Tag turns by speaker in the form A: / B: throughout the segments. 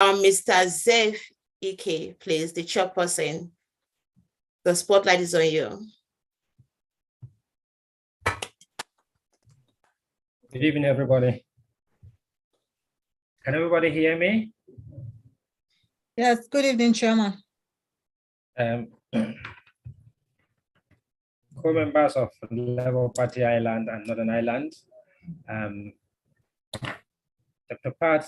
A: Mr. Zef Ike, please, the chairperson. The spotlight is on you.
B: Good evening, everybody. Can everybody hear me?
C: Yes, good evening, Chairman.
B: Co-members of Labour Party Ireland and Northern Ireland, Dr. Pat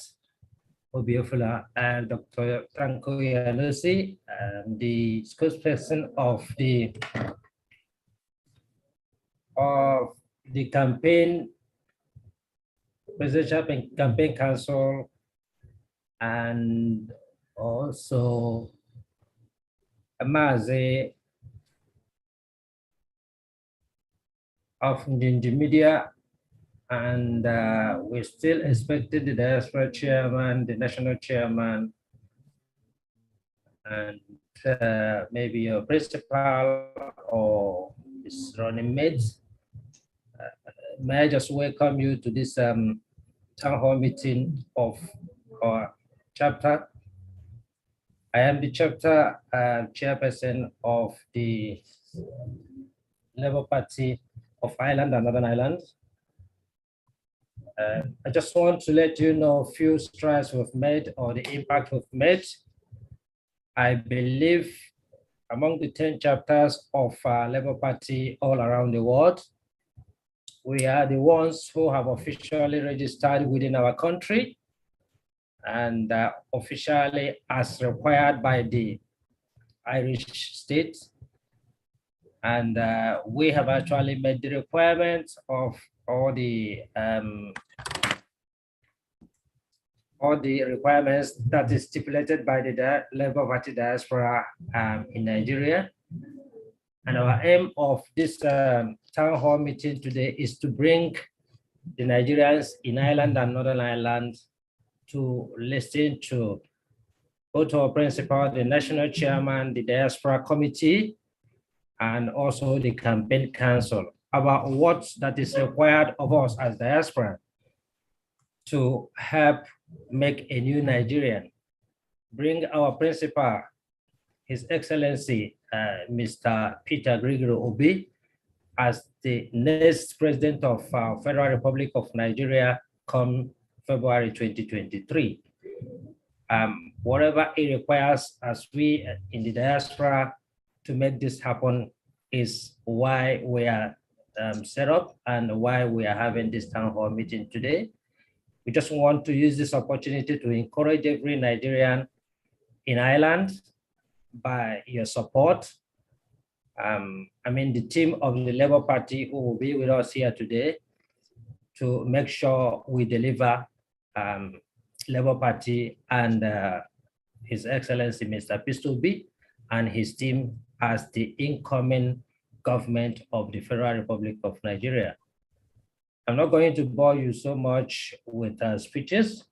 B: Obiofula and Dr. Franco Yanusi, the spokesperson of the presidential campaign council, and also Amaze of the media, and we still expected the Diaspora chairman, the national chairman, and maybe your principal or his running mates. May I just welcome you to this town hall meeting of our chapter. I am the chapter chairperson of the Labour Party of Ireland and Northern Ireland. I just want to let you know a few strides we've made or the impact we've made. I believe among the 10 chapters of Labour Party all around the world, we are the ones who have officially registered within our country and officially as required by the Irish state. And we have actually met the requirements of all the requirements that is stipulated by the Labour Party Diaspora in Nigeria. And our aim of this town hall meeting today is to bring the Nigerians in Ireland and Northern Ireland to listen to both our principal, the national chairman, the Diaspora Committee, and also the campaign council about what that is required of us as diaspora to help make a new Nigerian, bring our principal, His Excellency, Mr. Peter Gregory Obi, as the next president of Federal Republic of Nigeria come February 2023. Whatever it requires as we in the diaspora to make this happen is why we are set up and why we are having this town hall meeting today. We just want to use this opportunity to encourage every Nigerian in Ireland by your support. I mean, the team of the Labour Party who will be with us here today to make sure we deliver Labour Party and His Excellency Mr. Pistobi and his team as the incoming government of the Federal Republic of Nigeria. I'm not going to bore you so much with speeches,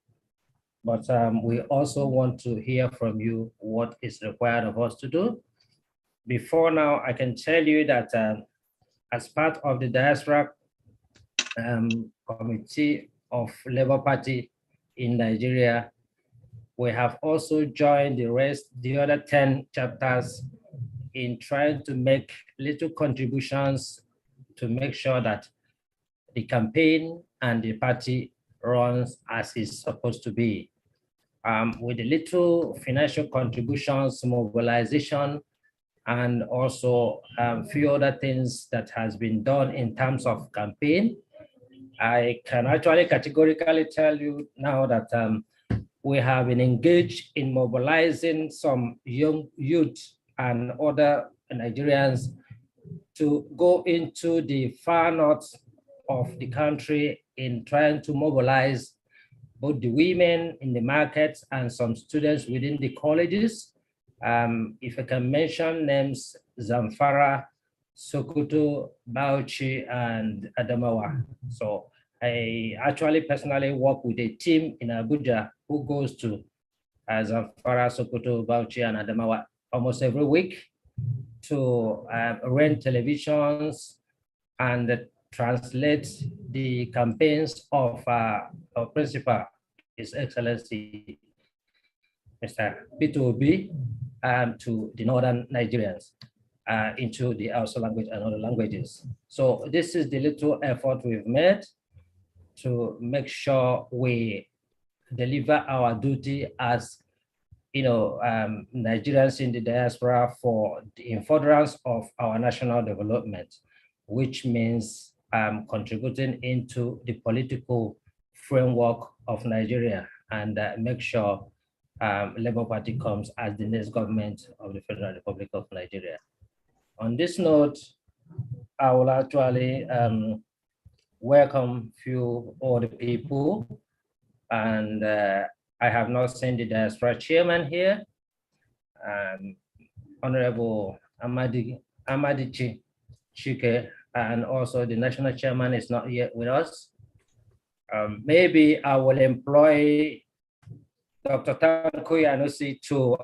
B: but we also want to hear from you what is required of us to do. Before now, I can tell you that as part of the Diaspora Committee of Labour Party in Nigeria, we have also joined the other 10 chapters in trying to make little contributions to make sure that the campaign and the party runs as it's supposed to be. With the little financial contributions, mobilization, and also a few other things that has been done in terms of campaign, I can actually categorically tell you now that we have been engaged in mobilizing some young youth and other Nigerians to go into the far north of the country in trying to mobilize both the women in the markets and some students within the colleges. If I can mention names, Zamfara, Sokoto, Bauchi, and Adamawa. So I actually personally work with a team in Abuja who goes to Zamfara, Sokoto, Bauchi, and Adamawa almost every week to rent televisions and translate the campaigns of our principal, His Excellency Mr. P2B, to the northern Nigerians into the Hausa language and other languages. So this is the little effort we've made to make sure we deliver our duty as Nigerians in the diaspora for the furtherance of our national development, which means contributing into the political framework of Nigeria and make sure Labour Party comes as the next government of the Federal Republic of Nigeria. On this note, I will actually welcome few other people, and I have not seen the diaspora chairman here, Honorable Amadichi Chike, and also the national chairman is not yet with us. Maybe I will employ Dr. Tanko Yanusi to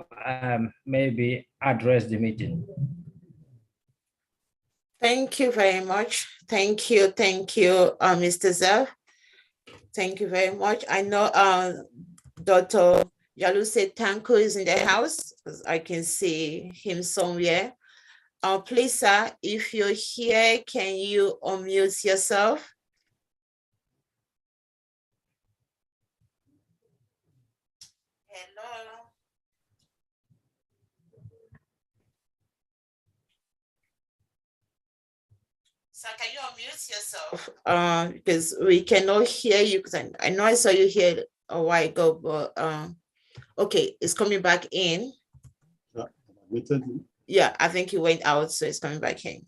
B: maybe address the meeting.
A: Thank you very much. Thank you, Mr. Zev. Thank you very much. I know Dr. Yaluse Tanko is in the house. I can see him somewhere. Please, sir, if you're here, can you unmute yourself? Hello. So can you unmute yourself? Because we cannot hear you, because I know I saw you here a while ago, but okay, it's coming back in. Yeah, I think he went out, so it's coming back in.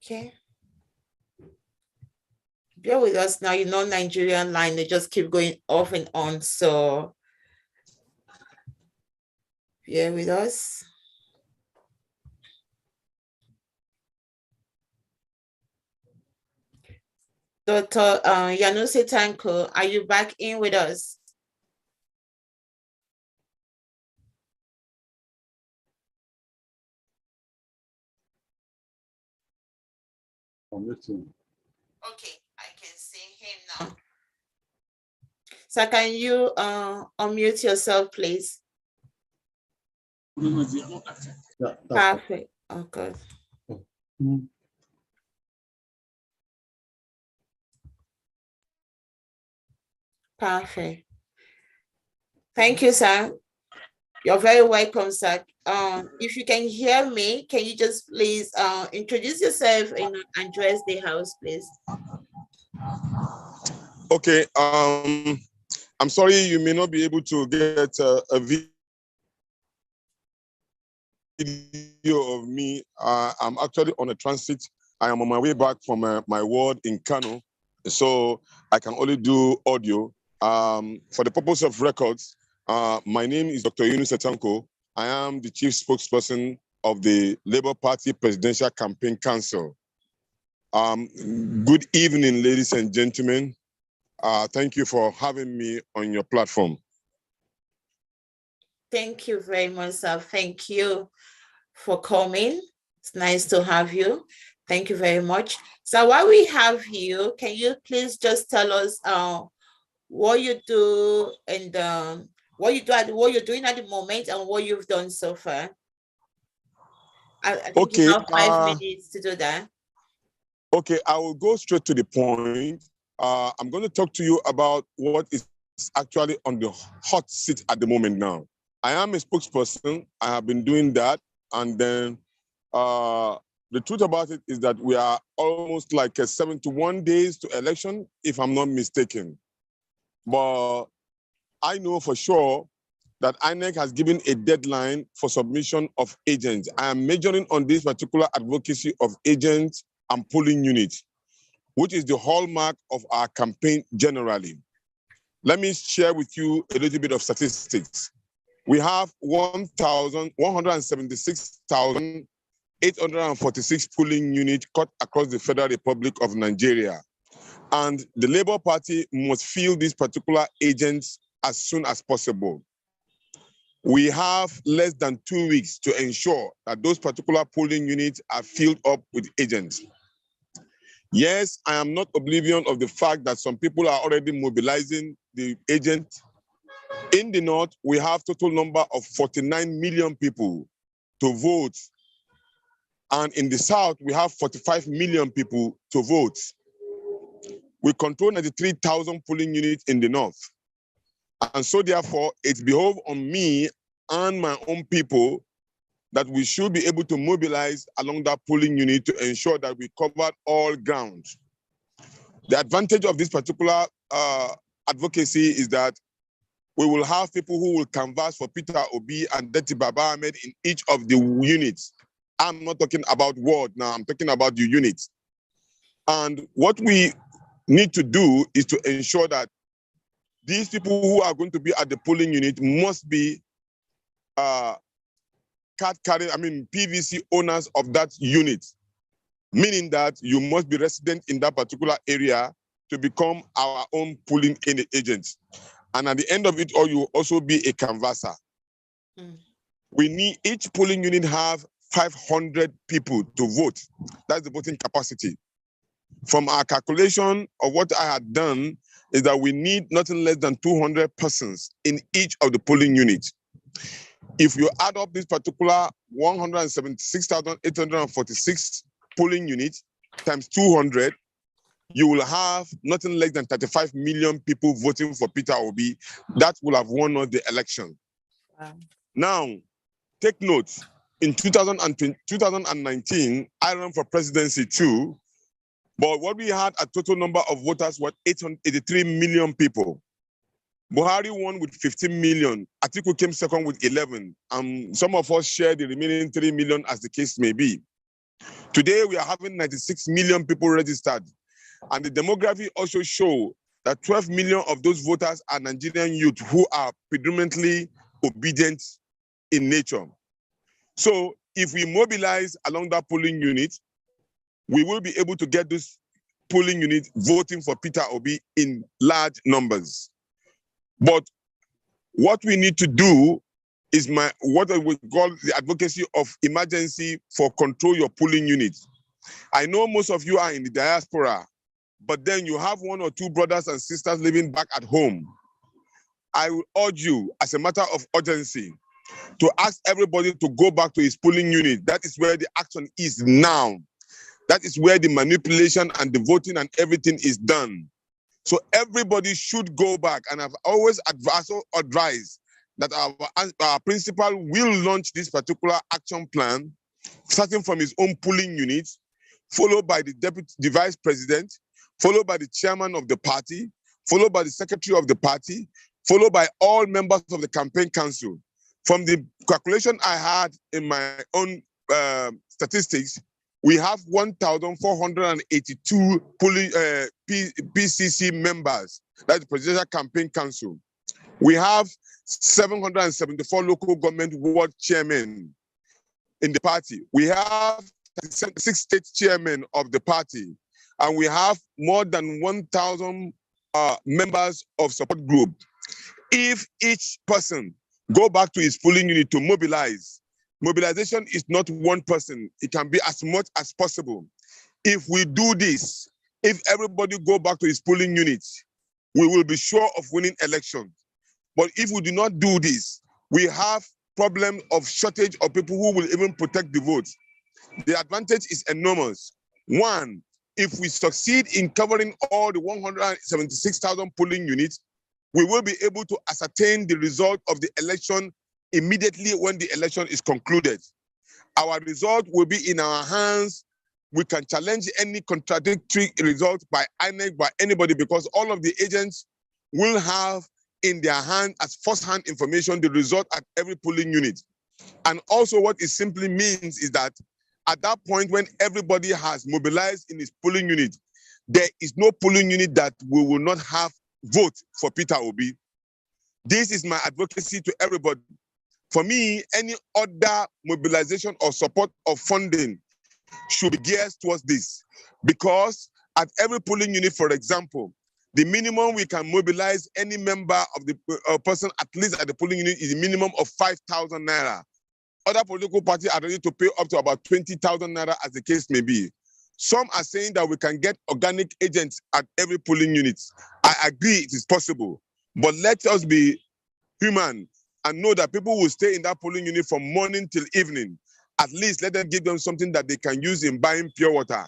A: Okay. Bear with us now. You know, Nigerian line, they just keep going off and on, so bear with us. Dr. Yanuse Tanko, are you back in with us? Okay, I can see him now. So can you unmute yourself, please? Yeah, perfect. Okay. Perfect. Thank you, sir. You're very welcome, sir. If you can hear me, can you just please introduce yourself and address the house, please?
D: Okay. I'm sorry you may not be able to get a video of me. I'm actually on a transit. I am on my way back from my ward in Kano, so I can only do audio. For the purpose of records, my name is Dr. Yunus Tanko. I am the chief spokesperson of the Labour Party Presidential Campaign Council. Good evening, ladies and gentlemen. Thank you for having me on your platform.
A: Thank you very much, sir. Thank you for coming. It's nice to have you. Thank you very much. So while we have you, can you please just tell us what you do and what you're doing at the moment and what you've done so far? I think
D: okay,
A: you have 5 minutes to do that.
D: Okay, I will go straight to the point. I'm going to talk to you about what is actually on the hot seat at the moment now. I am a spokesperson. I have been doing that. And then the truth about it is that we are almost like 71 days to election, if I'm not mistaken. But I know for sure that INEC has given a deadline for submission of agents. I am majoring on this particular advocacy of agents and polling units, which is the hallmark of our campaign generally. Let me share with you a little bit of statistics. We have 176,846 polling units cut across the Federal Republic of Nigeria. And the Labour Party must fill these particular agents as soon as possible. We have less than 2 weeks to ensure that those particular polling units are filled up with agents. Yes, I am not oblivion of the fact that some people are already mobilizing the agent. In the North, we have total number of 49 million people to vote. And in the South, we have 45 million people to vote. We control 93,000 polling units in the North. And so therefore, it behoves on me and my own people that we should be able to mobilize along that polling unit to ensure that we cover all ground. The advantage of this particular advocacy is that we will have people who will canvass for Peter Obi and Deti Baba Ahmed in each of the units. I'm not talking about ward now, I'm talking about the units. And what we need to do is to ensure that these people who are going to be at the polling unit must be PVC owners of that unit, meaning that you must be resident in that particular area to become our own polling agent. And at the end of it all, you will also be a canvasser. We need each polling unit have 500 people to vote. That's the voting capacity. From our calculation of what I had done is that we need nothing less than 200 persons in each of the polling units. If you add up this particular 176,846 polling units times 200, you will have nothing less than 35 million people voting for Peter Obi. That will have won us the election.
A: Wow.
D: Now, take note, in 2019, I ran for presidency too, but what we had a total number of voters was 883 million people. Buhari won with 15 million. Atiku came second with 11. Some of us share the remaining 3 million as the case may be. Today, we are having 96 million people registered. And the demography also show that 12 million of those voters are Nigerian youth who are predominantly obedient in nature. So if we mobilize along that polling unit, we will be able to get this polling unit voting for Peter Obi in large numbers. But what we need to do is what we call the advocacy of emergency for control your polling unit. I know most of you are in the diaspora, but then you have one or two brothers and sisters living back at home. I will urge you, as a matter of urgency, to ask everybody to go back to his polling unit. That is where the action is now. That is where the manipulation and the voting and everything is done. So everybody should go back, and I've always advised that our principal will launch this particular action plan, starting from his own polling unit, followed by the vice president, followed by the chairman of the party, followed by the secretary of the party, followed by all members of the campaign council. From the calculation I had in my own statistics, we have 1,482 PCC members, that's the Presidential Campaign Council. We have 774 local government ward chairmen in the party. We have 6 state chairmen of the party, and we have more than 1,000 members of support group. If each person go back to his polling unit to mobilize, mobilization is not one person. It can be as much as possible. If we do this, if everybody go back to his polling units, we will be sure of winning elections. But if we do not do this, we have problem of shortage of people who will even protect the votes. The advantage is enormous. One, if we succeed in covering all the 176,000 polling units, we will be able to ascertain the result of the election immediately when the election is concluded. Our result will be in our hands. We can challenge any contradictory result by INEC, by anybody, because all of the agents will have in their hand as first-hand information the result at every polling unit. And also what it simply means is that at that point when everybody has mobilized in his polling unit, there is no polling unit that we will not have vote for Peter Obi. This is my advocacy to everybody. For me, any other mobilization or support or funding should be geared towards this, because at every polling unit, for example, the minimum we can mobilize any member of the person at least at the polling unit is a minimum of 5,000 naira. Other political parties are ready to pay up to about 20,000 naira as the case may be. Some are saying that we can get organic agents at every polling unit. I agree it is possible, but let us be human and know that people will stay in that polling unit from morning till evening. At least let them give them something that they can use in buying pure water.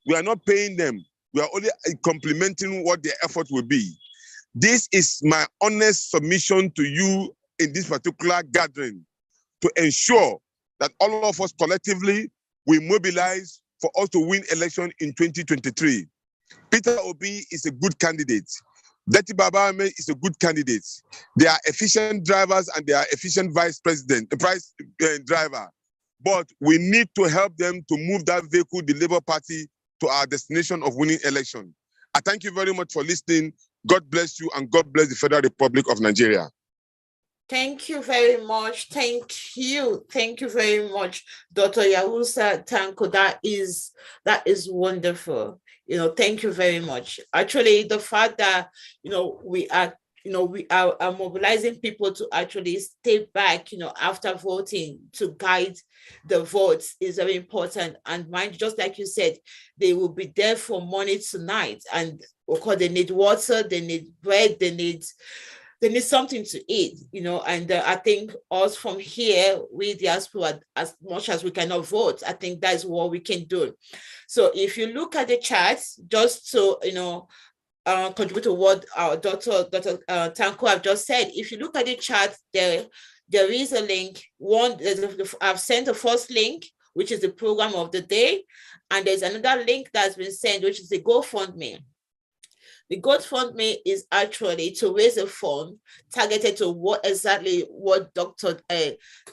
D: We are not paying them. We are only complementing what their effort will be. This is my honest submission to you in this particular gathering, to ensure that all of us collectively we mobilize for us to win election in 2023. Peter Obi is a good candidate. Betty Babame is a good candidate. They are efficient drivers and they are efficient vice driver. But we need to help them to move that vehicle, the Labour Party, to our destination of winning election. I thank you very much for listening. God bless you and God bless the Federal Republic of Nigeria.
A: Thank you very much. Thank you. Thank you very much, Dr. Yahusa Tanko. That is wonderful. Thank you very much. Actually, the fact that, we are mobilizing people to actually stay back, after voting to guide the votes is very important. And mind, just like you said, they will be there for money tonight. And of course, they need water, they need bread, they need something to eat, and I think us from here, we Diaspora, as much as we cannot vote, I think that's what we can do. So if you look at the charts, just to, contribute to what our Dr. Tanko have just said, if you look at the chart, there is a link. I've sent the first link, which is the program of the day, and there's another link that's been sent, which is the GoFundMe. The GoFundMe is actually to raise a fund targeted to what Dr.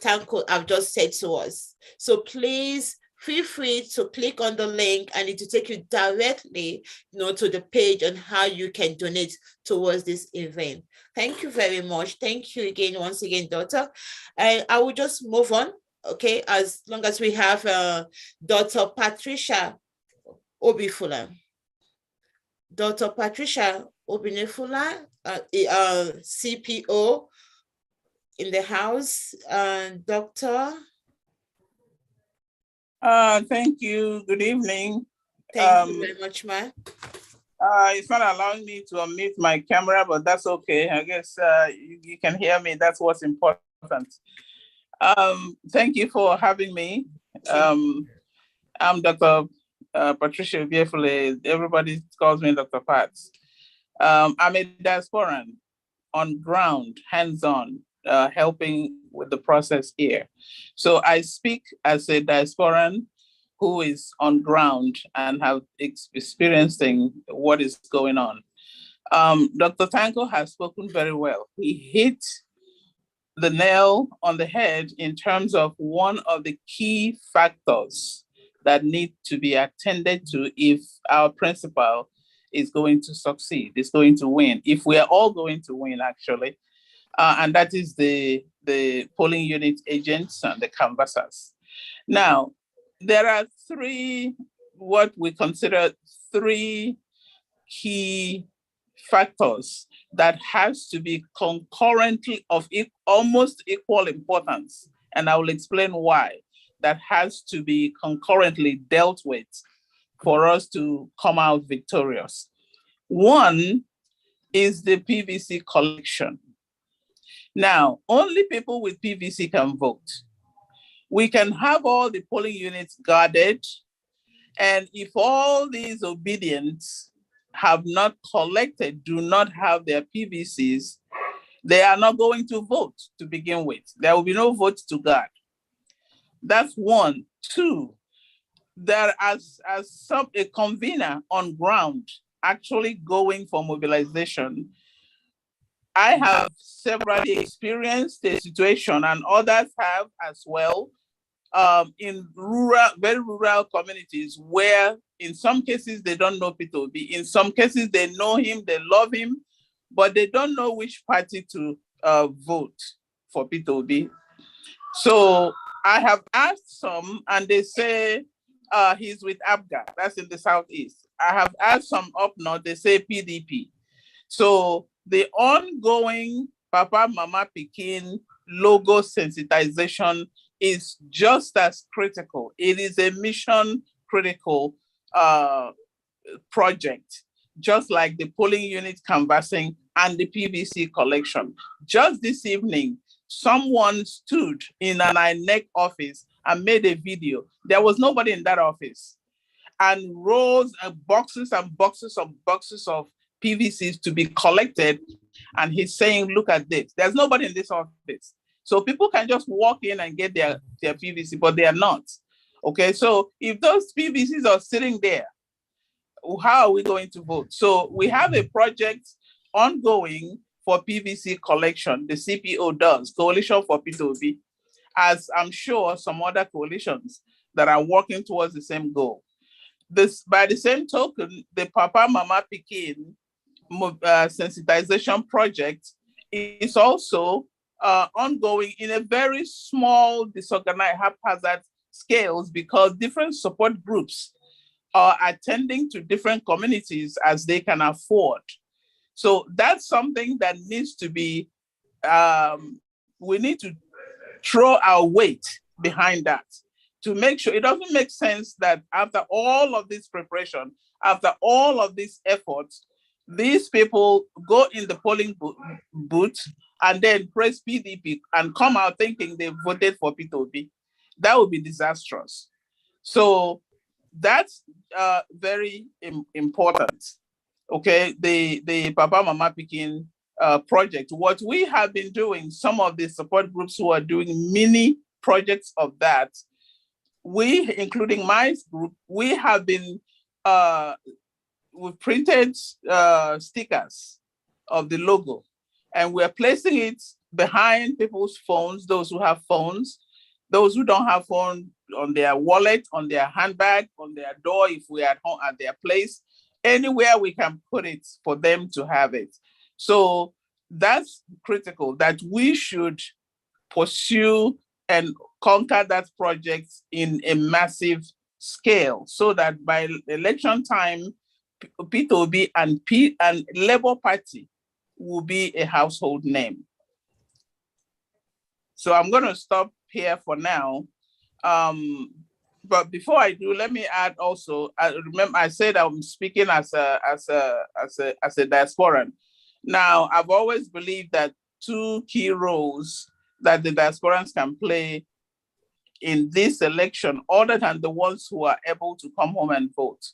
A: Tanko have just said to us. So please feel free to click on the link and it will take you directly, to the page on how you can donate towards this event. Thank you very much. Thank you again, once again, Doctor. And I will just move on, okay, as long as we have Dr. Patricia Obifula. Dr. Patricia Obinefula, CPO in the house. Doctor.
E: Thank you. Good evening.
A: Thank you very much, ma'am.
E: It's not allowing me to unmute my camera, but that's okay. I guess you can hear me. That's what's important. Thank you for having me. I'm Dr. Patricia Obiefule. Everybody calls me Dr. Pats. I'm a diasporan on ground, hands-on, helping with the process here. So I speak as a diasporan who is on ground and have experiencing what is going on. Dr. Tanko has spoken very well. He hit the nail on the head in terms of one of the key factors that need to be attended to if our principal is going to succeed, is going to win, if we are all going to win, actually. And that is the polling unit agents and the canvassers. Now, there are what we consider three key factors that has to be concurrently of almost equal importance. And I will explain why. That has to be concurrently dealt with for us to come out victorious. One is the PVC collection. Now, only people with PVC can vote. We can have all the polling units guarded, and if all these obedients have not collected, do not have their PVCs, they are not going to vote to begin with. There will be no vote to guard. That's one. Two, there as a convener on ground actually going for mobilization, I have severally experienced the situation, and others have as well, in very rural communities where in some cases they don't know Peter Obi, in some cases they know him, they love him, but they don't know which party to vote for Peter Obi. So I have asked some, and they say he's with ABGA, that's in the Southeast. I have asked some up north, they say PDP. So the ongoing Papa, Mama, Pikin logo sensitization is just as critical. It is a mission critical project, just like the polling unit canvassing and the PVC collection. Just this evening, someone stood in an INEC office and made a video. There was nobody in that office, and rows and boxes of PVCs to be collected. And he's saying, look at this. There's nobody in this office. So people can just walk in and get their PVC, but they are not. Okay, so if those PVCs are sitting there, how are we going to vote? So we have a project ongoing for PVC collection. The CPO does, Coalition for P2B, as I'm sure some other coalitions that are working towards the same goal. This, by the same token, the Papa Mama Pikin sensitization project is also ongoing in a very small, disorganized, haphazard scales, because different support groups are attending to different communities as they can afford. So that's something that needs to be, we need to throw our weight behind that to make sure. It doesn't make sense that after all of this preparation, after all of these efforts, these people go in the polling booth and then press PDP and come out thinking they voted for P2B. That would be disastrous. So that's very important. Okay, the Papa Mama Pikin project. What we have been doing, some of the support groups who are doing mini projects of that, we, including my group, we have been, we've printed stickers of the logo, and we're placing it behind people's phones, those who have phones, those who don't have phone, on their wallet, on their handbag, on their door, if we're at home, at their place, anywhere we can put it for them to have it. So that's critical, that we should pursue and conquer that project in a massive scale, so that by election time, P2B and Labour Party will be a household name. So I'm going to stop here for now. But before I do, let me add also, remember I said I'm speaking as a diasporan. Now, I've always believed that two key roles that the diasporans can play in this election, other than the ones who are able to come home and vote.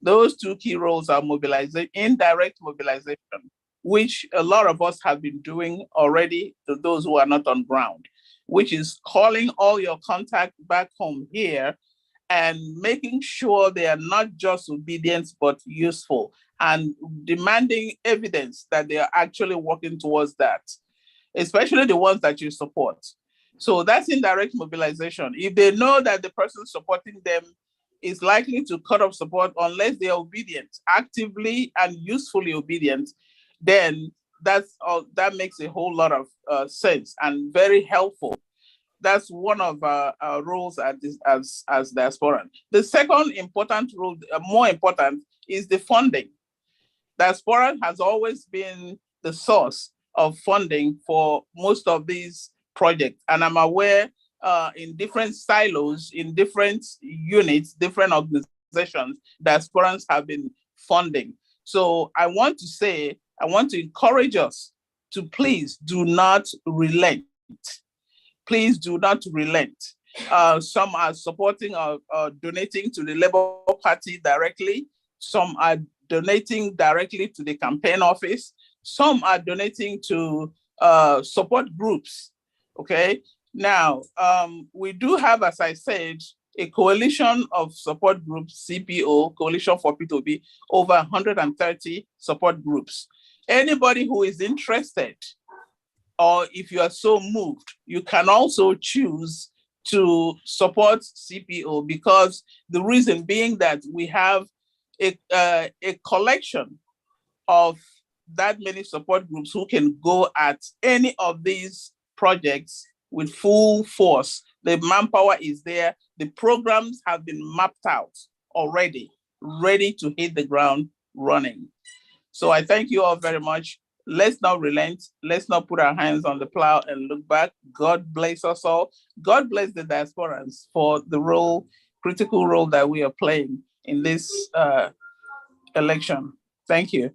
E: Those two key roles are mobilization, indirect mobilization, which a lot of us have been doing already to those who are not on ground, which is calling all your contacts back home here and making sure they are not just obedient, but useful, and demanding evidence that they are actually working towards that, especially the ones that you support. So that's indirect mobilization. If they know that the person supporting them is likely to cut off support unless they are obedient, actively and usefully obedient, then that makes a whole lot of sense and very helpful. That's one of our roles as diasporan. The second important role, more important, is the funding. Diaspora has always been the source of funding for most of these projects. And I'm aware in different silos, in different units, different organizations, diasporans have been funding. So I want to encourage us to please do not relent. Please do not relent. Some are supporting or donating to the Labour Party directly. Some are donating directly to the campaign office. Some are donating to support groups, okay? Now, we do have, as I said, a coalition of support groups, CPO, Coalition for P2B, over 130 support groups. Anybody who is interested, or if you are so moved, you can also choose to support CPO, because the reason being that we have a collection of that many support groups who can go at any of these projects with full force. The manpower is there. The programs have been mapped out already, ready to hit the ground running. So I thank you all very much. Let's not relent. Let's not put our hands on the plow and look back. God bless us all. God bless the diasporans for the critical role that we are playing in this election. Thank you.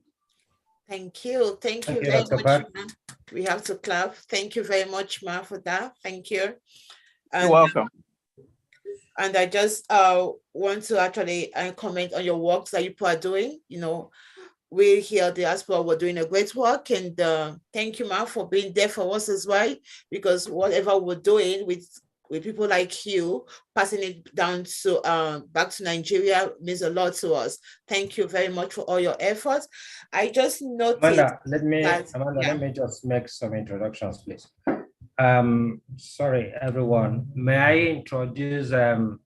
A: Thank you. Thank you
B: Thank you,
A: very
B: Dr.
A: much,
B: Pat.
A: ma. We have to clap. Thank you very much, ma, for that. Thank you.
E: You're welcome.
A: And I just want to actually comment on your works that you people are doing. You know, we here at Diaspora, we're doing a great work, and thank you, ma, for being there for us as well, because whatever we're doing with people like you, passing it down to back to Nigeria means a lot to us. Thank you very much for all your efforts. I just noticed
B: Amanda, let me just make some introductions, please. Sorry, everyone. May I introduce the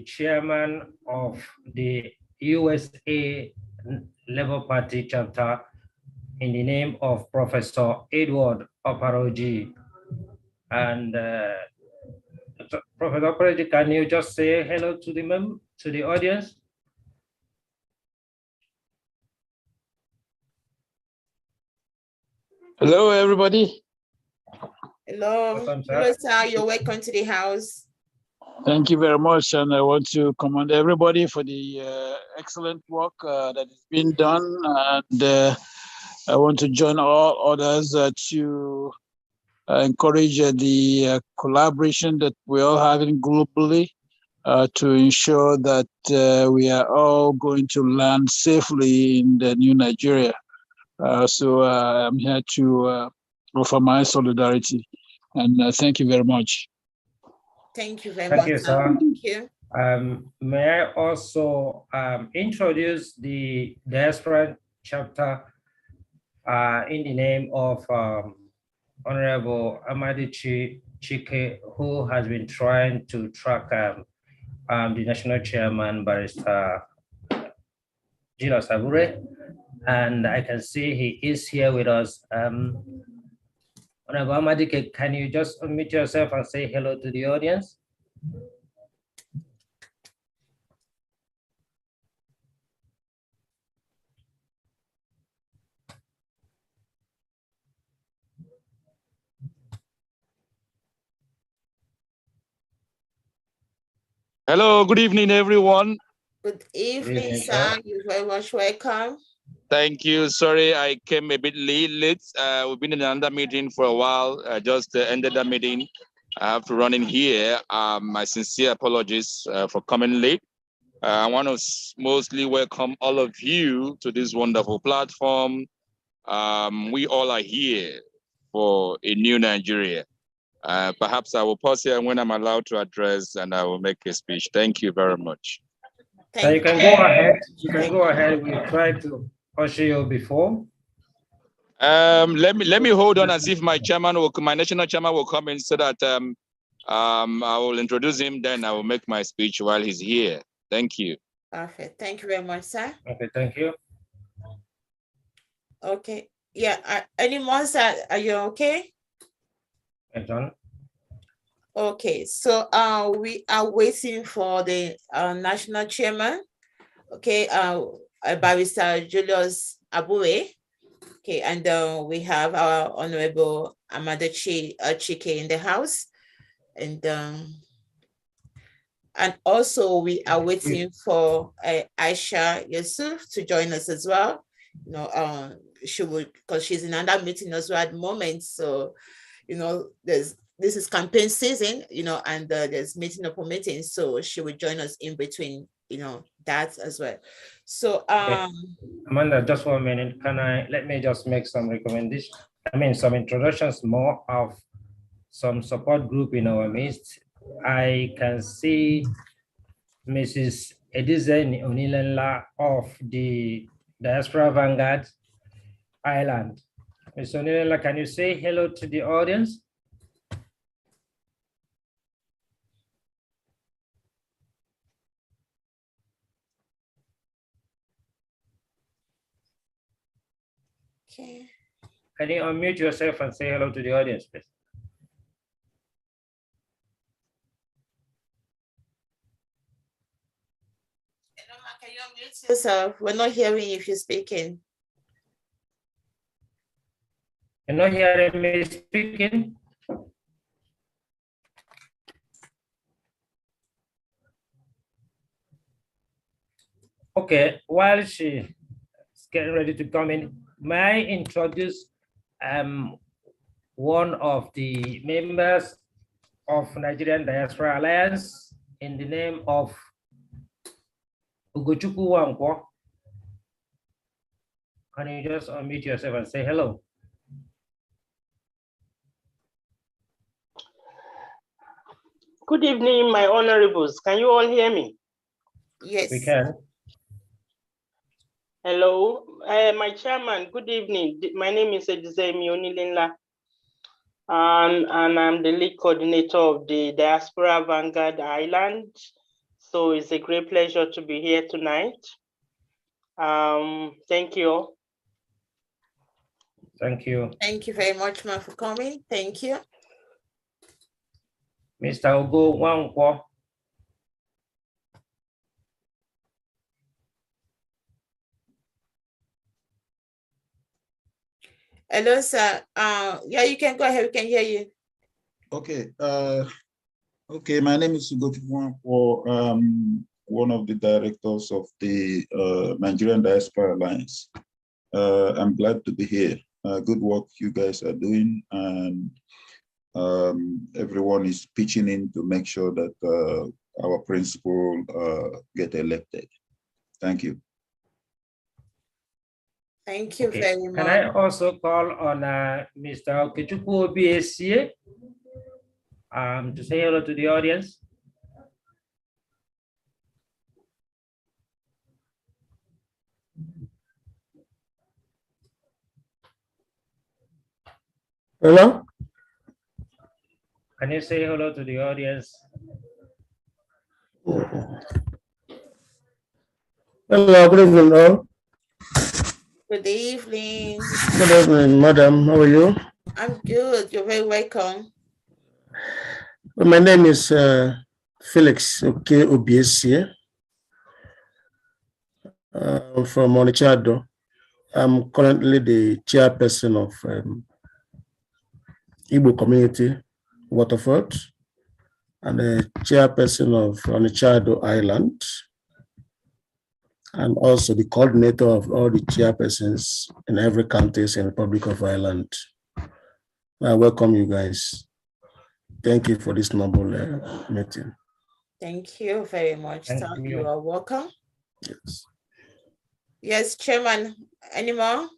B: chairman of the USA Labour Party chapter in the name of Professor Edward Oparoji. And Professor Oparoji, can you just say hello to the audience?
F: Hello, everybody.
A: Hello.
B: Welcome, sir.
A: Hello, sir. You're welcome to the house.
F: Thank you very much. And I want to commend everybody for the excellent work that has been done. And I want to join all others to encourage the collaboration that we're all having globally to ensure that we are all going to land safely in the new Nigeria. So I'm here to offer my solidarity. And thank you very much.
A: Thank you very
B: Thank
A: much,
B: you,
A: sir.
B: sir.
A: Thank you.
B: May I also introduce the Diaspora chapter in the name of Honorable Amadichi Chike, who has been trying to track the national chairman, Barrister Gino Sabure, and I can see he is here with us. Honorable Amadike, can you just unmute yourself and say hello to the audience?
F: Hello, good evening, everyone.
A: Good evening,
B: evening,
A: sir.
B: sir.
A: You're very much welcome.
F: Thank you. Sorry, I came a bit late. We've been in another meeting for a while. I just ended the meeting. I have to run in here. My sincere apologies for coming late. I want to mostly welcome all of you to this wonderful platform. We all are here for a new Nigeria. Perhaps I will pause here when I'm allowed to address, and I will make a speech. Thank you very much.
B: So you can go ahead. You can go ahead. We tried to usher you before.
F: Let me hold on as if my national chairman will come in so that I will introduce him. Then I will make my speech while he's here. Thank you.
A: Perfect. Thank you very much, sir.
B: Okay, thank you.
A: Okay. Yeah. Any more, sir? Are you okay?
B: Okay, John.
A: Okay. So we are waiting for the national chairman. Okay. Barrister Julius Abue. Okay, and we have our Honorable Amadachi Chike in the house, and also we are waiting for Aisha Yusuf to join us as well. You know, she would, because she's in another meeting as well at the moment. So, you know, this is campaign season, you know, and there's meeting upon meeting, so she would join us in between, you know, that as well. So
B: Okay. Amanda, just 1 minute. Let me just make some recommendations. Some introductions more of some support group in our midst. I can see Mrs. Edizen Onilenla of the Diaspora Vanguard Island. Ms. Onilenla, can you say hello to the audience?
A: okay.
B: Can you unmute yourself and say hello to the audience, please?
A: Can you unmute yourself? We're not hearing if you're speaking.
B: You're not hearing me speaking? Okay, while she's getting ready to come in, may I introduce one of the members of Nigerian Diaspora Alliance in the name of Ugochukwu Wankwo. Can you just unmute yourself and say hello?
G: Good evening, my honorables. Can you all hear me?
A: Yes.
B: We can.
G: Hello, my chairman, good evening. My name is Edzemi Onilinla, and I'm the lead coordinator of the Diaspora Vanguard Island. So it's a great pleasure to be here tonight. Thank you all.
B: Thank you.
A: Thank you very much, ma'am, for coming. Thank you.
B: Mr. Ugo Wankwo.
A: Hello, sir. Yeah, you can go ahead. We can hear you.
H: Okay. Okay. My name is Ugo Wankwo, one of the directors of the Nigerian Diaspora Alliance. I'm glad to be here. Good work you guys are doing, and everyone is pitching in to make sure that our principal get elected. Thank you.
A: Thank you
B: Okay.
A: very much.
B: Can I also call on Mr. Okechukwu Obiesie to say hello to the audience?
I: Hello?
B: Can you say hello to the audience?
I: Hello, good evening, all.
A: Good evening.
I: Good evening, madam. How are you?
A: I'm good. You're very welcome.
I: Well, my name is Felix Obiesie. I'm from Onitsha. I'm currently the chairperson of Igbo community, Waterford, and the chairperson of Onitsha Island, and also the coordinator of all the chairpersons in every county in the Republic of Ireland. I welcome you guys. Thank you for this noble meeting.
A: Thank you very much,
B: Thank
A: sir.
B: you.
A: You are welcome.
I: Yes.
A: Yes, Chairman. Any more?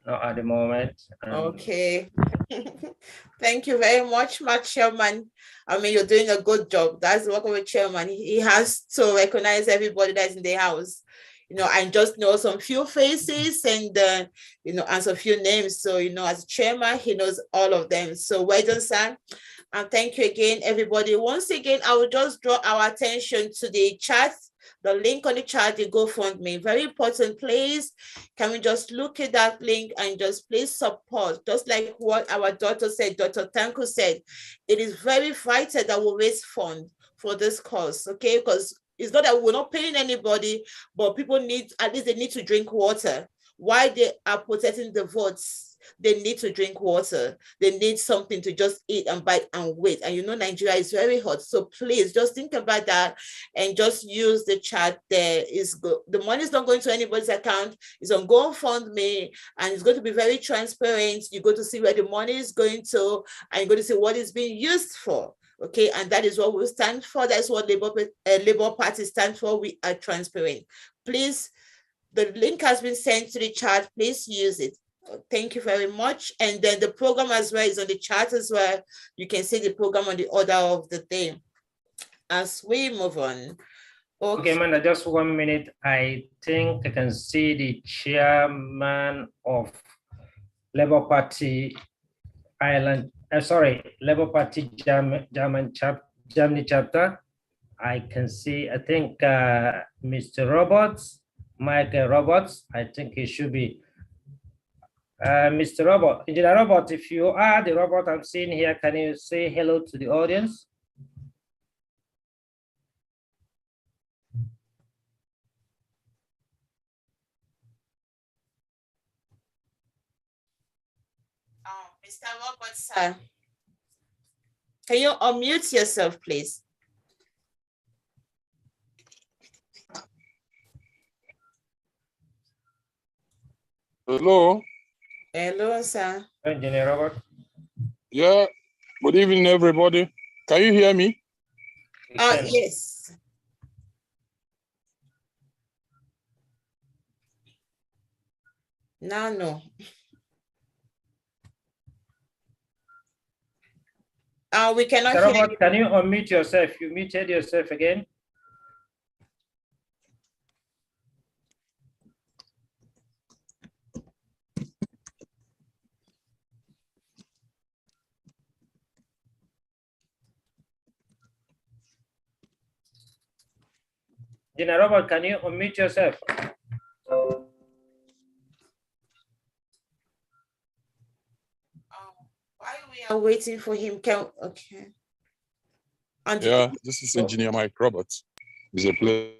B: Not at the moment.
A: Okay. Thank you very much, my chairman. I mean, you're doing a good job. That's the work of a chairman. He has to recognize everybody that's in the house, you know, and just know some few faces and, you know, and some few names. So, you know, as chairman, he knows all of them. So well done, sir. And thank you again, everybody. Once again, I will just draw our attention to the chat. The link on the chat, the GoFundMe, very important, please. Can we just look at that link and just please support, just like what our daughter said, Dr. Tanku said, it is very vital that we raise funds for this cause, okay? Because it's not that we're not paying anybody, but people need, at least they need to drink water. While they are protecting the votes, they need to drink water. They need something to just eat and bite and wait. And you know, Nigeria is very hot. So please just think about that and just use the chat there. The money is not going to anybody's account. It's on GoFundMe and it's going to be very transparent. You go to see where the money is going to and you're going to see what it's being used for. Okay, and that is what we stand for. That's what Labour Party stands for. We are transparent. Please, the link has been sent to the chat. Please use it. Thank you very much. And then the program as well is on the chat as well. You can see the program on the order of the day. As we move on.
B: Okay, Amanda, just 1 minute. I think I can see the chairman of Labour Party Ireland, Labour Party Germany chapter. I can see, I think Mr. Roberts, Michael Roberts, I think he should be. Mr. Robert, Engineer Robert, if you are the Robert I'm seeing here, can you say hello to the audience?
A: Mr. Roberts, sir, can you unmute yourself, please?
J: Hello.
A: Hello, sir.
B: Engineer Robert.
J: Yeah. Good evening, everybody. Can you hear me?
A: Yes. Now, no. We cannot hear
B: Robert,
A: you.
B: can you unmute yourself? You muted yourself again. Engineer Robert, can you unmute yourself?
A: While we are waiting for him, okay. And
J: Yeah, this is Engineer Mike Roberts. It's a pleasure.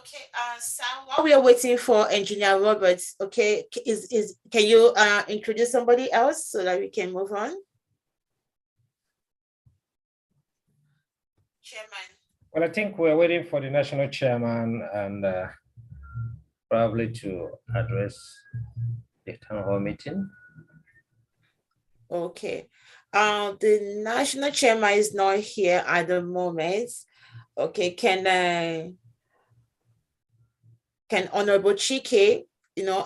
A: okay, Sam, while we are waiting for Engineer Roberts, okay, can you introduce somebody else so that we can move on? Chairman.
B: Well, I think we're waiting for the national chairman and probably to address the town hall meeting.
A: Okay. The national chairman is not here at the moment. Okay, can Honorable Chike,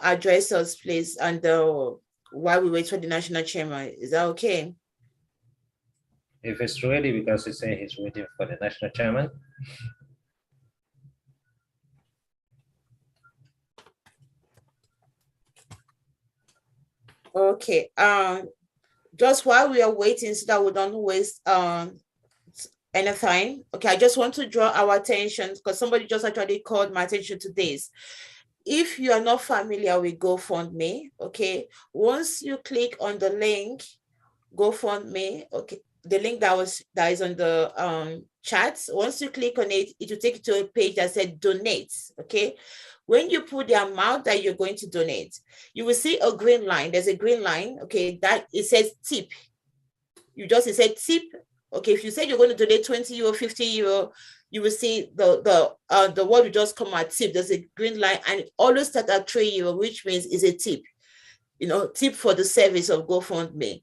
A: address us, please, and while we wait for the national chairman, is that okay?
B: If it's ready, because he said he's waiting for the national chairman.
A: Okay. Just while we are waiting, so that we don't waste any time. Okay, I just want to draw our attention because somebody just actually called my attention to this. If you are not familiar with GoFundMe, okay, once you click on the link, GoFundMe, okay, the link that is on the chat, once you click on it, it will take you to a page that said donate, okay? When you put the amount that you're going to donate, you will see a green line. There's a green line, okay, that it says tip. It said tip. Okay, if you say you're going to donate 20 euro, 50 euro, you will see the word will just come at tip. There's a green line and it always starts at 3 euro, which means it's a tip. Tip for the service of GoFundMe.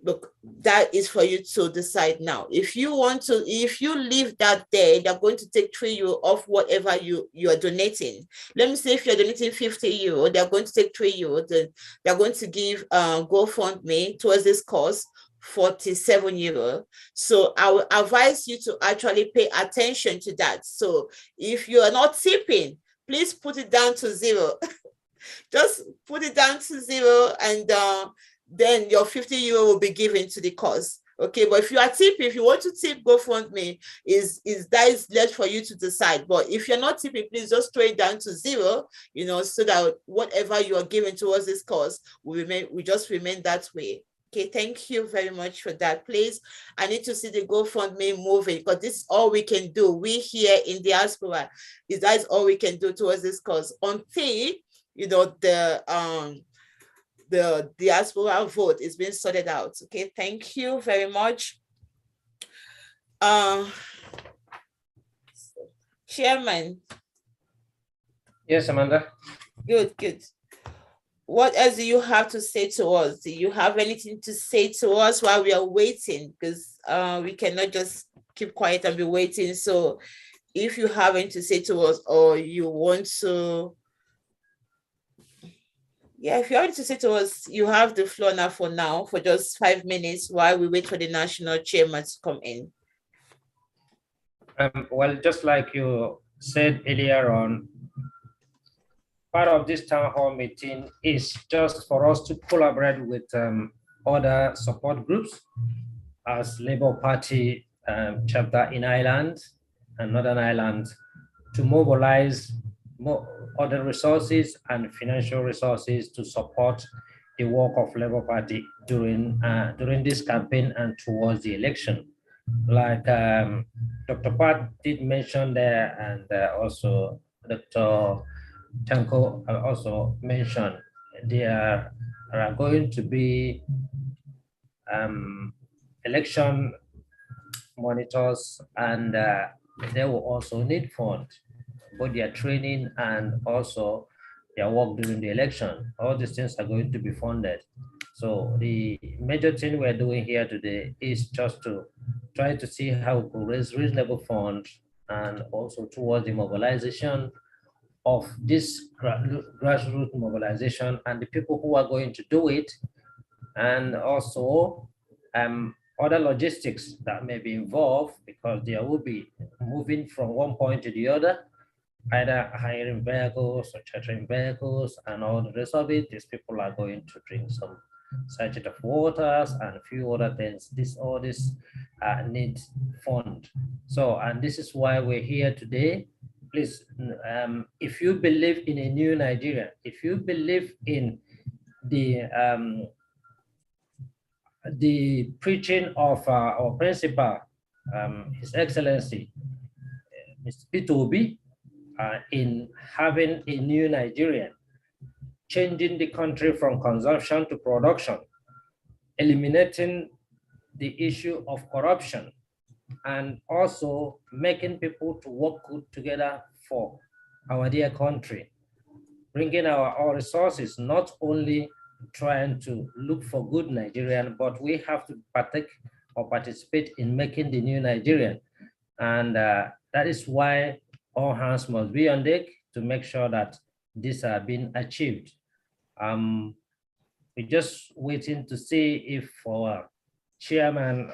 A: Look, that is for you to decide now. If you leave that there, they're going to take 3 euro off whatever you are donating. Let me say if you're donating 50 euro, they're going to take 3 euro. They're going to give GoFundMe towards this cause 47 euro. So I will advise you to actually pay attention to that. So if you are not tipping, please put it down to 0. Just put it down to 0 and then your 50 euro will be given to the cause. Okay, but if you are tipping, if you want to tip GoFundMe, that is left for you to decide. But if you're not tipping, please just throw it down to 0, so that whatever you are giving towards this cause will just remain that way. Okay, thank you very much for that. Please, I need to see the GoFundMe moving because this is all we can do. We here in Diaspora, that is all we can do towards this cause until the Diaspora vote is being sorted out. Okay, thank you very much. Chairman.
B: Yes, Amanda.
A: Good. What else do you have to say to us? Do you have anything to say to us while we are waiting? Because we cannot just keep quiet and be waiting. So if you have anything to say to us or you want to, if you have anything to say to us, you have the floor now for just 5 minutes while we wait for the national chairman to come in.
B: Well, just like you said earlier on, part of this town hall meeting is just for us to collaborate with other support groups as Labour Party chapter in Ireland and Northern Ireland to mobilize more other resources and financial resources to support the work of Labour Party during this campaign and towards the election. Like Dr. Pat did mention there, and also Dr. Tanko also mentioned, there are going to be election monitors, and they will also need funds, both their training and also their work during the election. All these things are going to be funded. So the major thing we're doing here today is just to try to see how we could raise reasonable funds, and also towards the mobilization of this grassroots mobilization and the people who are going to do it, and also other logistics that may be involved, because there will be moving from one point to the other, either hiring vehicles or chartering vehicles and all the rest of it. These people are going to drink some sachet of waters and a few other things. All this needs fund. So, and this is why we're here today. Please, if you believe in a new Nigeria, if you believe in the preaching of our principal, His Excellency, Mr. P2B, in having a new Nigerian, changing the country from consumption to production, eliminating the issue of corruption, and also making people to work good together for our dear country, bringing our resources, not only trying to look for good Nigerian, but we have to partake or participate in making the new Nigerian. And that is why all hands must be on deck to make sure that these are being achieved. We're just waiting to see if our chairman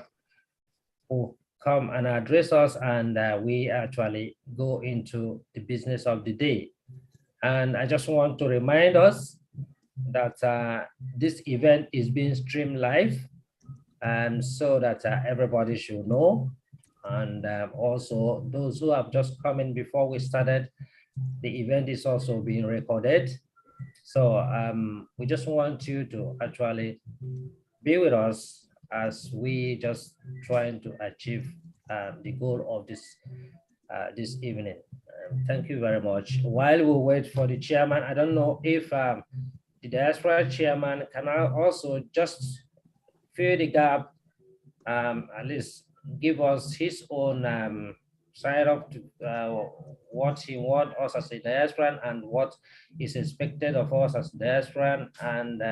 B: will come and address us, and we actually go into the business of the day. And I just want to remind us that this event is being streamed live, and so that everybody should know. And also those who have just come in before we started, the event is also being recorded. So we just want you to actually be with us as we just trying to achieve the goal of this evening. Thank you very much. While we wait for the chairman, I don't know if the Diaspora chairman can also just fill the gap, at least give us his own side of what he wants us as a diaspora and what is expected of us as diaspora, and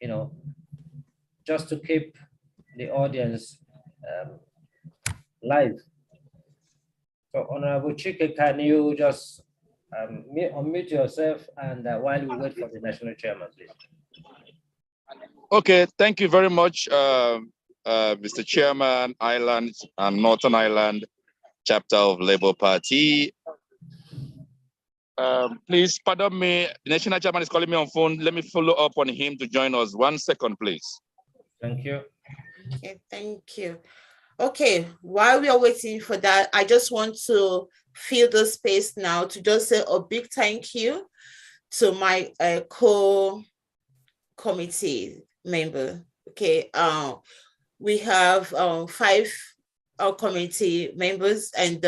B: you know, just to keep the audience live. So Honorable Chike, can you just unmute yourself, and while we wait for the national chairman, please.
J: Okay, thank you very much, Mr. Chairman, Island and Northern Ireland chapter of Labour Party. Please pardon me, the national chairman is calling me on phone. Let me follow up on him to join us. 1 second, please.
B: Thank you.
A: Okay, thank you. Okay, while we are waiting for that, I just want to fill the space now to just say a big thank you to my co-committee member. Okay, we have 5 committee members, and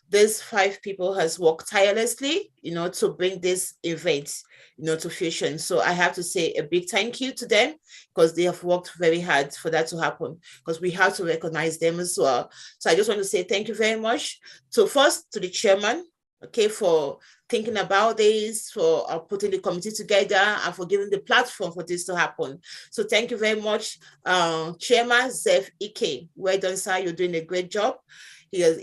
A: these 5 people has worked tirelessly, you know, to bring this event, you know, to fruition. So I have to say a big thank you to them, because they have worked very hard for that to happen, because we have to recognize them as well. So I just want to say thank you very much to the chairman, okay, for thinking about this, for putting the committee together, and for giving the platform for this to happen. So thank you very much, Chairman Zef Ike. Well done, sir. You're doing a great job. He is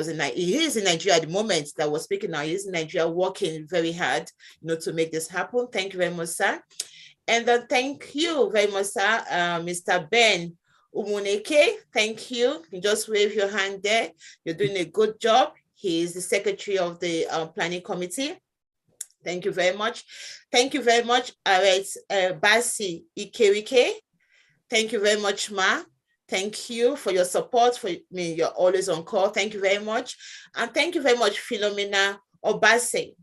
A: in Nigeria at the moment that we're speaking now. He is in Nigeria working very hard, you know, to make this happen. Thank you very much, sir. And then thank you very much, sir, Mr. Ben Umuneke. Thank you. You just wave your hand there. You're doing a good job. He is the secretary of the planning committee. Thank you very much. Thank you very much, Basi Ikewike. Thank you very much, Ma. Thank you for your support. For me, you're always on call. Thank you very much. And thank you very much, Philomena Obasi.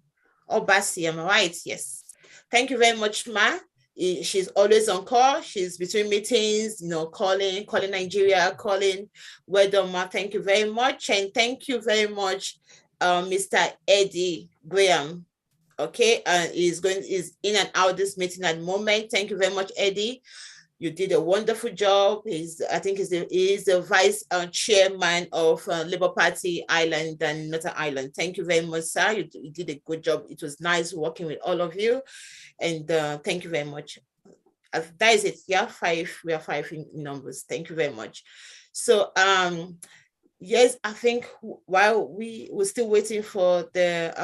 A: Obasi, am I right? Yes. Thank you very much, Ma. She's always on call. She's between meetings, calling Nigeria, calling. Well done, Ma. Thank you very much. And thank you very much, Mr. Eddie Graham. Okay, is in and out this meeting at the moment. Thank you very much, Eddie. You did a wonderful job. I think he's the vice chairman of Labour Party Ireland and Northern Ireland. Thank you very much, sir. You did a good job. It was nice working with all of you. And thank you very much. That is it. Yeah, we are five in numbers. Thank you very much. So yes, I think while we were still waiting for the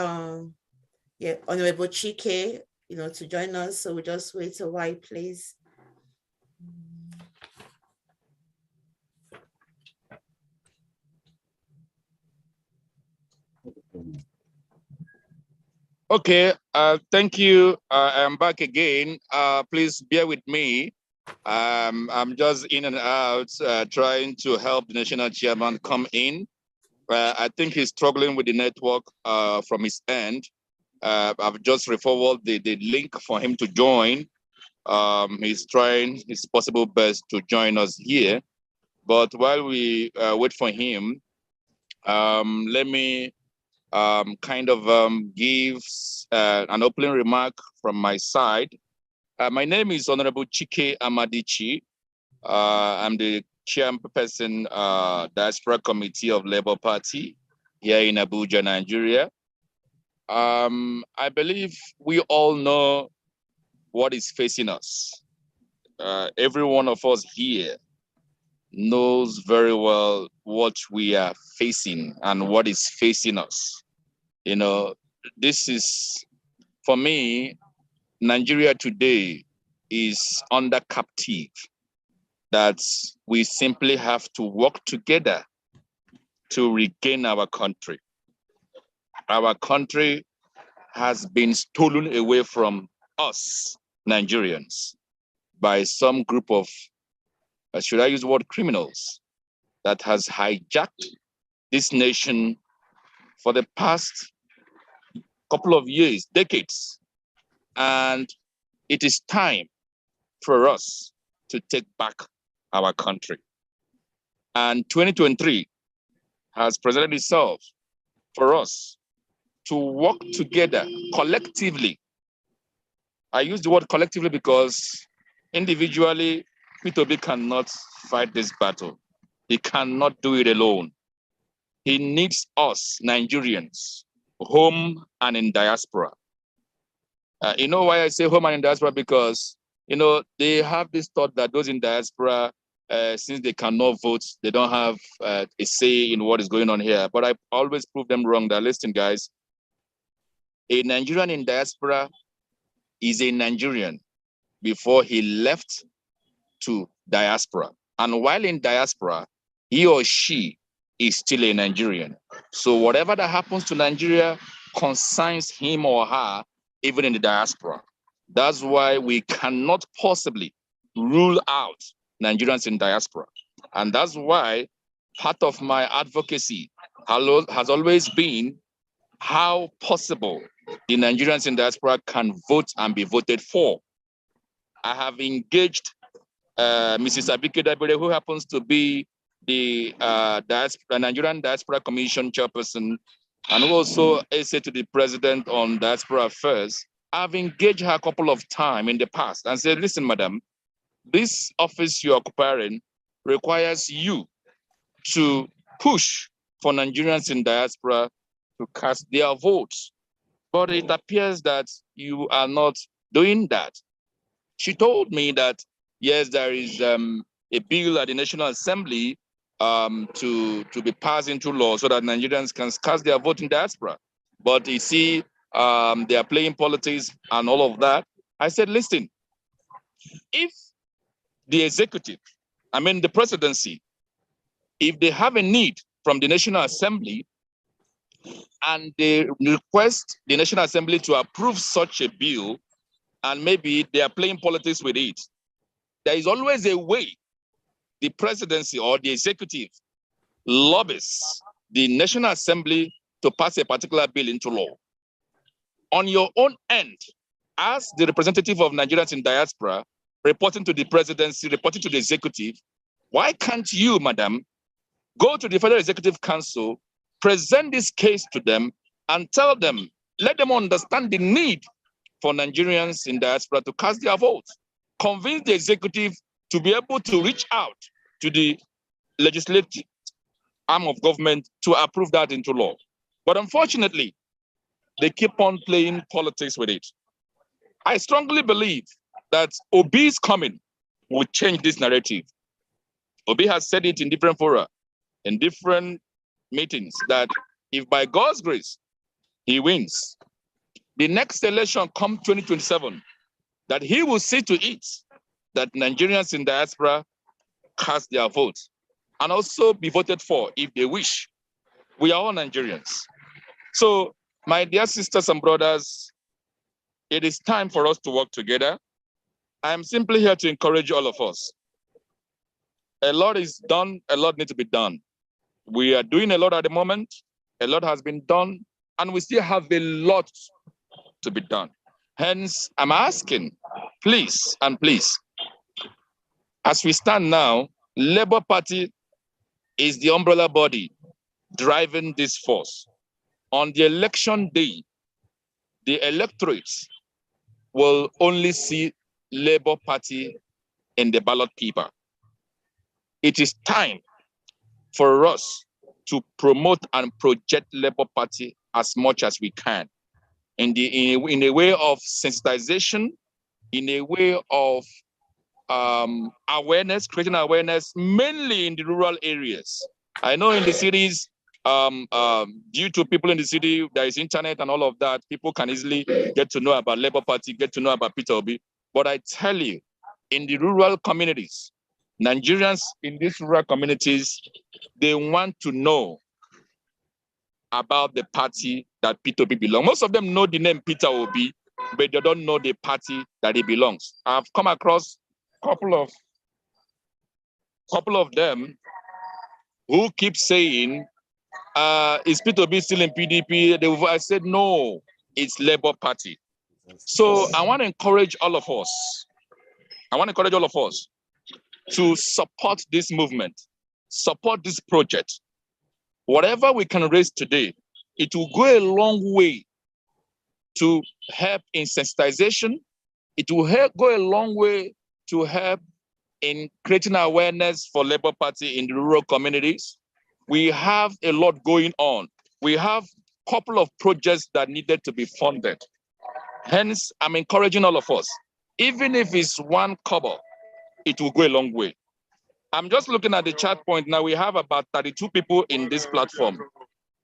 A: Honorable Chike, to join us. So we just wait a while, please.
J: Okay, thank you. I'm back again. Please bear with me. I'm just in and out trying to help the national chairman come in. I think he's struggling with the network from his end. I've just re-forwarded the link for him to join. He's trying his possible best to join us here. But while we wait for him, let me give an opening remark from my side. My name is Honorable Chike Amadichi. I'm the chairperson, Diaspora Committee of Labour Party here in Abuja, Nigeria. I believe we all know what is facing us. Every one of us here knows very well what we are facing and what is facing us. This is, for me, Nigeria today is under captive, that we simply have to work together to regain our country. Our country has been stolen away from us, Nigerians, by some group of, should I use the word criminals, that has hijacked this nation for the past couple of years, decades. And it is time for us to take back our country. And 2023 has presented itself for us to work together collectively. I use the word collectively because individually, P2B cannot fight this battle. He cannot do it alone. He needs us, Nigerians, home and in diaspora. You know why I say home and in diaspora? Because, they have this thought that those in diaspora, since they cannot vote, they don't have a say in what is going on here. But I always prove them wrong. That, listen, guys, a Nigerian in diaspora is a Nigerian before he left to diaspora. And while in diaspora, he or she is still a Nigerian. So whatever that happens to Nigeria concerns him or her, even in the diaspora. That's why we cannot possibly rule out Nigerians in diaspora. And that's why part of my advocacy has always been how possible the Nigerians in diaspora can vote and be voted for. I have engaged Mrs. Abike Dabere, who happens to be the Nigerian Diaspora Commission chairperson, and who also essayed to the president on diaspora affairs. I've engaged her a couple of times in the past and said, listen, madam, this office you're occupying requires you to push for Nigerians in diaspora to cast their votes. But it appears that you are not doing that. She told me that, yes, there is a bill at the National Assembly to be passed into law so that Nigerians can cast their vote in diaspora. But you see, they are playing politics and all of that. I said, listen, if the executive, the presidency, if they have a need from the National Assembly and they request the National Assembly to approve such a bill, and maybe they are playing politics with it, there is always a way the presidency or the executive lobbies the National Assembly to pass a particular bill into law. On your own end, as the representative of Nigerians in diaspora, reporting to the presidency, reporting to the executive, why can't you, madam, go to the Federal Executive Council, present this case to them, and tell them, let them understand the need for Nigerians in diaspora to cast their vote. Convince the executive to be able to reach out to the legislative arm of government to approve that into law. But unfortunately, they keep on playing politics with it. I strongly believe that Obi's coming will change this narrative. Obi has said it in different fora, in different meetings, that if by God's grace, he wins, the next election come 2027, that he will see to it that Nigerians in diaspora cast their vote and also be voted for if they wish. We are all Nigerians. So, my dear sisters and brothers, it is time for us to work together. I am simply here to encourage all of us. A lot is done, a lot needs to be done. We are doing a lot at the moment, a lot has been done, and we still have a lot to be done. Hence, I'm asking, please and please, as we stand now, Labour Party is the umbrella body driving this force. On the election day, the electorate will only see Labour Party in the ballot paper. It is time for us to promote and project Labour Party as much as we can in a way of sensitization, in a way of awareness, creating awareness, mainly in the rural areas. I know in the cities, due to people in the city, there is internet and all of that, people can easily get to know about Labour Party, get to know about Peter Obi. But I tell you, in the rural communities, Nigerians in these rural communities, they want to know about the party that Peter Obi belongs. Most of them know the name Peter Obi, but they don't know the party that he belongs. I've come across a couple of them who keep saying, is Peter Obi still in PDP? I said, no, it's Labour Party. So I want to encourage all of us. To support this movement, support this project. Whatever we can raise today, it will go a long way to help in sensitization. It will go a long way to help in creating awareness for Labour Party in the rural communities. We have a lot going on. We have a couple of projects that needed to be funded. Hence, I'm encouraging all of us, even if it's one kobo, it will go a long way. I'm just looking at the chat point now. We have about 32 people in this platform.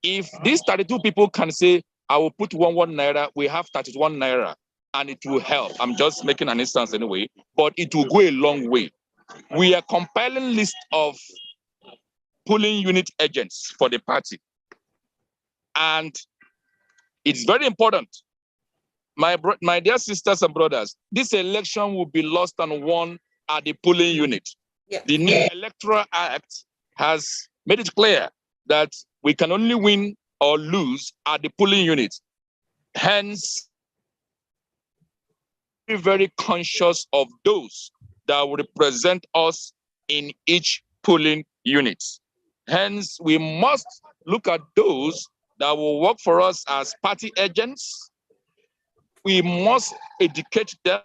J: If these 32 people can say, I will put one naira, we have 31 naira, and it will help. I'm just making an instance anyway, but it will go a long way. We are compiling list of polling unit agents for the party. And it's very important. My dear sisters and brothers, this election will be lost and won at the polling unit.
A: Yeah.
J: The new Electoral Act has made it clear that we can only win or lose at the polling unit. Hence, be very conscious of those that will represent us in each polling unit. Hence, we must look at those that will work for us as party agents. We must educate them,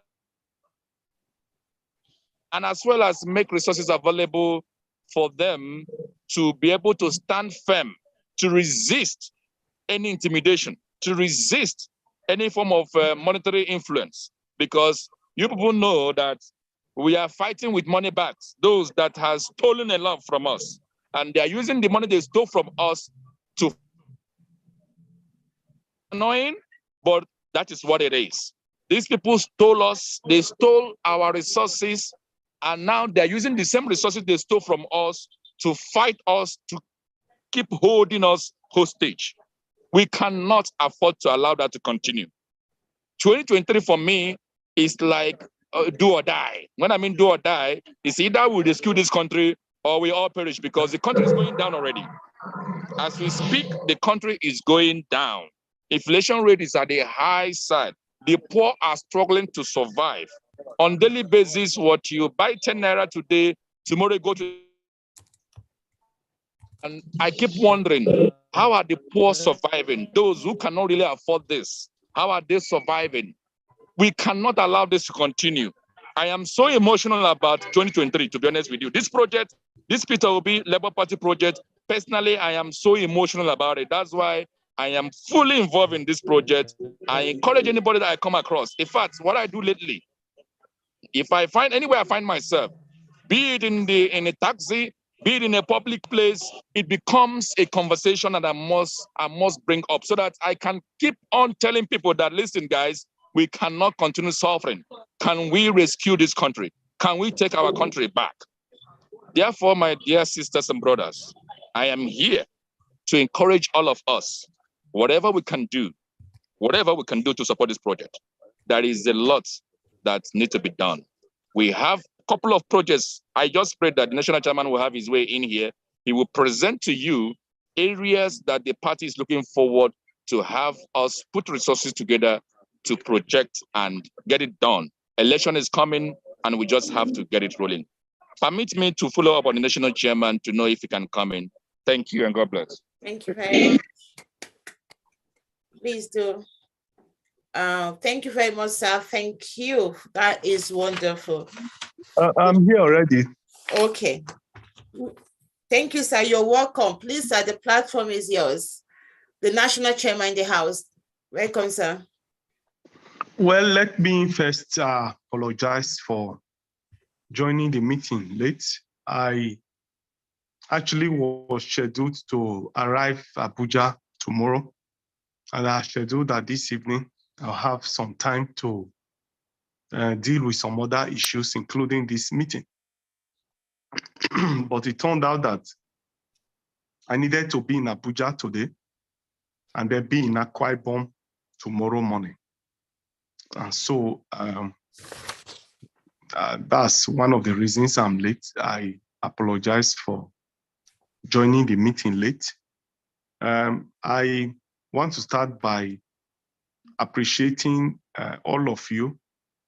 J: and as well as make resources available for them to be able to stand firm, to resist any intimidation, to resist any form of monetary influence. Because you people know that we are fighting with money bags, those that has stolen a lot from us. And they are using the money they stole from us to annoying, but that is what it is. These people stole us, they stole our resources, and now they're using the same resources they stole from us to fight us, to keep holding us hostage. We cannot afford to allow that to continue. 2023 for me is like do or die. When I mean do or die, it's either we rescue this country or we all perish, because the country is going down already. As we speak, the country is going down. Inflation rate is at the high side. The poor are struggling to survive. On daily basis, what you buy 10 naira today, tomorrow you go to. And I keep wondering, how are the poor surviving? Those who cannot really afford this, how are they surviving? We cannot allow this to continue. I am so emotional about 2023, to be honest with you. This project, this Peter Obi Labour Party project, personally, I am so emotional about it. That's why I am fully involved in this project. I encourage anybody that I come across. In fact, what I do lately, if I find anywhere I find myself, be it in a taxi, be it in a public place, it becomes a conversation that I must bring up so that I can keep on telling people that, listen, guys, we cannot continue suffering. Can we rescue this country? Can we take our country back? Therefore, my dear sisters and brothers, I am here to encourage all of us, whatever we can do to support this project. There is a lot that needs to be done. We have a couple of projects. I just pray that the national chairman will have his way in here. He will present to you areas that the party is looking forward to have us put resources together to project and get it done. Election is coming and we just have to get it rolling. Permit me to follow up on the national chairman to know if he can come in. Thank you and God bless.
A: Thank you very much. Please do. Thank you very much, sir. Thank you. That is wonderful.
K: I'm here already.
A: Okay. Thank you, sir. You're welcome. Please, sir, the platform is yours. The national chairman in the house. Welcome, sir.
K: Well, let me first apologize for joining the meeting late. I actually was scheduled to arrive Abuja tomorrow, and I scheduled that this evening I'll have some time to deal with some other issues, including this meeting. But it turned out that I needed to be in Abuja today and then be in Akwa Ibom tomorrow morning. And so that's one of the reasons I'm late. I apologize for joining the meeting late. I want to start by appreciating all of you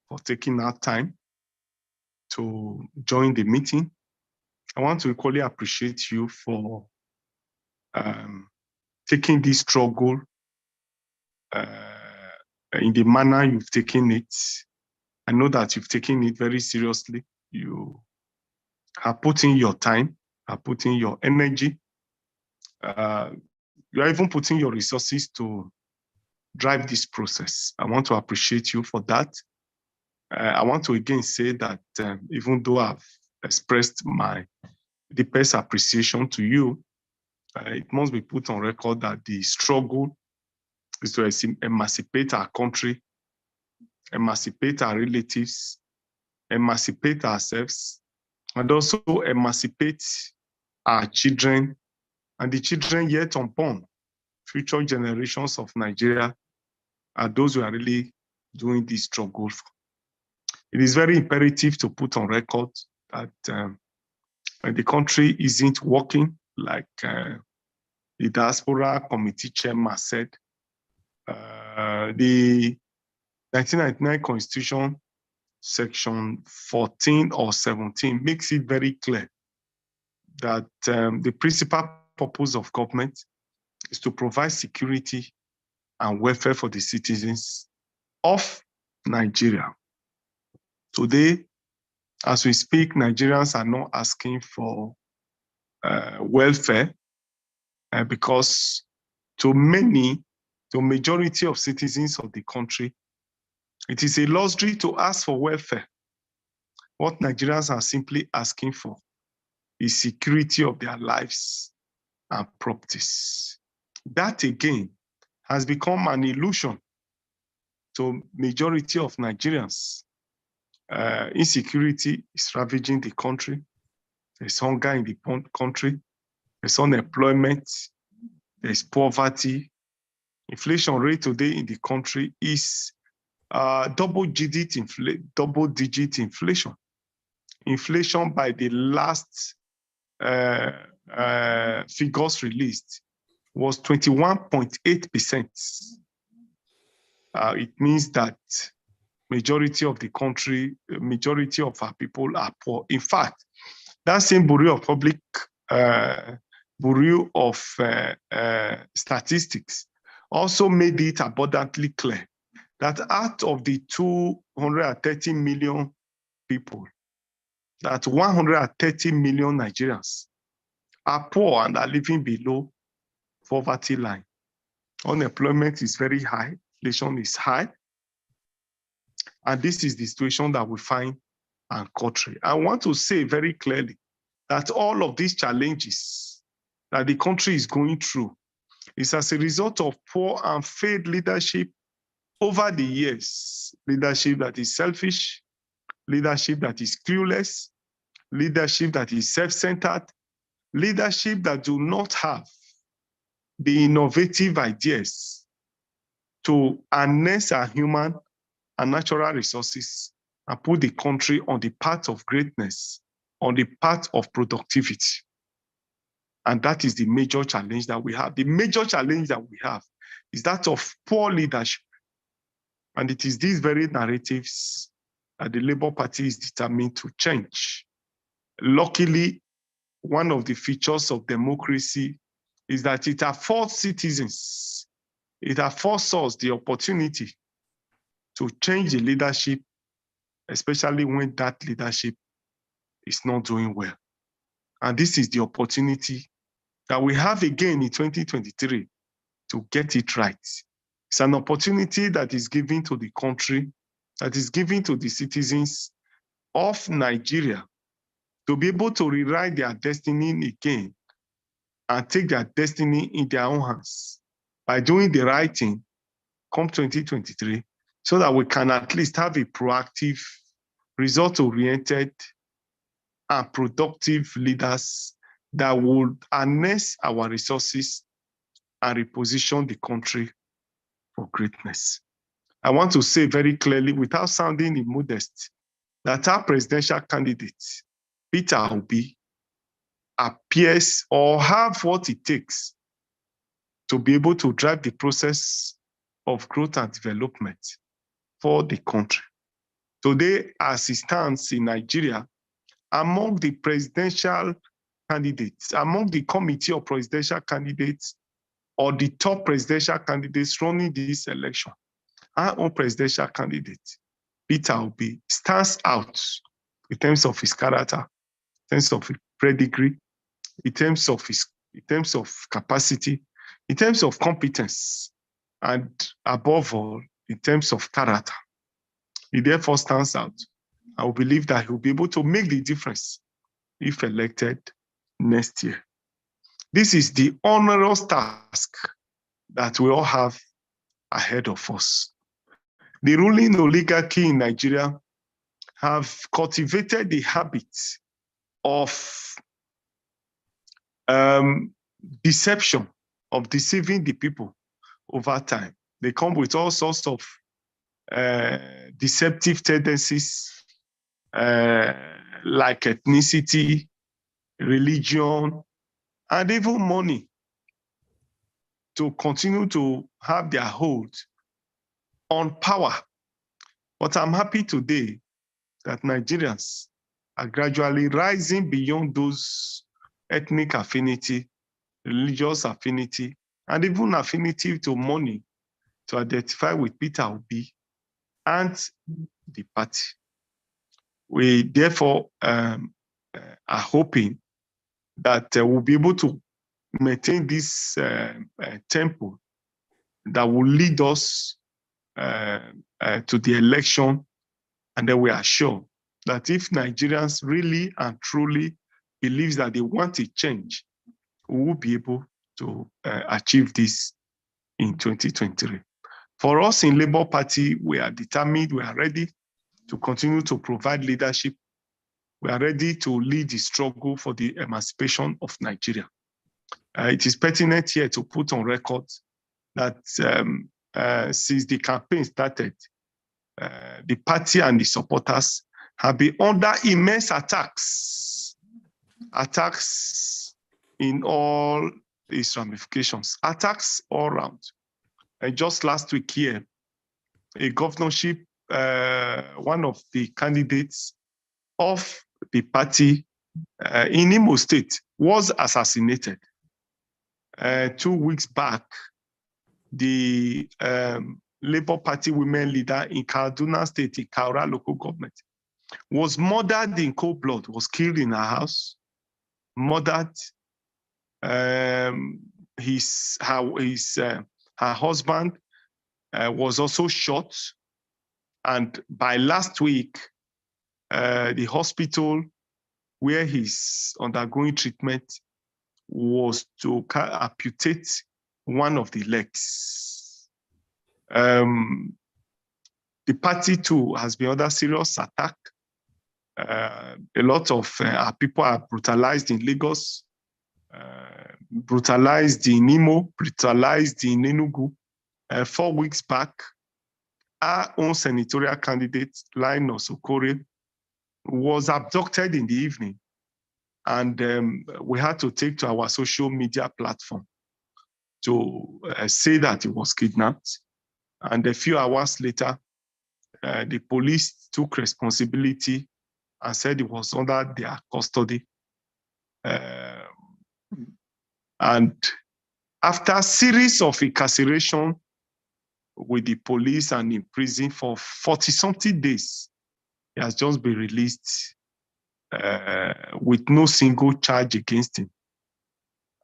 K: for taking our time to join the meeting. I want to equally appreciate you for taking this struggle in the manner you've taken it. I know that you've taken it very seriously. You have put in your time, have put in your energy. You are even putting your resources to drive this process. I want to appreciate you for that. I want to again say that even though I've expressed my deepest appreciation to you, it must be put on record that the struggle is to emancipate our country, emancipate our relatives, emancipate ourselves, and also emancipate our children and the children yet unborn. Future generations of Nigeria are those who are really doing this struggle. It is very imperative to put on record that the country isn't working like the Diaspora Committee Chairman said. The 1999 Constitution, Section 14 or 17, makes it very clear that the principal purpose of government is to provide security and welfare for the citizens of Nigeria. Today, as we speak, Nigerians are not asking for welfare because to majority of citizens of the country, it is a luxury to ask for welfare. What Nigerians are simply asking for is security of their lives and properties. That again has become an illusion to majority of Nigerians. Insecurity is ravaging the country. There's hunger in the country. There's unemployment. There's poverty. Inflation rate today in the country is double-digit inflation. Inflation by the last figures released was 21.8%. It means that majority of the country, majority of our people are poor. In fact, that same Bureau of Statistics also made it abundantly clear that out of the 230 million people, that 130 million Nigerians are poor and are living below poverty line. Unemployment is very high, inflation is high, and this is the situation that we find in country. I want to say very clearly that all of these challenges that the country is going through is as a result of poor and failed leadership over the years. Leadership that is selfish, leadership that is clueless, leadership that is self-centered, leadership that do not have the innovative ideas to harness our human and natural resources and put the country on the path of greatness, on the path of productivity. And that is the major challenge that we have. The major challenge that we have is that of poor leadership. And it is these very narratives that the Labour Party is determined to change. Luckily, one of the features of democracy is that it affords citizens, it affords us the opportunity to change the leadership, especially when that leadership is not doing well. And this is the opportunity that we have again in 2023 to get it right. It's an opportunity that is given to the country, that is given to the citizens of Nigeria to be able to rewrite their destiny again and take their destiny in their own hands by doing the right thing come 2023, so that we can at least have a proactive, result-oriented, and productive leaders that will harness our resources and reposition the country for greatness. I want to say very clearly, without sounding immodest, that our presidential candidate, Peter Obi, appears or have what it takes to be able to drive the process of growth and development for the country. Today, as it stands in Nigeria, among the presidential candidates, among the committee of presidential candidates, or the top presidential candidates running this election, our own presidential candidate, Peter Obi, stands out in terms of his character, in terms of his pedigree, in terms of capacity, in terms of competence, and above all, in terms of character. He therefore stands out. I will believe that he will be able to make the difference if elected next year. This is the onerous task that we all have ahead of us. The ruling oligarchy in Nigeria have cultivated the habit of deception, of deceiving the people over time. They come with all sorts of deceptive tendencies like ethnicity, religion, and even money to continue to have their hold on power. But I'm happy today that Nigerians are gradually rising beyond those ethnic affinity, religious affinity, and even affinity to money to identify with Peter Obi and the party. We therefore are hoping that we'll be able to maintain this tempo that will lead us to the election. And then we are sure that if Nigerians really and truly believe that they want a change, we will be able to achieve this in 2023. For us in Labour Party, we are determined, we are ready to continue to provide leadership. We are ready to lead the struggle for the emancipation of Nigeria. It is pertinent here to put on record that since the campaign started, the party and the supporters have been under immense attacks in all its ramifications, attacks all around. And just last week here, a governorship, one of the candidates of the party in Imo State was assassinated. 2 weeks back, the Labour Party women leader in Kaduna State, in Kaura local government, was murdered in cold blood, was killed in her house, murdered. Her husband was also shot. And by last week, the hospital where he's undergoing treatment was to amputate one of the legs. The party too has been under serious attack. A lot of our people are brutalized in Lagos, brutalized in Imo, brutalized in Enugu. 4 weeks back, our own senatorial candidate, Linus Okore, was abducted in the evening. And we had to take to our social media platform to say that he was kidnapped. And a few hours later, the police took responsibility and said he was under their custody. And after a series of incarceration with the police and in prison for 40-something days, he has just been released with no single charge against him.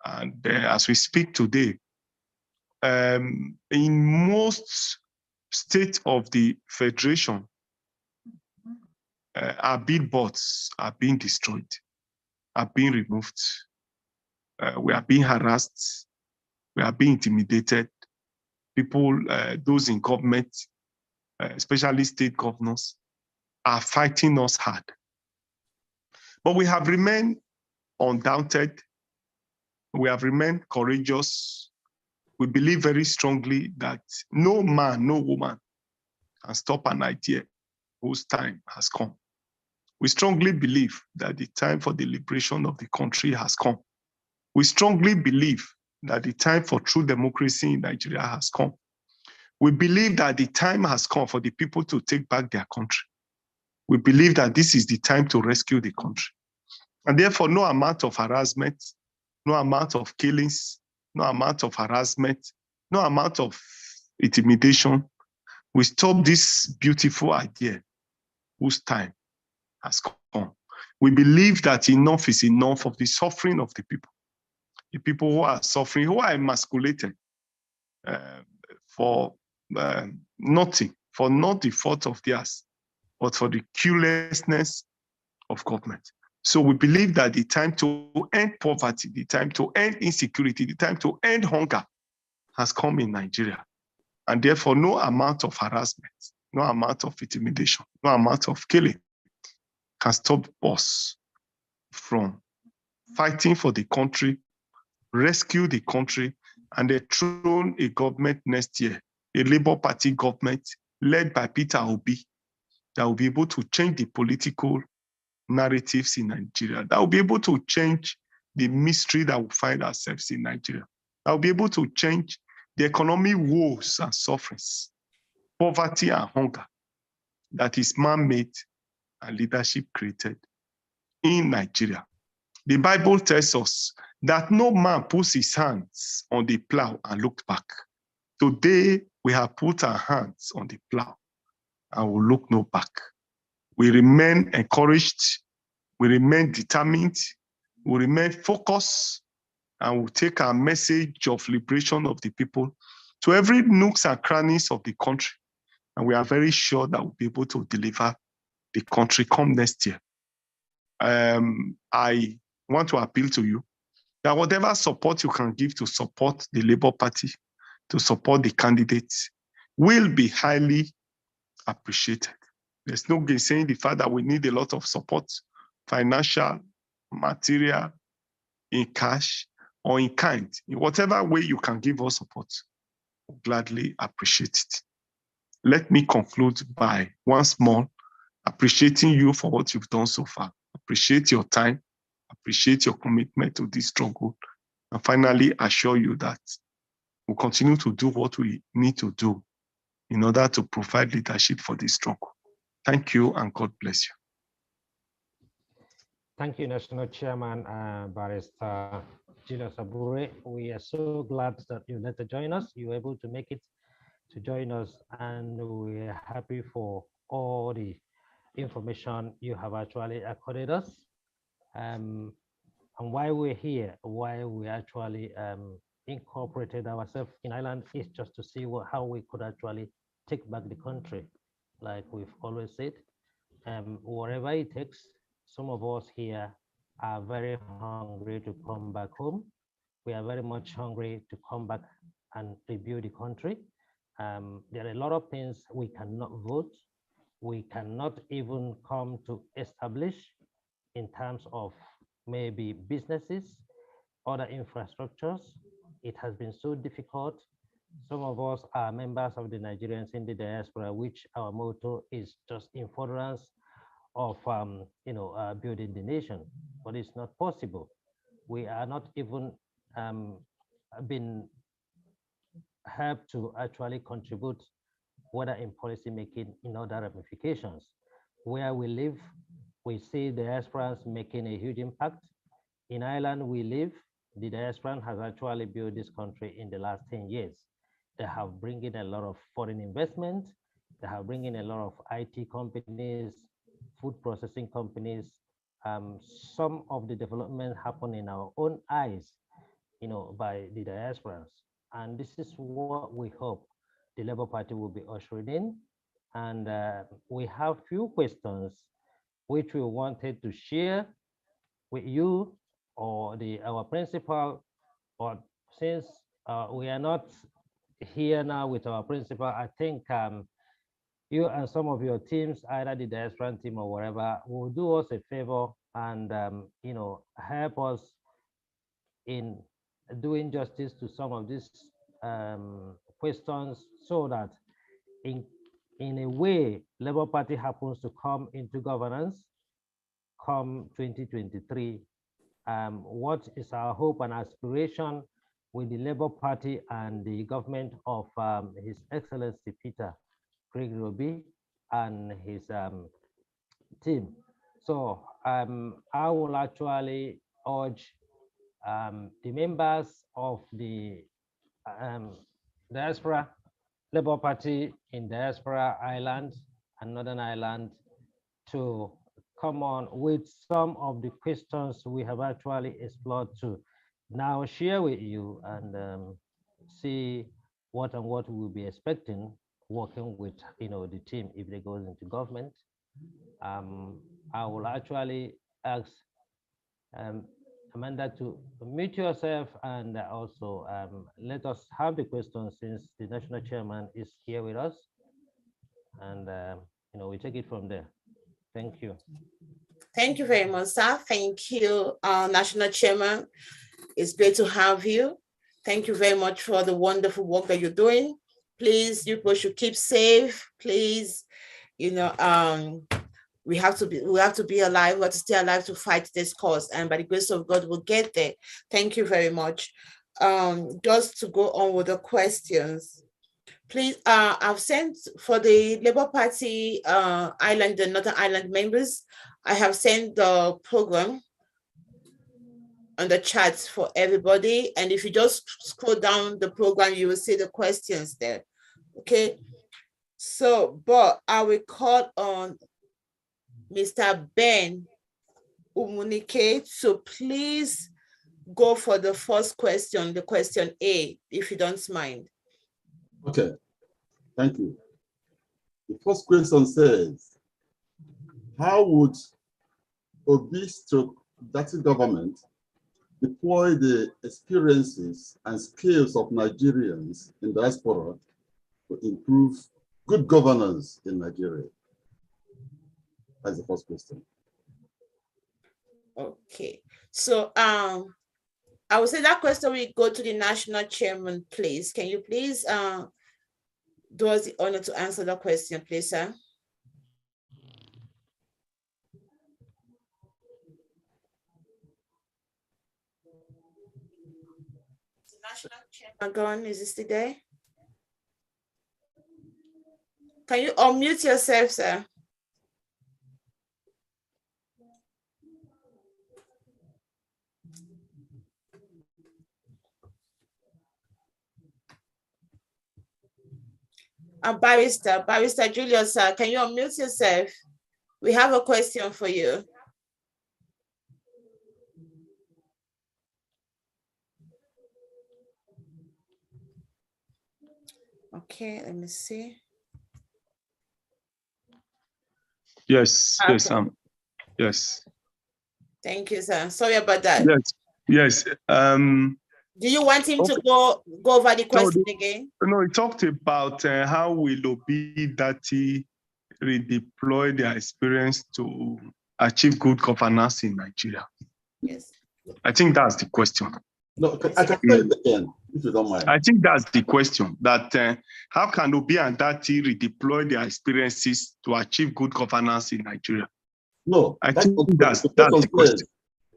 K: And as we speak today, in most states of the Federation, our billboards are being destroyed, are being removed. We are being harassed. We are being intimidated. People, those in government, especially state governors, are fighting us hard. But we have remained undaunted. We have remained courageous. We believe very strongly that no man, no woman can stop an idea whose time has come. We strongly believe that the time for the liberation of the country has come. We strongly believe that the time for true democracy in Nigeria has come. We believe that the time has come for the people to take back their country. We believe that this is the time to rescue the country. And therefore, no amount of harassment, no amount of killings, no amount of harassment, no amount of intimidation will stop this beautiful idea whose time has come. We believe that enough is enough of the suffering of the people who are suffering, who are emasculated for nothing, for not the fault of theirs, but for the carelessness of government. So we believe that the time to end poverty, the time to end insecurity, the time to end hunger has come in Nigeria. And therefore, no amount of harassment, no amount of intimidation, no amount of killing can stop us from fighting for the country, rescue the country, and dethrone a government next year, a Labour Party government led by Peter Obi, that will be able to change the political narratives in Nigeria, that will be able to change the mystery that we find ourselves in Nigeria, that will be able to change the economic woes and sufferings, poverty and hunger that is man-made and leadership created in Nigeria. The Bible tells us that no man puts his hands on the plow and looked back. Today, we have put our hands on the plow and will look no back. We remain encouraged, we remain determined, we remain focused, and we'll take our message of liberation of the people to every nooks and crannies of the country. And we are very sure that we'll be able to deliver the country come next year. I want to appeal to you that whatever support you can give to support the Labour Party, to support the candidates, will be highly appreciated. There's no saying the fact that we need a lot of support, financial, material, in cash, or in kind. In whatever way you can give us support, we'll gladly appreciate it. let me conclude by once more appreciating you for what you've done so far. Appreciate your time, appreciate your commitment to this struggle, and finally assure you that we'll continue to do what we need to do in order to provide leadership for this struggle. Thank you and God bless you.
B: Thank you, National Chairman, Barrister Julius Abure. We are so glad that you let us join us. You were able to make it to join us, and we are happy for all the information you have actually accorded us. And why we're here, why we actually incorporated ourselves in Ireland is just to see how we could actually take back the country, like we've always said. Whatever it takes, some of us here are very hungry to come back home. We are very much hungry to come back and rebuild the country. There are a lot of things we cannot vote. We cannot even come to establish in terms of maybe businesses, other infrastructures. It has been so difficult. Some of us are members of the Nigerians in the diaspora, which our motto is just in furtherance of building the nation, but it's not possible. We are not even been helped to actually contribute, whether in policy making, in other ramifications. Where we live, we see diasporans making a huge impact. In Ireland we live, the diaspora has actually built this country in the last 10 years. They have brought in a lot of foreign investment. They have brought in a lot of IT companies, food processing companies. Some of the development happen in our own eyes, by the diasporans. And this is what we hope the Labour Party will be ushering in. And we have few questions which we wanted to share with you or our principal, but since we are not here now with our principal, I think you and some of your teams, either the diaspora team or whatever, will do us a favor and help us in doing justice to some of these questions, so that in a way, Labour Party happens to come into governance come 2023. What is our hope and aspiration with the Labour Party and the government of His Excellency Peter Craig Roby and his team? So I will actually urge the members of the Diaspora Labour Party in Diaspora Ireland and Northern Ireland to come on with some of the questions we have actually explored to now share with you and see what we'll be expecting working with the team if they go into government. I will actually ask Amanda to mute yourself and also let us have the questions, since the national chairman is here with us, and we take it from there. Thank you.
A: Thank you very much, sir. Thank you, National Chairman. It's great to have you. Thank you very much for the wonderful work that you're doing. Please, you people should keep safe. Please, we have to be alive. We have to stay alive to fight this cause, and by the grace of God, we'll get there. Thank you very much. Just to go on with the questions. Please, I've sent for the Labour Party Ireland and Northern Ireland members, I have sent the program on the chat for everybody. And if you just scroll down the program, you will see the questions there. Okay. So, but I will call on Mr. Ben Umunike. So please go for the first question, the question A, if you don't mind.
H: Okay, thank you. The first question says, how would Obi/Dati government deploy the experiences and skills of Nigerians in diaspora to improve good governance in Nigeria? That's the first question.
A: Okay, so I would say that question will go to the national chairman, please. Can you please do us the honor to answer the question, please, sir. National Chairman gone, is this today? Can you unmute yourself, sir? Barrister Julius, sir, can you unmute yourself? We have a question for you. Okay, let me see.
K: Yes,
A: Okay.
K: yes.
A: Thank you, sir. Sorry about that.
K: Yes.
A: Do you want him to go over the question again?
K: No, he talked about how will Obi Dati redeploy their experience to achieve good governance in Nigeria.
A: Yes.
K: I think that's the question.
L: No, I can say it again, if you don't mind.
K: I think that's the question, that how can Obi and Dati redeploy their experiences to achieve good governance in Nigeria?
L: No,
K: I think that's the question.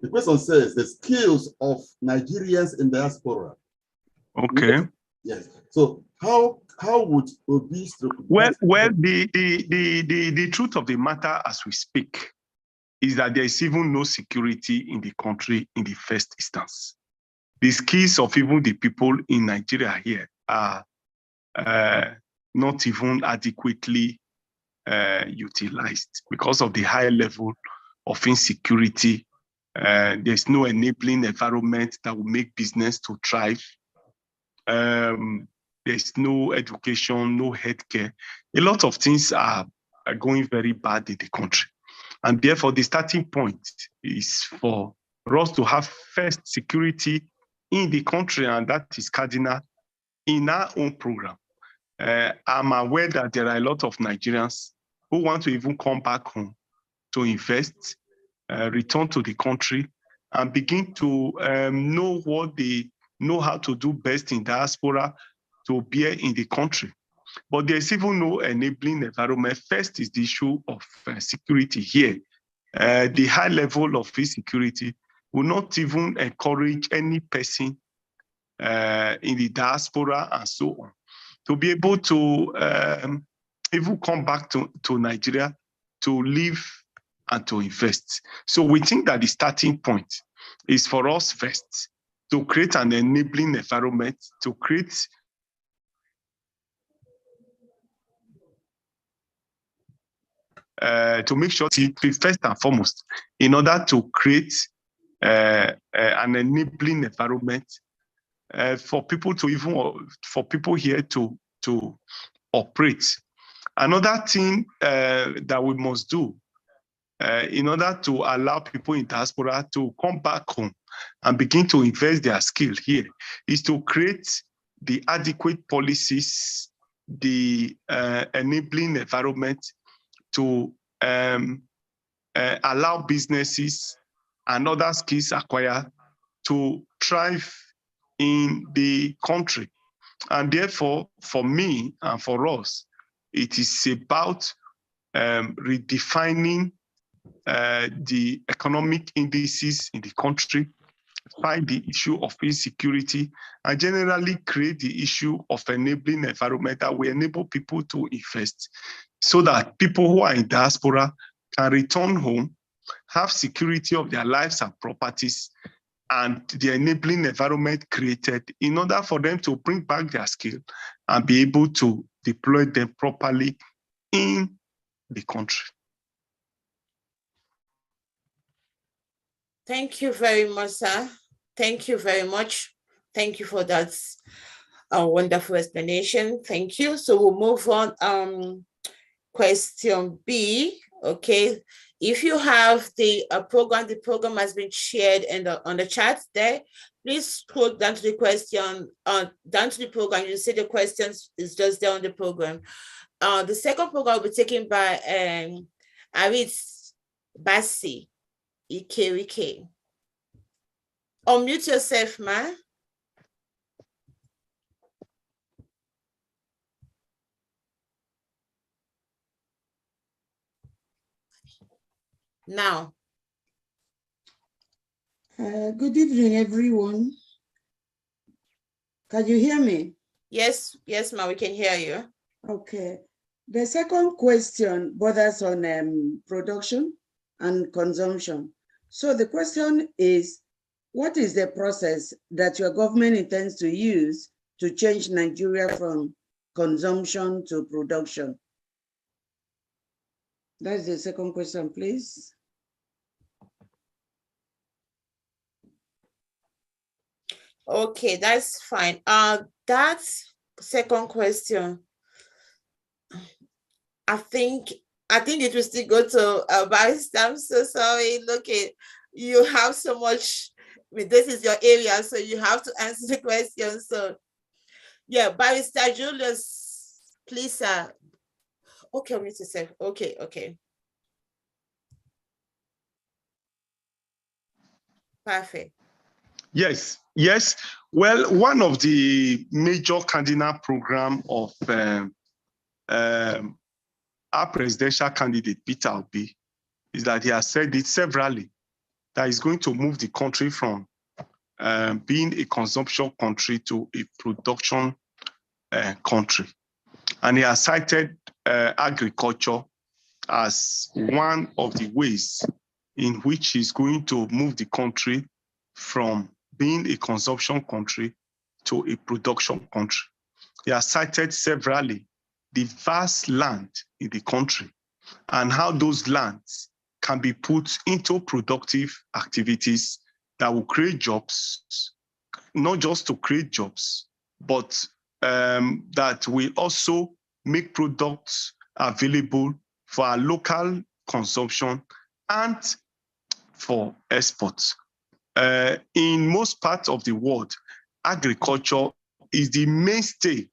L: The question says the skills of Nigerians in diaspora.
K: Okay.
L: Yes. So how would Obi?
K: Well, the truth of the matter as we speak is that there is even no security in the country in the first instance. The skills of even the people in Nigeria here are not even adequately utilized because of the high level of insecurity. There's no enabling environment that will make business to thrive. There's no education, no healthcare. A lot of things are going very bad in the country. And therefore, the starting point is for us to have first security in the country, and that is cardinal in our own program. I'm aware that there are a lot of Nigerians who want to even come back home to invest, return to the country, and begin to know what they know how to do best in diaspora to bear in the country. But there's even no enabling environment. First is the issue of security here. The high level of insecurity will not even encourage any person in the diaspora and so on to be able to even come back to Nigeria to live and to invest. So we think that the starting point is for us first to create an enabling environment, to create to make sure first and foremost, in order to create an enabling environment for people to here to operate. Another thing that we must do in order to allow people in diaspora to come back home and begin to invest their skill here is to create the adequate policies, the enabling environment to allow businesses and other skills acquired to thrive in the country. And therefore, for me and for us, it is about redefining the economic indices in the country, find the issue of insecurity, and generally create the issue of enabling environment that will enable people to invest so that people who are in diaspora can return home, have security of their lives and properties, and the enabling environment created in order for them to bring back their skill and be able to deploy them properly in the country.
A: Thank you very much, sir. Thank you very much. Thank you for that wonderful explanation. Thank you. So we'll move on. Question B. Okay. If you have the program has been shared on the chat there. Please scroll down to the question, down to the program. You see the questions is just there on the program. The second program will be taken by Aris Bassi. Ike. Unmute yourself, ma. Now.
M: Good evening, everyone. Can you hear me?
A: Yes, yes, ma'am, we can hear you.
M: Okay. The second question borders on production and consumption. So the question is, what is the process that your government intends to use to change Nigeria from consumption to production? That's the second question, please.
A: Okay, that's fine. That second question, I think it will still go to Barrister. I'm so sorry. Look, you have so much. I mean, this is your area, so you have to answer the question. So, yeah, Barrister Julius, please, sir. Okay, Mr. Seth. Okay, okay. Perfect.
K: Yes, yes. Well, one of the major cardinal program of our presidential candidate, Peter Obi, is that he has said it severally, that he's going to move the country from being a consumption country to a production country. And he has cited agriculture as one of the ways in which he's going to move the country from being a consumption country to a production country. He has cited severally the vast land in the country and how those lands can be put into productive activities that will create jobs, not just to create jobs, but that will also make products available for our local consumption and for exports. In most parts of the world, agriculture is the mainstay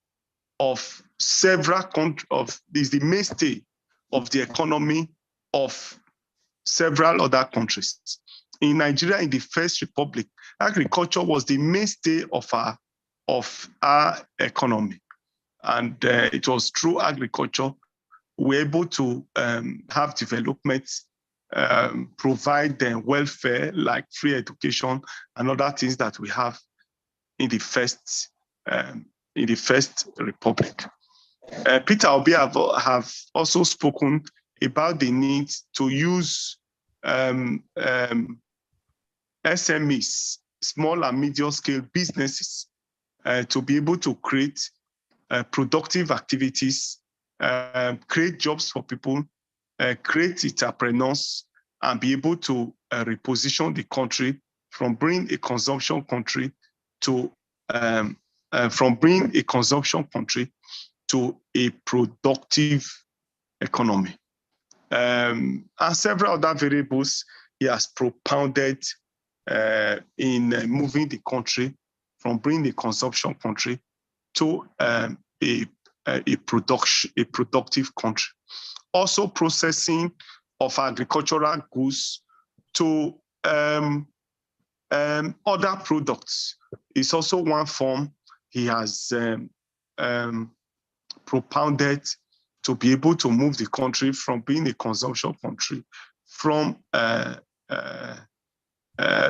K: of several countries, is the mainstay of the economy of several other countries. In Nigeria, in the First Republic, agriculture was the mainstay of our economy. And it was through agriculture we were able to have development, provide welfare like free education and other things that we have in the First Republic. Peter Obi have also spoken about the need to use SMEs, small and medium scale businesses, to be able to create productive activities, create jobs for people, create entrepreneurs, and be able to reposition the country from being a consumption country to a productive economy. And several other variables he has propounded in moving the country from being a consumption country to a productive country. Also processing of agricultural goods to other products is also one form he has propounded to be able to move the country from being a consumption country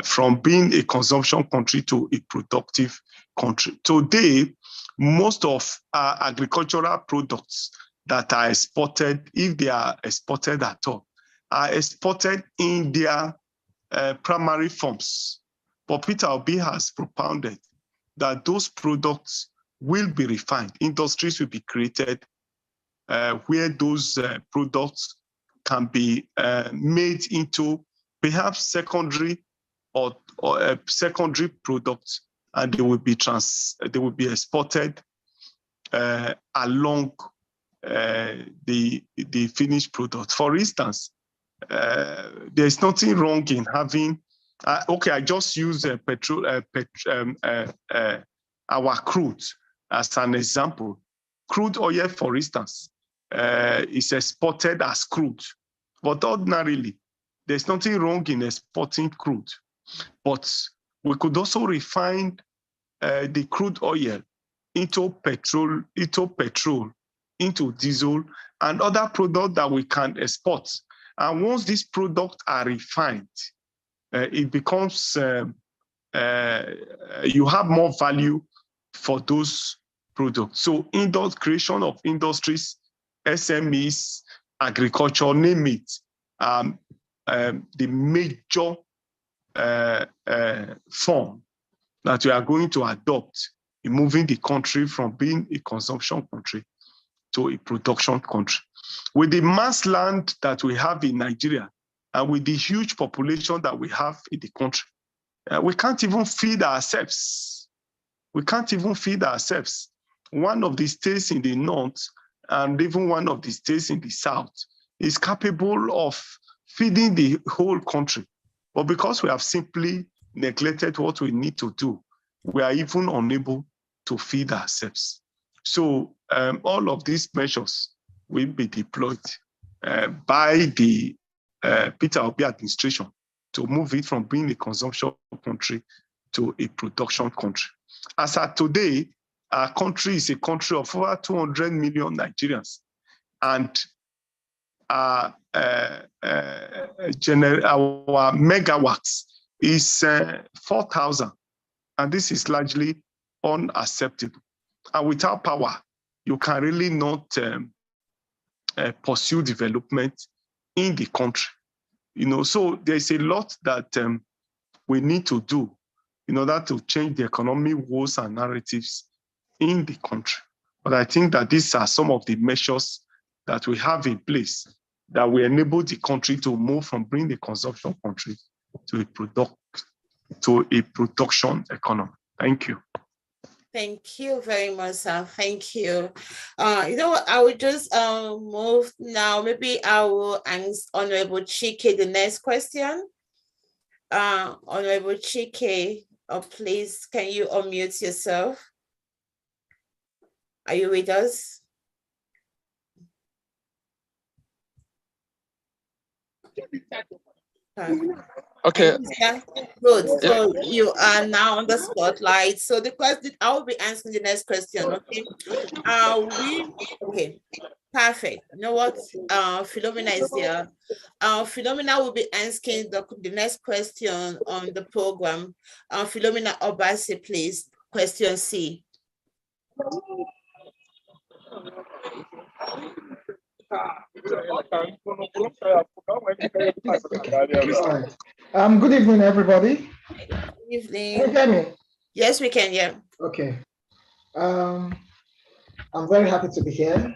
K: from being a consumption country to a productive country. Today, most of our agricultural products that are exported, if they are exported at all, are exported in their primary forms. But Peter Obi has propounded that those products will be refined. Industries will be created where those products can be made into perhaps secondary or secondary products, and they will be exported along the finished product. For instance, there's nothing wrong in having. I just use our crude as an example. Crude oil, for instance, is exported as crude, but ordinarily there's nothing wrong in exporting crude. But we could also refine the crude oil into petrol, into diesel, and other products that we can export And once these products are refined, it becomes, you have more value for those products. So creation of industries, SMEs, agriculture, name it, the major form that we are going to adopt in moving the country from being a consumption country to a production country. With the mass land that we have in Nigeria and with the huge population that we have in the country, we can't even feed ourselves. We can't even feed ourselves. One of the states in the north and even one of the states in the south is capable of feeding the whole country. But because we have simply neglected what we need to do, we are even unable to feed ourselves. So all of these measures will be deployed by the Peter Obi administration to move it from being a consumption country to a production country. As of today, our country is a country of over 200 million Nigerians, and our megawatts is 4,000, and this is largely unacceptable. And without power, you can really not pursue development in the country. So there's a lot that we need to do in order to change the economic woes and narratives in the country. But I think that these are some of the measures that we have in place that will enable the country to move from being a consumption country to a production economy. Thank you.
A: Thank you very much, sir. Thank you. You know what? I will just move now. Maybe I will ask Honorable Chike the next question. Honorable Chike, please, can you unmute yourself? Are you with us?
J: Okay.
A: Yeah, good. So you are now on the spotlight. So the question, I will be answering the next question. Okay. Okay. Perfect. You know what? Philomena is here. Philomena will be asking the next question on the program. Philomena Obasi, please. Question C.
N: Good evening, everybody.
A: Good evening.
N: Can you hear me?
A: Yes, we can, yeah.
N: Okay. I'm very happy to be here.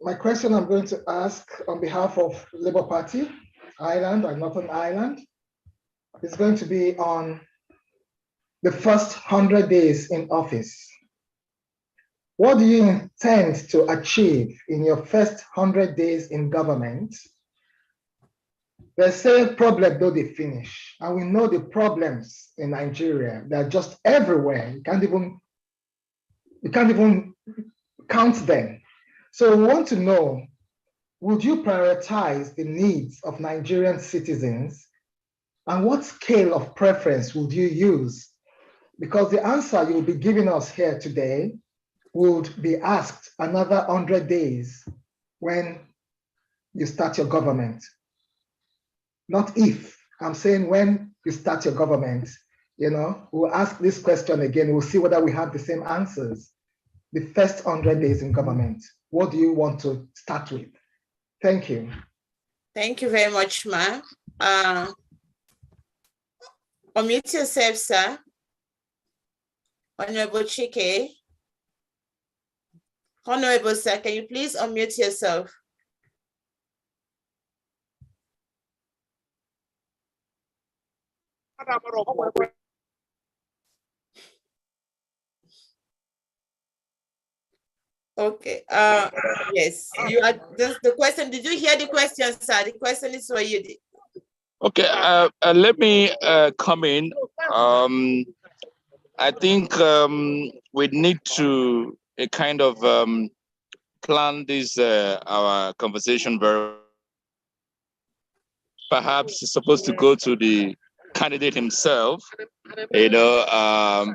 N: My question I'm going to ask on behalf of Labour Party, Ireland and Northern Ireland, is going to be on the first 100 days in office. What do you intend to achieve in your first 100 days in government? They say problem though they finish, and we know the problems in Nigeria, they're just everywhere. You can't even count them. So we want to know, would you prioritize the needs of Nigerian citizens, and what scale of preference would you use? Because the answer you'll be giving us here today would be asked another 100 days when you start your government. Not if, I'm saying when you start your government, we'll ask this question again. We'll see whether we have the same answers. The first 100 days in government, what do you want to start with? Thank you.
A: Thank you very much, Ma. Unmute yourself, sir. Honorable Chike. Honorable sir, can you please unmute yourself? Okay. Yes, you are just the question. Did you hear the question, sir? The question is for you.
J: Okay. Let me come in. I think we need to kind of plan this our conversation very. Perhaps it's supposed to go to the candidate himself.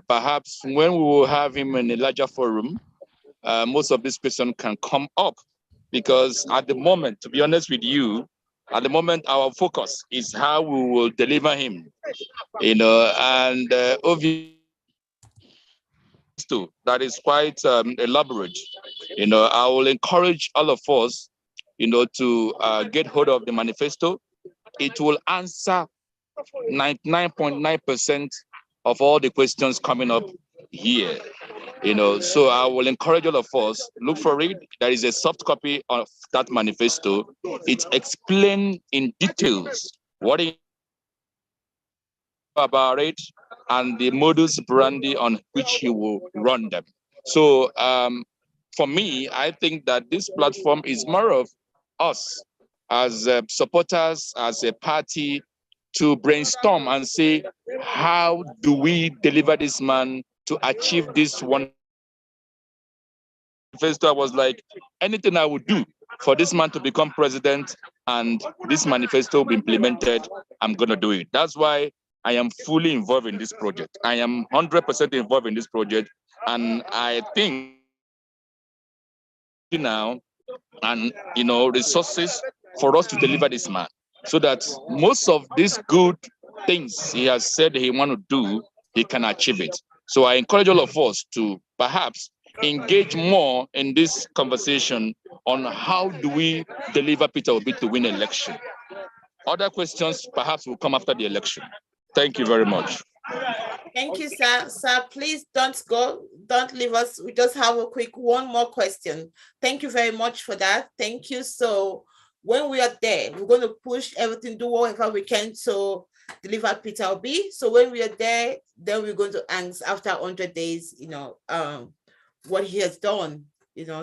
J: Perhaps when we will have him in a larger forum, most of this question can come up. because at the moment, to be honest with you, at the moment, our focus is how we will deliver him, and obviously, that is quite elaborate. I will encourage all of us, to get hold of the manifesto. It will answer 99.9% of all the questions coming up here. So I will encourage all of us, look for it. There is a soft copy of that manifesto. It explains in details what it about it and the modus operandi on which he will run them. So for me, I think that this platform is more of us as supporters, as a party, to brainstorm and say, how do we deliver this man to achieve this one? First, I was like, anything I would do for this man to become president and this manifesto will be implemented, I'm going to do it. That's why I am fully involved in this project. I am 100% involved in this project. And I think now, and resources for us to deliver this man, so that most of these good things he has said he want to do, he can achieve it. So I encourage all of us to perhaps engage more in this conversation on how do we deliver Peter Obi to win election. Other questions perhaps will come after the election. Thank you very much.
A: Thank you, sir. Sir, please don't go. Don't leave us. We just have one more question. Thank you very much for that. Thank you. So when we are there, we're going to push everything, do whatever we can to deliver Peter Obi. So when we are there, then we're going to ask after 100 days, what he has done,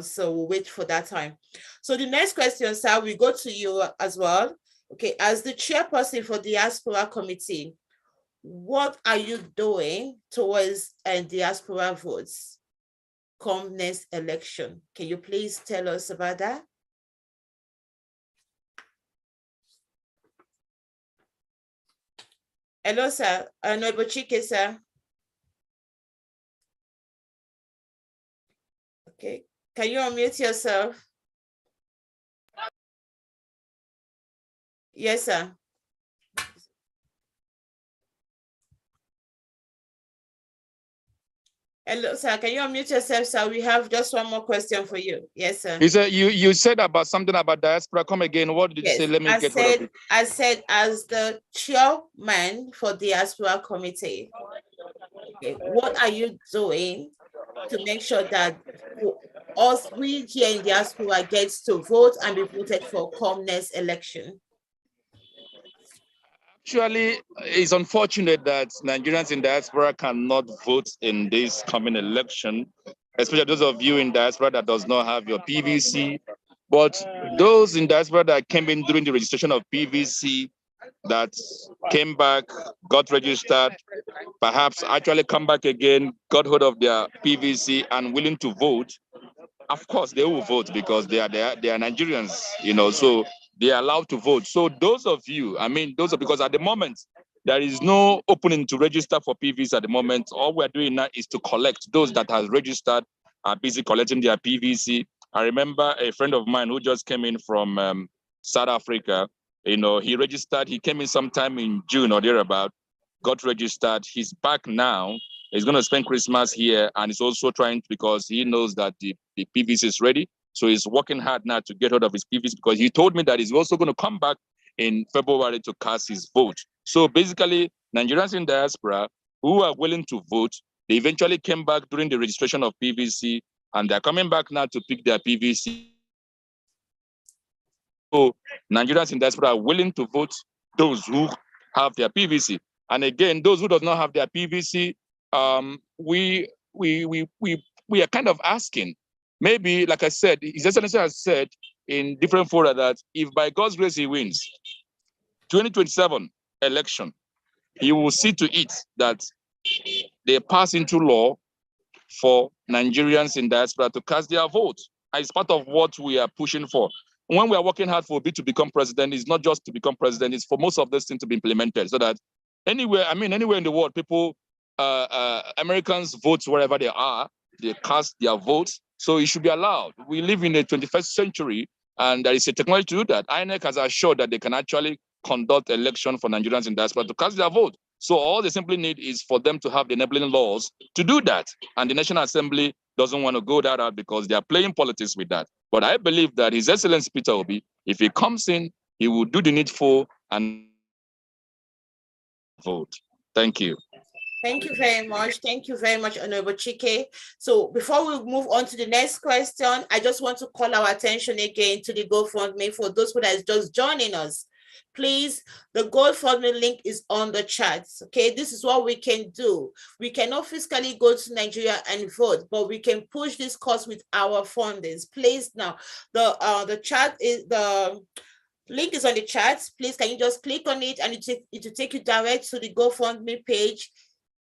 A: so we'll wait for that time. So the next question, sir, we go to you as well. Okay, as the chairperson for the Diaspora Committee, what are you doing towards diaspora votes come next election? Can you please tell us about that? Hello, sir. Honorable Chike, sir. Okay, can you unmute yourself? Yes, sir. Hello, sir. Can you unmute yourself, sir? We have just one more question for you. Yes, sir.
J: You said about something about diaspora. Come again. What did you say? Let me get hold of it.
A: I said, as the chairman for Diaspora Committee, okay, what are you doing to make sure that we here in Diaspora gets to vote and be voted for come next election?
J: Actually, it's unfortunate that Nigerians in diaspora cannot vote in this coming election, especially those of you in diaspora that does not have your PVC. But those in diaspora that came in during the registration of PVC, that came back, got registered, perhaps actually come back again, got hold of their PVC and willing to vote, of course they will vote because they are Nigerians, so they are allowed to vote. So those of you, because at the moment, there is no opening to register for PVC at the moment. All we're doing now is to collect. Those that have registered are busy collecting their PVC. I remember a friend of mine who just came in from South Africa. He registered, he came in sometime in June or thereabout, got registered. He's back now. He's going to spend Christmas here, and he's also trying, because he knows that the PVC is ready. So he's working hard now to get hold of his PVC, because he told me that he's also going to come back in February to cast his vote. So basically, Nigerians in diaspora who are willing to vote, they eventually came back during the registration of PVC, and they're coming back now to pick their PVC. So Nigerians in diaspora are willing to vote those who have their PVC. And again, those who do not have their PVC, we are kind of asking, maybe, like I said, His Excellency has said in different fora that if by God's grace he wins 2027 election, he will see to it that they pass into law for Nigerians in diaspora to cast their vote. It's part of what we are pushing for. When we are working hard for Obi to become president, it's not just to become president, it's for most of these things to be implemented, so that anywhere in the world, people, Americans vote wherever they are, they cast their votes. So it should be allowed. We live in the 21st century. And there is a technology to do that. INEC has assured that they can actually conduct election for Nigerians in diaspora to cast their vote. So all they simply need is for them to have the enabling laws to do that. And the National Assembly doesn't want to go that route because they are playing politics with that. But I believe that His Excellency Peter Obi, if he comes in, he will do the needful and vote. Thank you.
A: Thank you very much. Thank you very much, Honorable Chike. So before we move on to the next question, I just want to call our attention again to the GoFundMe for those who are just joining us. Please, the GoFundMe link is on the chat. Okay, this is what we can do. We cannot physically go to Nigeria and vote, but we can push this cause with our fundings. Please, now the chat is the link is on the chat. Please, can you just click on it and it will take you direct to the GoFundMe page.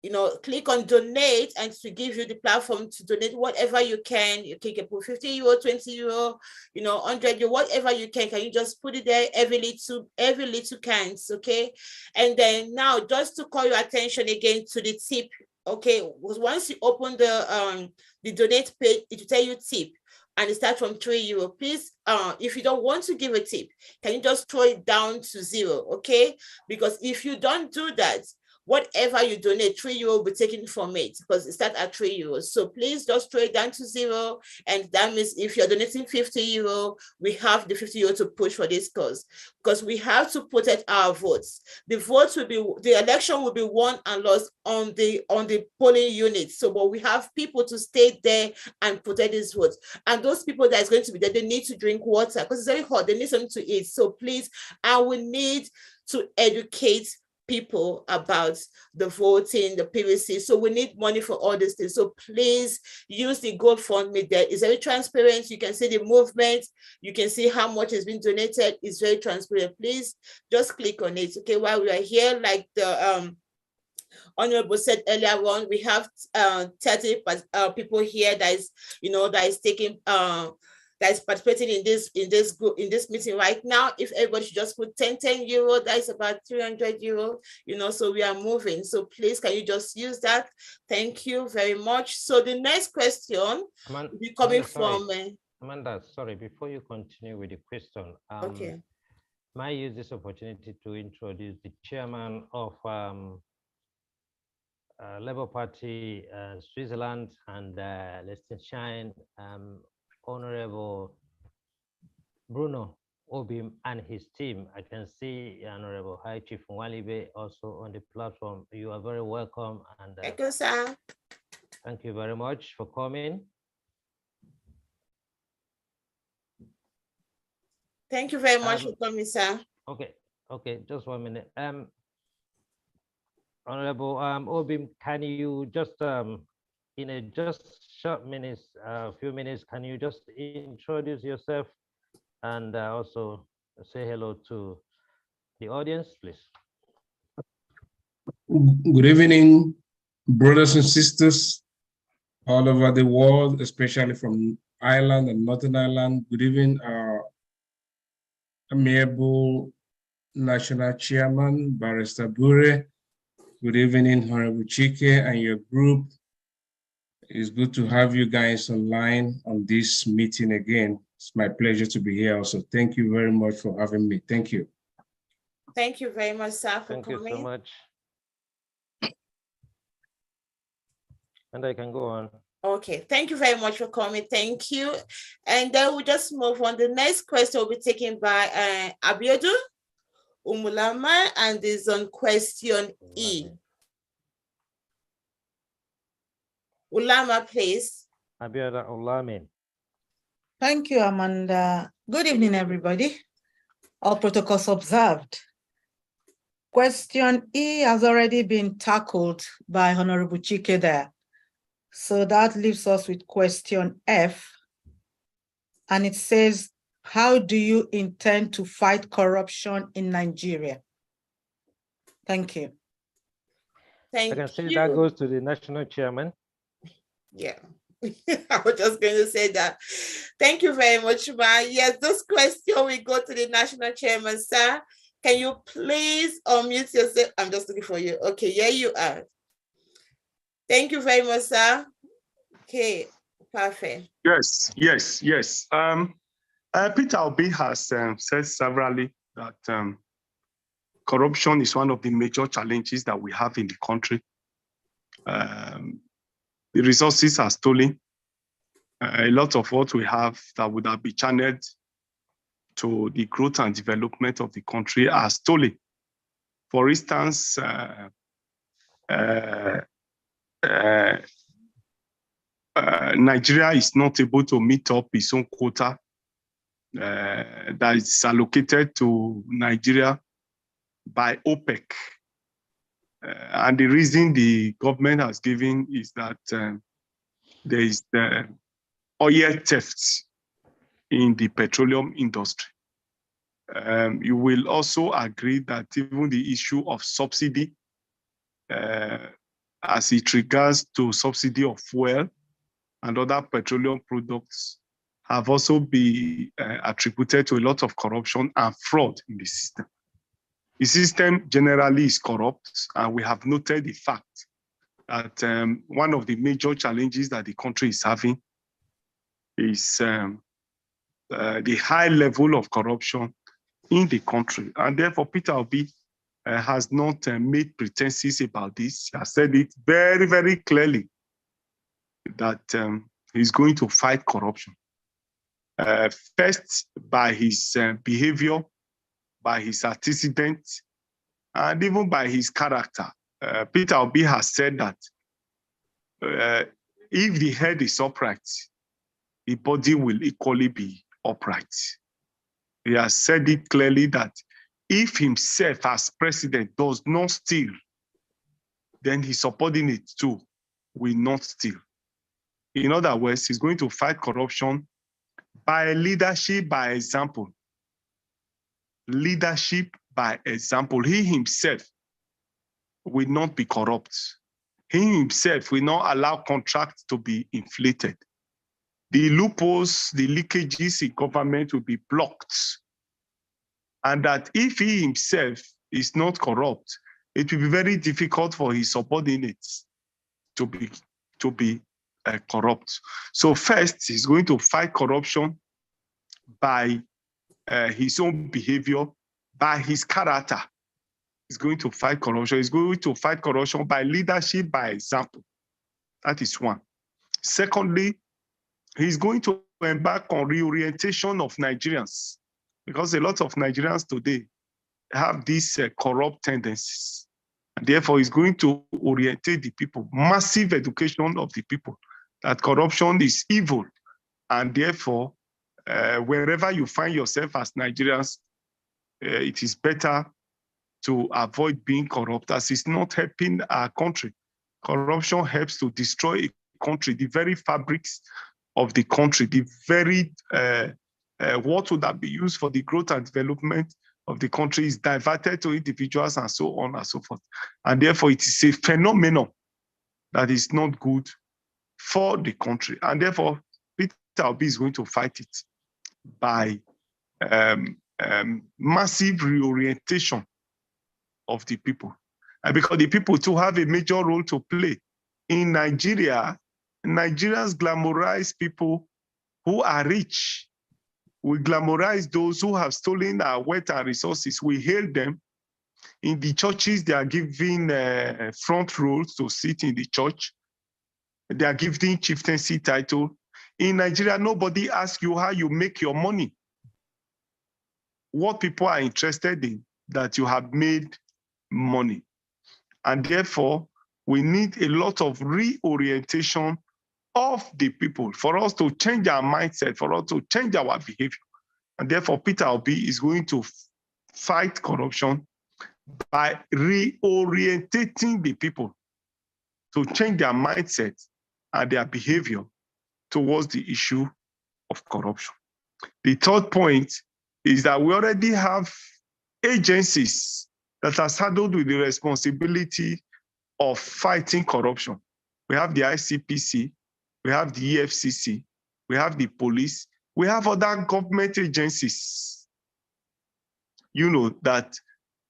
A: You know, click on donate and to give you the platform to donate whatever you can. You can put 50 euro, 20 euro, you know, 100 euro, whatever you can. Can you just put it there? Every little counts, okay? And then now, just to call your attention again to the tip, okay? Once you open the donate page, it will tell you tip. And it starts from 3 euro. Please, if you don't want to give a tip, can you just throw it down to 0, okay? Because if you don't do that, whatever you donate, 3 euro will be taken from it because it starts at 3 euros. So please just throw it down to 0. And that means if you're donating 50 euro, we have the 50 euro to push for this cause because we have to protect our votes. The election will be won and lost on the polling unit. So, but we have people to stay there and protect these votes. And those people that is going to be there, they need to drink water because it's very hot. They need something to eat. So please, and we need to educate people about the voting, the PVC. So we need money for all these things. So please use the GoFundMe there. It's very transparent. You can see the movement. You can see how much has been donated. It's very transparent. Please just click on it. Okay, while we are here, like the Honorable said earlier on, we have 30 people here that is taking that is participating in this meeting right now. If everybody should just put 10 euro, that is about 300 euro, you know, so we are moving. So please, can you just use that? Thank you very much. So the next question will be coming from
B: Amanda, sorry, before you continue with the question,
A: okay.
B: May I use this opportunity to introduce the chairman of Labour Party Switzerland and Liechtenstein, Honorable Bruno Obim and his team. I can see Honorable High Chief Nwalibe also on the platform. You are very welcome. And
A: thank you, sir.
B: Thank you very much for coming.
A: Thank you very much for coming, sir.
B: Okay, just 1 minute. Honorable Obim, can you just in a short minutes, few minutes, can you just introduce yourself and also say hello to the audience, please?
O: Good evening, brothers and sisters all over the world, especially from Ireland and Northern Ireland. Good evening, our amiable National Chairman, Barrister Bure. Good evening, Honorable Chike and your group. It's good to have you guys online on this meeting again. It's my pleasure to be here also. Thank you very much for having me. Thank you.
A: Thank you very much, sir, for coming.
B: Thank you so much. And I can go on.
A: Okay, thank you very much for coming. Thank you. And then we'll just move on. The next question will be taken by Abiodun Umulama, and is on question E. Ulama, please.
B: Abiola Ulami.
C: Thank you, Amanda. Good evening, everybody. All protocols observed. Question E has already been tackled by Honorable Chike there. So that leaves us with question F. And it says, how do you intend to fight corruption in Nigeria? Thank you.
A: Thank
B: I can say
A: you.
B: that goes to the national chairman.
A: Yeah, I was just going to say that. Thank you very much, Ma. Yes, this question will go to the national chairman, sir. Can you please unmute yourself? I'm just looking for you. Okay, here you are. Thank you very much, sir. Okay, perfect.
K: Yes. Peter Obi has said severally that corruption is one of the major challenges that we have in the country. The resources are stolen. A lot of what we have that would have been channeled to the growth and development of the country are stolen. For instance, Nigeria is not able to meet up its own quota that is allocated to Nigeria by OPEC. And the reason the government has given is that there is the oil theft in the petroleum industry. You will also agree that even the issue of subsidy, as it regards to subsidy of fuel and other petroleum products, have also been attributed to a lot of corruption and fraud in the system. The system generally is corrupt, and we have noted the fact that one of the major challenges that the country is having is the high level of corruption in the country. And therefore, Peter Obi has not made pretenses about this. He has said it very, very clearly that he's going to fight corruption. First, by his behavior, by his antecedents, and even by his character. Peter Obi has said that if the head is upright, the body will equally be upright. He has said it clearly that if himself as president does not steal, then his subordinates too will not steal. In other words, he's going to fight corruption by leadership, by example. Leadership by example. He himself will not be corrupt. He himself will not allow contracts to be inflated. The loopholes, the leakages in government will be blocked. And that if he himself is not corrupt, it will be very difficult for his subordinates to be corrupt. So first, he's going to fight corruption by his own behavior, by his character. He's going to fight corruption. He's going to fight corruption by leadership, by example. That is one. Secondly, he's going to embark on reorientation of Nigerians, because a lot of Nigerians today have these corrupt tendencies. And therefore, he's going to orientate the people, massive education of the people, that corruption is evil. And therefore, wherever you find yourself as Nigerians, it is better to avoid being corrupt, as it's not helping our country. Corruption helps to destroy a country, the very fabrics of the country, the very what would that be used for the growth and development of the country is diverted to individuals and so on and so forth. And therefore, it is a phenomenon that is not good for the country. And therefore, Peter Obi is going to fight it by massive reorientation of the people. And because the people too have a major role to play. In Nigeria, Nigerians glamorize people who are rich. We glamorize those who have stolen our wealth and resources. We hail them. In the churches, they are giving front rows to sit in the church. They are giving chieftaincy title. In Nigeria, nobody asks you how you make your money. What people are interested in, that you have made money. And therefore, we need a lot of reorientation of the people for us to change our mindset, for us to change our behavior. And therefore, Peter Obi is going to fight corruption by reorientating the people to change their mindset and their behavior towards the issue of corruption. The third point is that we already have agencies that are saddled with the responsibility of fighting corruption. We have the ICPC, we have the EFCC, we have the police, we have other government agencies, that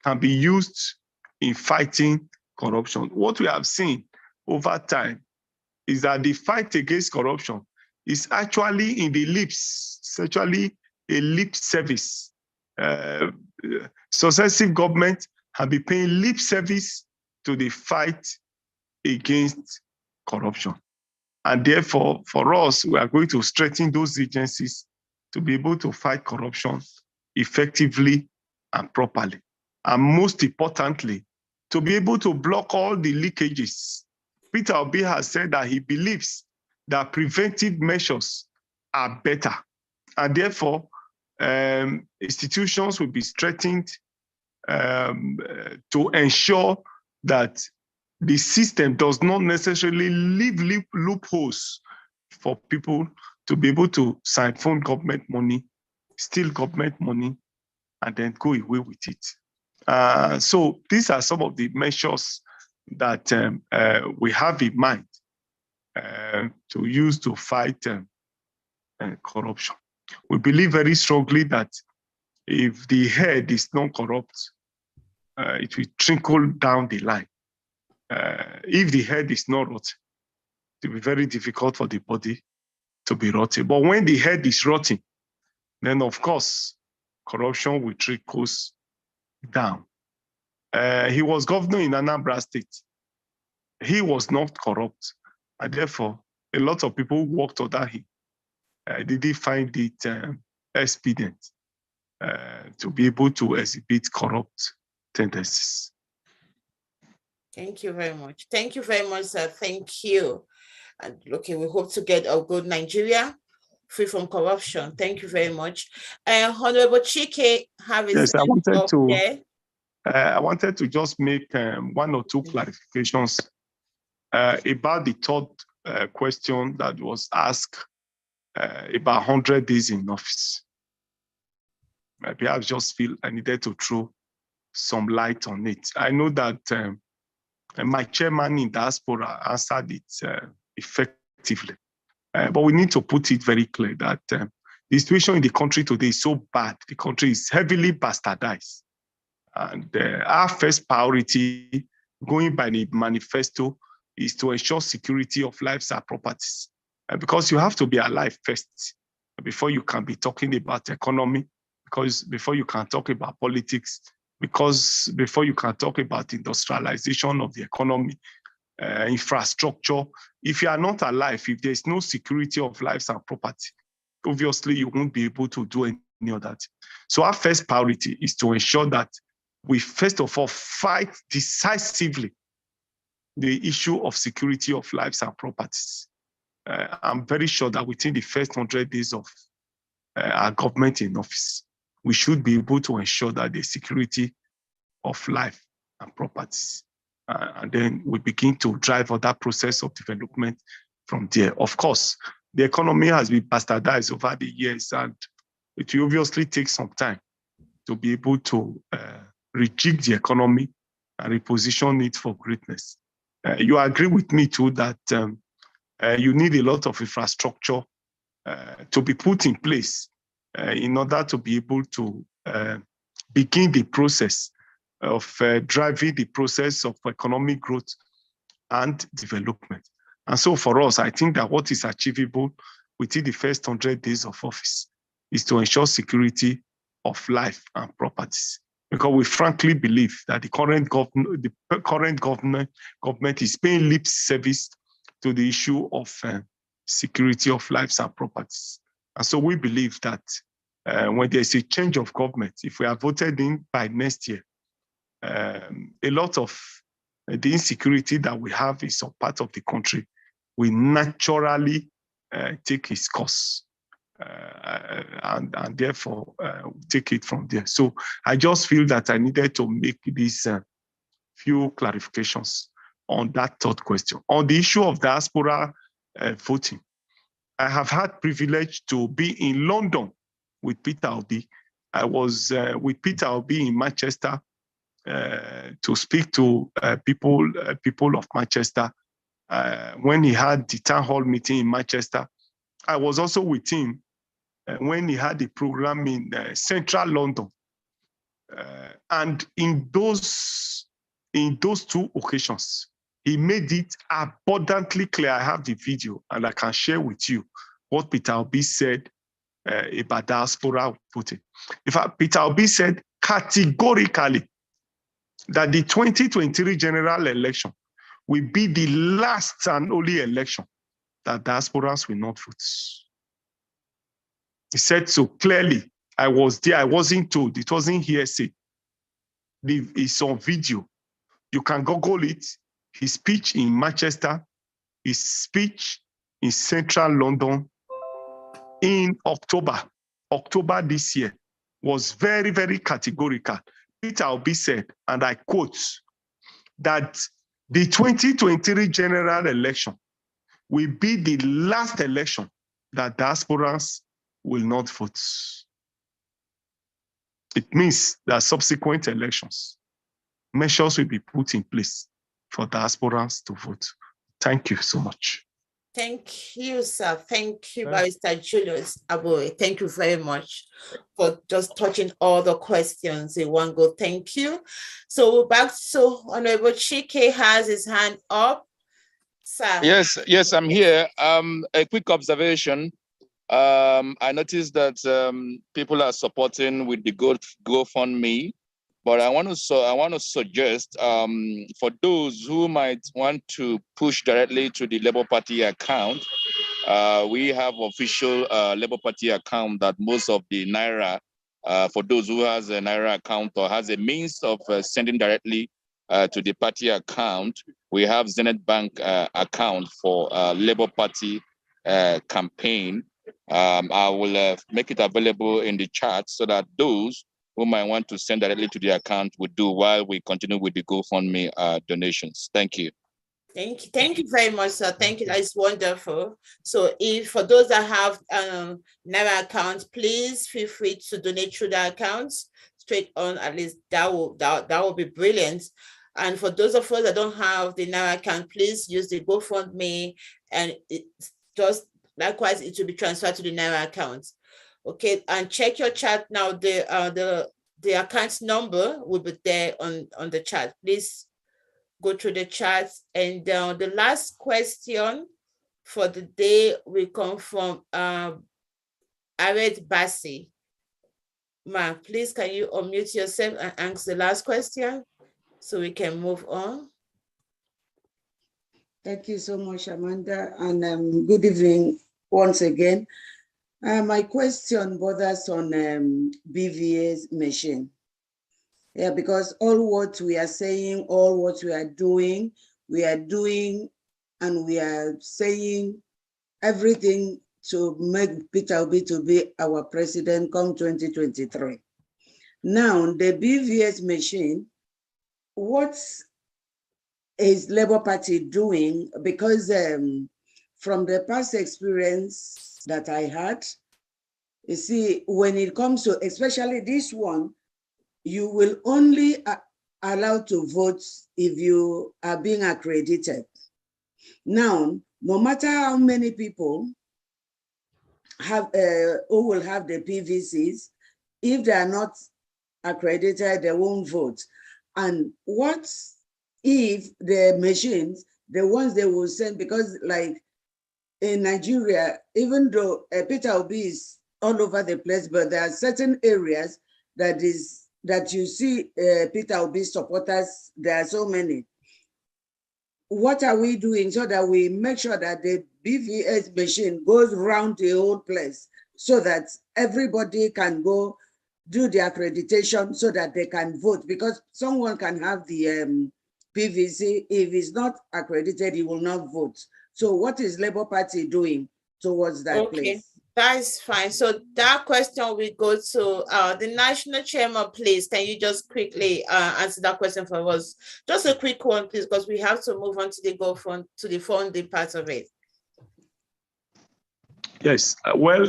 K: can be used in fighting corruption. What we have seen over time is that the fight against corruption is actually in the lips, it's actually a lip service. Successive governments have been paying lip service to the fight against corruption. And therefore, for us, we are going to strengthen those agencies to be able to fight corruption effectively and properly. And most importantly, to be able to block all the leakages. Peter Obi has said that he believes that preventive measures are better. And therefore, institutions will be strengthened to ensure that the system does not necessarily leave loopholes for people to be able to siphon government money, steal government money, and then go away with it. So these are some of the measures that we have in mind to use to fight corruption. We believe very strongly that if the head is not corrupt, it will trickle down the line. If the head is not rotten, it will be very difficult for the body to be rotten. But when the head is rotten, then of course, corruption will trickle down. He was governor in Anambra State. He was not corrupt, and therefore, a lot of people who worked under him didn't find it expedient to be able to exhibit corrupt tendencies.
A: Thank you very much. Thank you very much, sir. Thank you. And okay, we hope to get a good Nigeria free from corruption. Thank you very much. Honorable Chike,
K: yes, I wanted to just make one or two clarifications about the third question that was asked about 100 days in office. Maybe I just feel I needed to throw some light on it. I know that my chairman in Diaspora answered it effectively, but we need to put it very clear that the situation in the country today is so bad. The country is heavily bastardized. And our first priority, going by the manifesto, is to ensure security of lives and properties. Because you have to be alive first before you can be talking about economy, because before you can talk about politics, because before you can talk about industrialization of the economy, infrastructure. If you are not alive, if there's no security of lives and property, obviously you won't be able to do any of that. So our first priority is to ensure that we first of all fight decisively the issue of security of lives and properties. I'm very sure that within the first 100 days of our government in office, we should be able to ensure that the security of life and properties. And then we begin to drive other process of development from there. Of course, the economy has been bastardized over the years, and it will obviously take some time to be able to rejig the economy and reposition it for greatness. You agree with me too that you need a lot of infrastructure to be put in place in order to be able to begin the process of driving the process of economic growth and development. And so for us, I think that what is achievable within the first 100 days of office is to ensure security of life and properties. Because we frankly believe that the current government is paying lip service to the issue of security of lives and properties. And so we believe that when there's a change of government, if we are voted in by next year, a lot of the insecurity that we have in some part of the country will naturally take its course. And therefore take it from there. So I just feel that I needed to make these few clarifications on that third question. On the issue of diaspora voting, I have had privilege to be in London with Peter Obi. I was with Peter Obi in Manchester to speak to people of Manchester when he had the town hall meeting in Manchester. I was also with him when he had a program in central London. And in those two occasions, he made it abundantly clear. I have the video and I can share with you what Peter Obi said about diaspora voting. In fact, Peter Obi said categorically that the 2023 general election will be the last and only election that diasporas will not vote. He said so clearly. I was there. I wasn't told. It wasn't hearsay. It's on video. You can Google it. His speech in Manchester, his speech in central London in October this year was very, very categorical. Peter Obi said, and I quote, that the 2023 general election will be the last election that diasporas will not vote. It means that subsequent elections, measures will be put in place for diasporans to vote. Thank you so much.
A: Thank you, sir. Thank you, Barrister Julius Aboe. Thank you very much for just touching all the questions in one go. Thank you. So back to Honorable Chike has his hand up. Sir.
J: Yes, I'm here. A quick observation. I noticed that people are supporting with the GoFundMe, but I want to suggest for those who might want to push directly to the Labour Party account, we have official Labour Party account that most of the Naira, for those who has a Naira account or has a means of sending directly to the party account, we have Zenith Bank account for Labour Party campaign. I will make it available in the chat so that those who might want to send directly to the account would do while we continue with the GoFundMe donations. Thank you.
A: Thank you very much, sir. Thank you. That's wonderful. So if for those that have Naira accounts, please feel free to donate through the accounts straight on. At least that will be brilliant. And for those of us that don't have the Naira account, please use the GoFundMe, and it's just likewise it will be transferred to the Naira account. Okay, and check your chat now. The account number will be there on the chat. Please go through the chat. And the last question for the day will come from Ared Bassi. Ma, please can you unmute yourself and answer the last question so we can move on?
M: Thank you so much, Amanda, and good evening once again. My question borders on BVA's machine. Yeah, because all what we are saying, all what we are doing, and we are saying everything to make Peter Obi to be our president come 2023. Now, the BVS machine, what is Labour Party doing? Because from the past experience that I had, you see, when it comes to, especially this one, you will only allowed to vote if you are being accredited. Now, no matter how many people have who will have the PVCs, if they are not accredited, they won't vote. And what if the machines, the ones they will send, because like in Nigeria, even though Peter Obi is all over the place, but there are certain areas that you see Peter Obi supporters, there are so many. What are we doing so that we make sure that the BVS machine goes around the whole place so that everybody can go do the accreditation so that they can vote? Because someone can have the PVC, if he's not accredited, he will not vote. So what is Labour Party doing towards that place?
A: That's fine. So that question will go to the national chairman, please. Can you just quickly answer that question for us? Just a quick one, please, because we have to move on to the funding part of it.
K: Yes, well,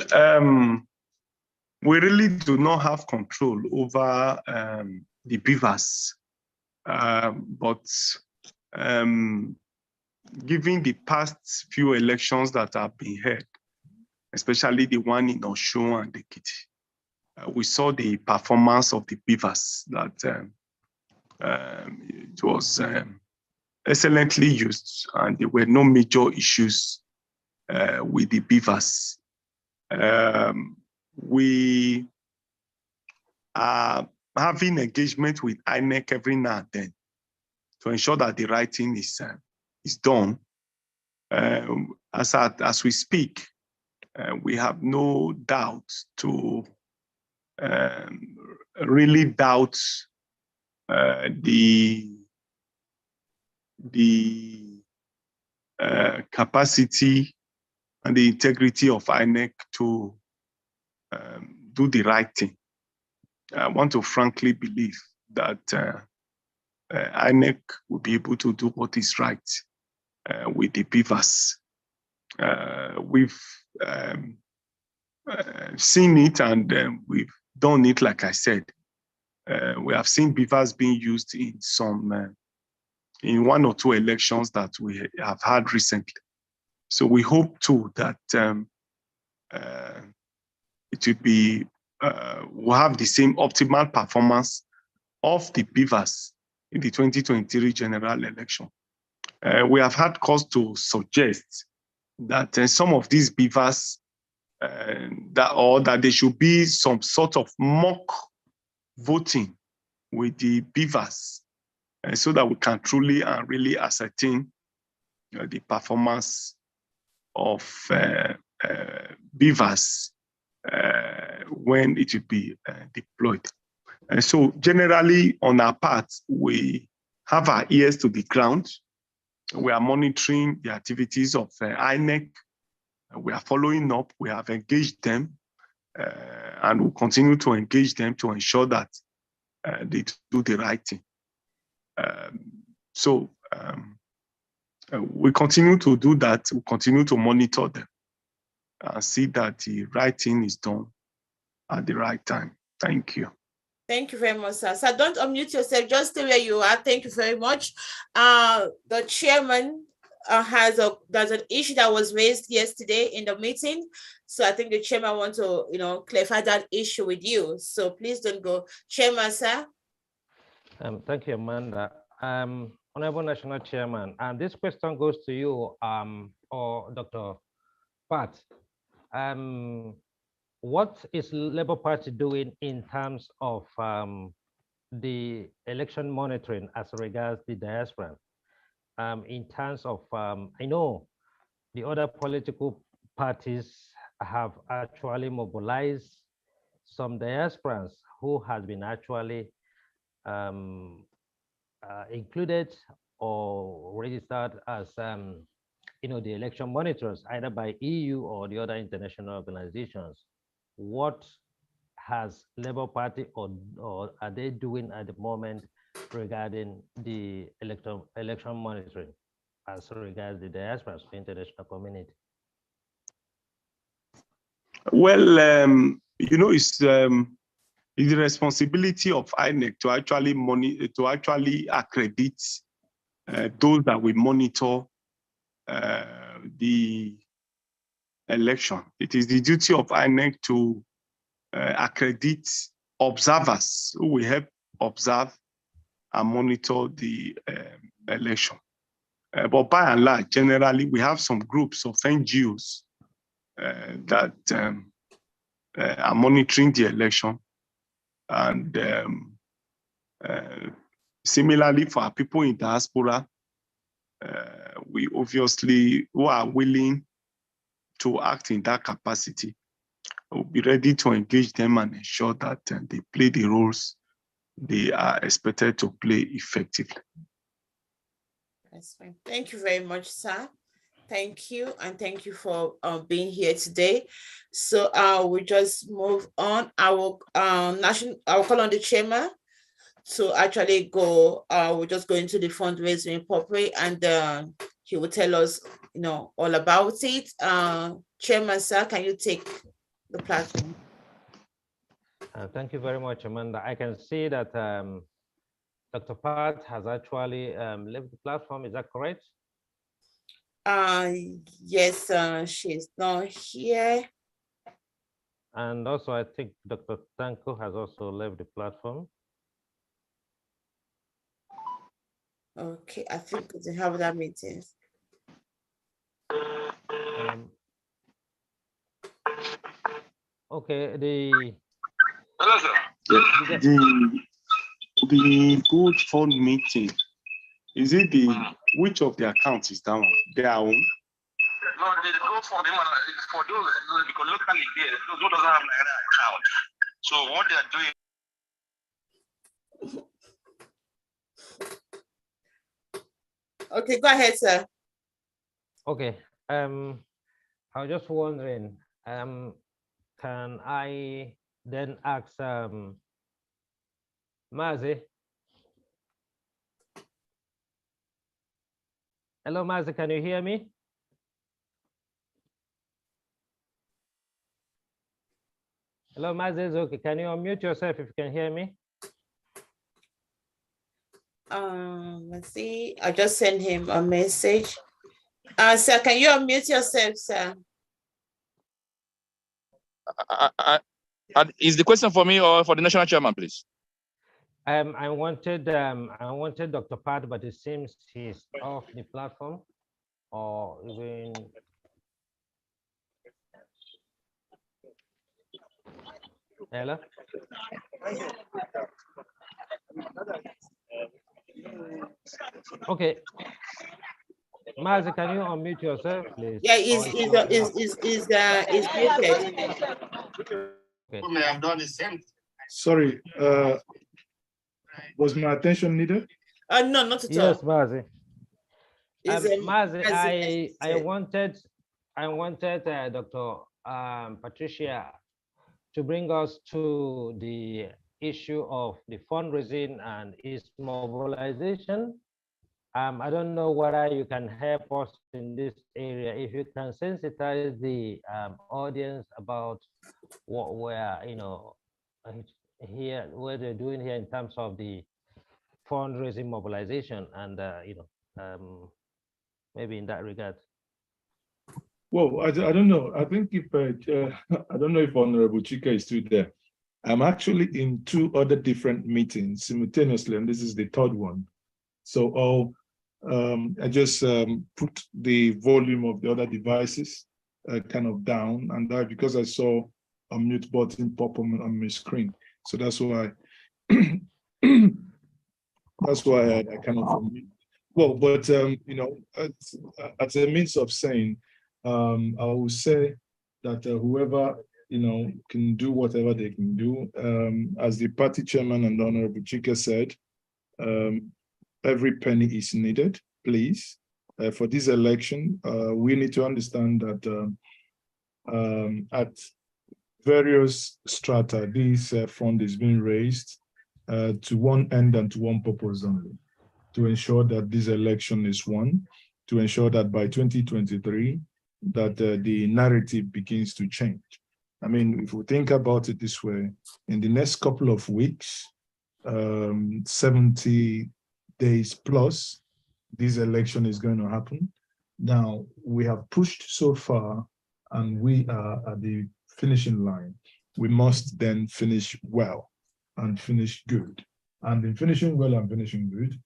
K: we really do not have control over the beavers, but given the past few elections that have been held, especially the one in Osun and Ekiti, we saw the performance of the beavers that it was excellently used, and there were no major issues with the beavers. we are having engagement with INEC every now and then to ensure that the right thing is done. As we speak, we have no doubt to really doubt the capacity and the integrity of INEC to do the right thing. I want to frankly believe that INEC will be able to do what is right with the beavers. We've seen it, and we've done it, like I said. We have seen beavers being used in in one or two elections that we have had recently. So we hope too that it will be, we'll have the same optimal performance of the beavers in the 2023 general election. We have had cause to suggest that some of these beavers, that there should be some sort of mock voting with the beavers, so that we can truly and really ascertain the performance of beavers when it will be deployed. And so generally on our part, we have our ears to the ground. We are monitoring the activities of INEC. We are following up. We have engaged them, and we'll continue to engage them to ensure that they do the right thing. We continue to do that. We continue to monitor them and see that the right thing is done at the right time. Thank you.
A: Thank you very much, sir. So don't unmute yourself, just stay where you are. Thank you very much. The chairman there's an issue that was raised yesterday in the meeting. So I think the chairman wants to, clarify that issue with you. So please don't go. Chairman, sir.
B: Thank you, Amanda. Honorable National Chairman, and this question goes to you, or Dr. Pat. What is Labour Party doing in terms of the election monitoring as regards the diaspora? In terms of, I know the other political parties have actually mobilized some diasporans who has been actually included or registered as the election monitors, either by EU or the other international organizations. What has Labour Party or are they doing at the moment regarding the election monitoring as regards the diaspora, the international community?
K: Well, it's the responsibility of INEC to actually accredit those that we monitor the election. It is the duty of INEC to accredit observers who will help observe and monitor the election. But by and large, generally, we have some groups of NGOs that are monitoring the election. And similarly, for our people in diaspora, we obviously, who are willing to act in that capacity, we'll be ready to engage them and ensure that they play the roles they are expected to play effectively.
A: That's fine. Thank you very much, sir. Thank you, and thank you for being here today. So we just move on. I will call on the chairman to actually go. We're just going to the fundraising properly, and he will tell us, all about it. Chairman, sir, can you take the platform?
B: Thank you very much, Amanda. I can see that Dr. Pat has actually left the platform. Is that correct?
A: Yes, she's not here.
B: And also, I think Dr. Tanko has also left the platform.
A: Okay, I think they have that meeting.
B: Okay, the
K: gold fund meeting, is it which of the accounts is that one? Their own?
P: No, the gold fund is for those because locally there, those who doesn't have an account. So what they are doing.
A: Okay, go ahead, sir.
B: Okay, I was just wondering, can I then ask Mazi? Hello, Mazi, can you hear me? Hello, Mazi, is okay. Can you unmute yourself if you can hear me?
A: Let's see. I just sent him a message. Sir, can you unmute yourself, sir?
J: Is the question for me or for the national chairman, please?
B: I wanted Dr. Pat, but it seems he's off the platform, or even. Hello. Okay. Mazi, can you unmute yourself, please?
A: Yeah, is muted.
B: Okay.
P: We may have done the same.
H: Sorry, was my attention needed?
A: No, not at all.
B: Yes, Mazi. Mazi,
A: Mazi,
B: I wanted Dr. Patricia to bring us to the issue of the fundraising and its mobilization. I don't know whether you can help us in this area. If you can sensitize the audience about what we're, here, what they're doing here in terms of the fundraising mobilization, and maybe in that regard.
H: Well, I don't know. I think if I don't know if Honorable Chika is still there. I'm actually in 2 other different meetings simultaneously, and this is the 3rd one. So I just put the volume of the other devices kind of down, and that because I saw a mute button pop on my screen. So that's why that's why I kind of unmute. Well, but as a means of saying, I will say that whoever can do whatever they can do. As the party chairman and Honorable Chika said, every penny is needed, please. For this election, we need to understand that at various strata, this fund is being raised to one end and to one purpose only, to ensure that this election is won, to ensure that by 2023, that the narrative begins to change. I mean, if we think about it this way, in the next couple of weeks, 70 days plus, this election is going to happen. Now, we have pushed so far, and we are at the finishing line. We must then finish well and finish good. And in finishing well and finishing good,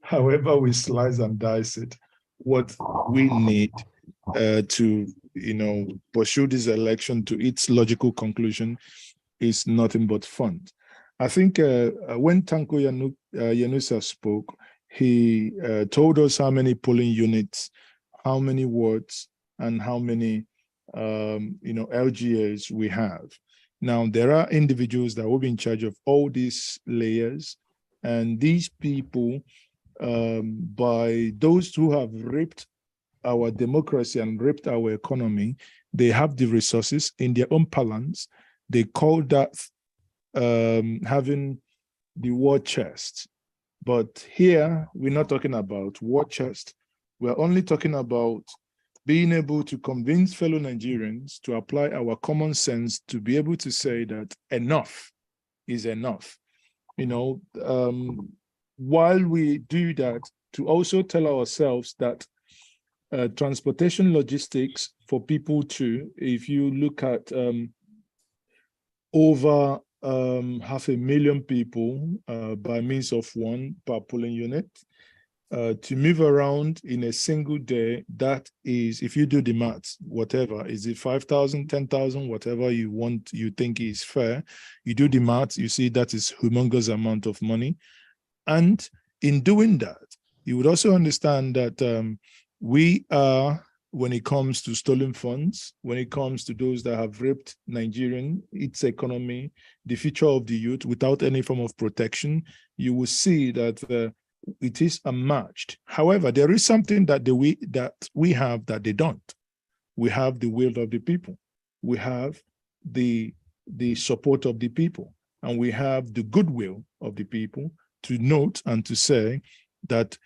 H: however we slice and dice it, what we need to pursue this election to its logical conclusion is nothing but fun. I think when Tanko Yanusa spoke, he told us how many polling units, how many wards, and how many LGAs we have. Now, there are individuals that will be in charge of all these layers, and these people, by those who have raped our democracy and raped our economy, they have the resources in their own parlance. They call that having the war chest. But here, we're not talking about war chest. We're only talking about being able to convince fellow Nigerians to apply our common sense to be able to say that enough is enough. While we do that, to also tell ourselves that transportation logistics for people too, if you look at over 500,000 people by means of one per polling unit,
Q: to move around in a single day, that is, if you do the maths, whatever, is it 5,000, 10,000, whatever you want, you think is fair, you do the maths, you see that is humongous amount of money. And in doing that, you would also understand that we are, when it comes to stolen funds, when it comes to those that have raped Nigerian, its economy, the future of the youth, without any form of protection, you will see that it is unmatched. However, there is something that we have that they don't. We have the will of the people. We have the support of the people, and we have the goodwill of the people to note and to say that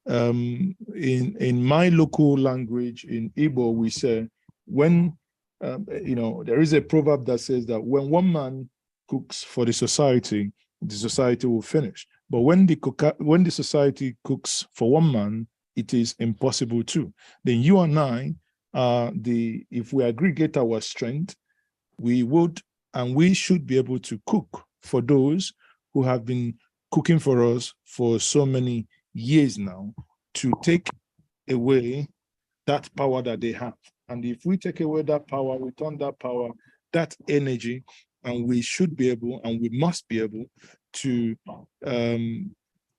Q: in my local language, in Igbo, we say, when, there is a proverb that says that when one man cooks for the society will finish. But when the society cooks for one man, it is impossible too. Then you and I, if we aggregate our strength, we would and we should be able to cook for those who have been cooking for us for so many years now, to take away that power that they have. And if we take away that power, we turn that power, that energy, and we should be able, and we must be able to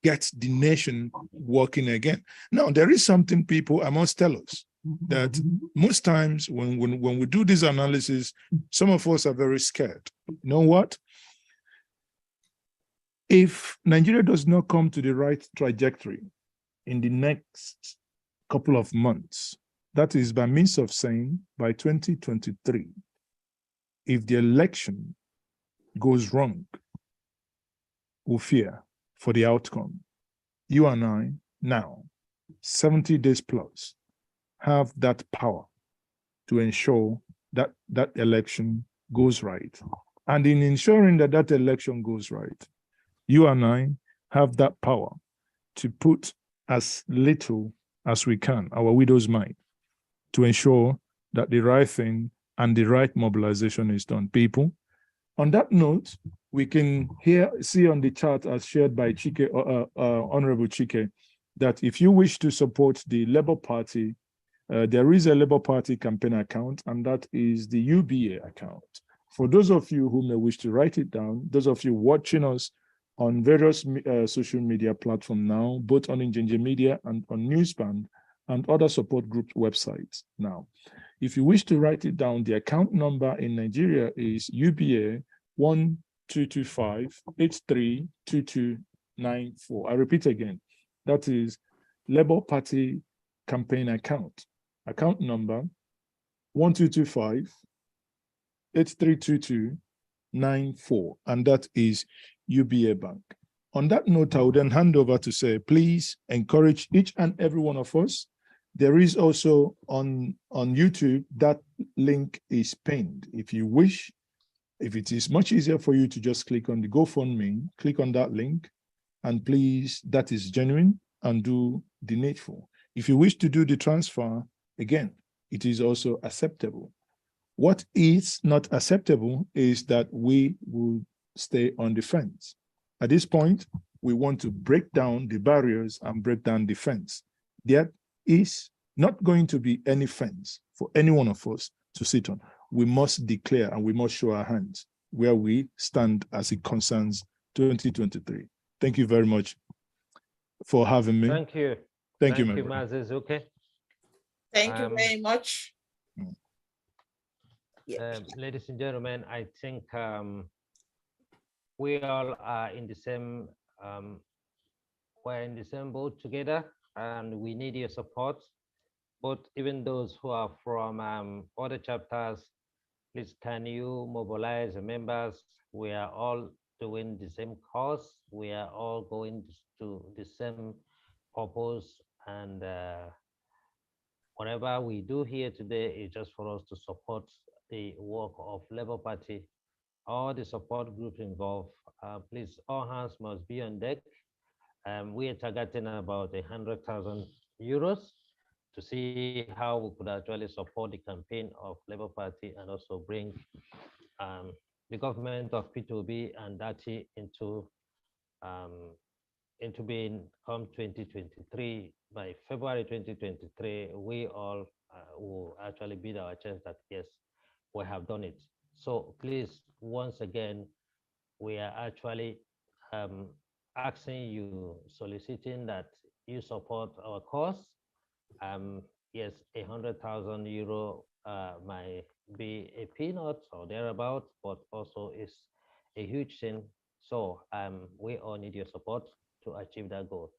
Q: get the nation working again. Now, there is something people, I must tell us, that most times when we do this analysis, some of us are very scared. You know what? If Nigeria does not come to the right trajectory in the next couple of months, that is by means of saying by 2023, if the election goes wrong, we fear for the outcome. You and I now, 70 days plus, have that power to ensure that that election goes right. And in ensuring that that election goes right, you and I have that power to put as little as we can, our widow's mite, to ensure that the right thing and the right mobilization is done. People, on that note, we can see on the chart as shared by Chike, Honorable Chike, that if you wish to support the Labour Party, there is a Labour Party campaign account, and that is the UBA account. For those of you who may wish to write it down, those of you watching us on various social media platforms now, both on Injinja Media and on Newsband and other support group websites now. If you wish to write it down, the account number in Nigeria is UBA 1225-832294. I repeat again, that is Labour Party campaign account number 1225-832294, and that is UBA Bank. On that note, I would then hand over to say, please encourage each and every one of us. There is also on YouTube, that link is pinned. If you wish, if it is much easier for you to just click on the GoFundMe, click on that link, and please, that is genuine, and do the needful. If you wish to do the transfer, again, it is also acceptable. What is not acceptable is that we will stay on the fence. At this point, we want to break down the barriers and break down the fence. There is not going to be any fence for any one of us to sit on. We must declare and we must show our hands where we stand as it concerns 2023. Thank you very much for having me.
B: Thank you.
Q: Thank you,
B: Mazes. Okay.
A: Thank you very much.
B: Ladies and gentlemen, I think we all are in the same we're in the same boat together, and we need your support. But even those who are from other chapters, please can you mobilize the members? We are all doing the same cause. We are all going to the same purpose, and whatever we do here today is just for us to support the work of Labour Party. All the support groups involved, please, all hands must be on deck. We are targeting about 100,000 euros to see how we could actually support the campaign of Labour Party and also bring the government of P2B and DATI into
R: into being come 2023, by February 2023, we all will actually beat our chest that yes, we have done it. So please, once again, we are actually asking you, soliciting that you support our cause. Yes, 100,000 euro might be a peanut or thereabout, but also is a huge thing. So we all need your support to achieve that goal.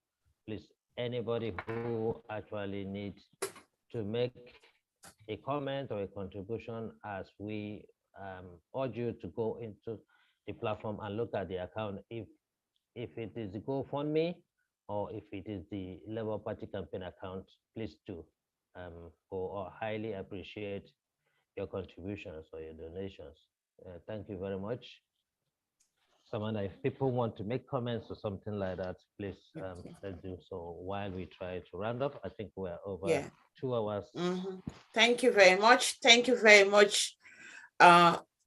R: Please, anybody who actually needs to make a comment or a contribution, as we urge you to go into the platform and look at the account. If it is the GoFundMe or if it is the Labour Party campaign account, please do. Or highly appreciate your contributions or your donations. Thank you very much. Samantha, if people want to make comments or something like that, please let's do so while we try to round up. I think we're over 2 hours.
A: Thank you very much. Thank you very much,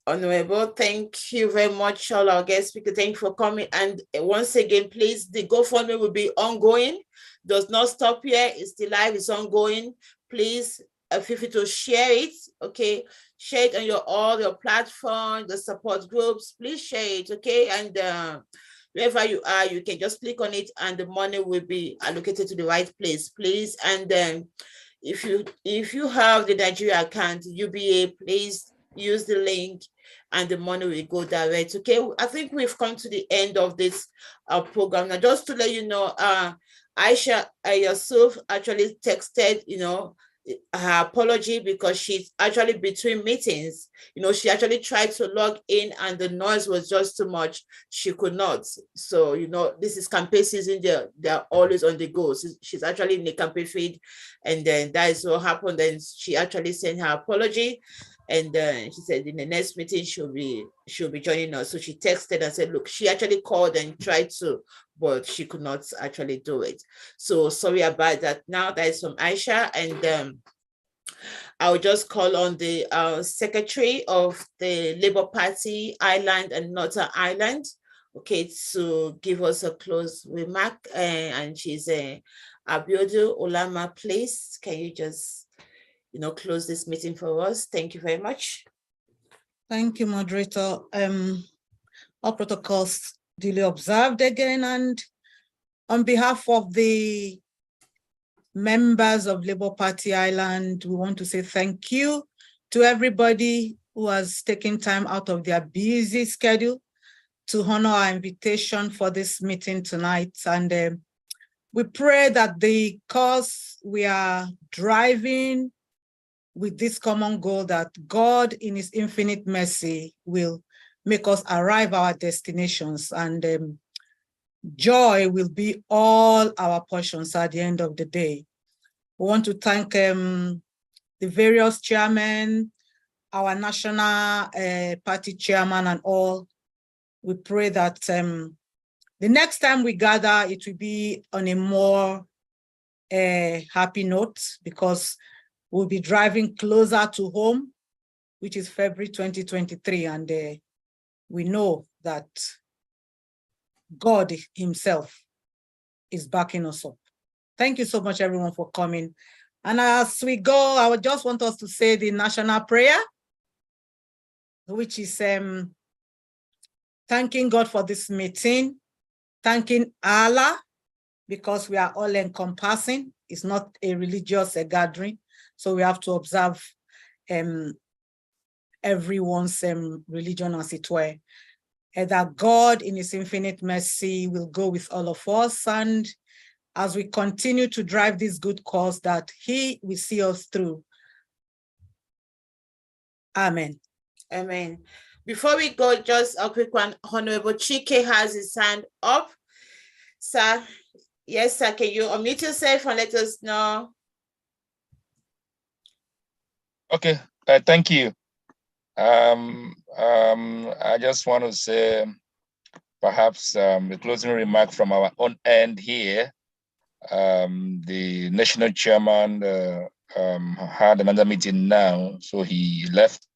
A: Honorable. Thank you very much, all our guest speakers. Thank you for coming. And once again, please, the GoFundMe will be ongoing. Does not stop here. It's still live. It's ongoing. Please feel free to share it. Okay, share it on all your platforms, the support groups. Please share it. Okay, and wherever you are, you can just click on it, and the money will be allocated to the right place, please. And then, if you have the Nigeria account, UBA, please use the link and the money will go direct. Okay, I think we've come to the end of this program. Now, just to let you know, Aisha Yusuf actually texted, her apology because she's actually between meetings. She actually tried to log in and the noise was just too much. She could not. So, this is campaign season. They're always on the go. She's actually in the campaign feed. And then that is what happened. And she actually sent her apology. And she said in the next meeting, she'll be joining us. So she texted and said, look, she actually called and tried to, but she could not actually do it. So sorry about that. Now that is from Aisha. And I'll just call on the secretary of the Labour Party, Ireland and Northern Ireland, okay, to give us a close remark. And she's Abiodu Olama, please. Can you just close this meeting for us? Thank you very much.
C: Thank you, moderator. All protocols duly observed again, and on behalf of the members of Labour Party Ireland, we want to say thank you to everybody who has taken time out of their busy schedule to honor our invitation for this meeting tonight. And we pray that the cause we are driving with this common goal, that God in his infinite mercy will make us arrive our destinations, and joy will be all our portions at the end of the day. We want to thank the various chairmen, our national party chairman and all. We pray that the next time we gather, it will be on a more happy note, because we'll be driving closer to home, which is February 2023. And we know that God himself is backing us up. Thank you so much, everyone, for coming. And as we go, I would just want us to say the national prayer, which is thanking God for this meeting, thanking Allah, because we are all encompassing. It's not a religious gathering, so we have to observe everyone's religion, as it were. And that God in his infinite mercy will go with all of us, and as we continue to drive this good cause, that he will see us through. Amen.
A: Amen. Before we go, just a quick one. Honorable Chike has his hand up. Sir, yes, sir, can you unmute yourself and let us know?
J: Okay, thank you. I just want to say perhaps a closing remark from our own end here. The national chairman had another meeting now, so he left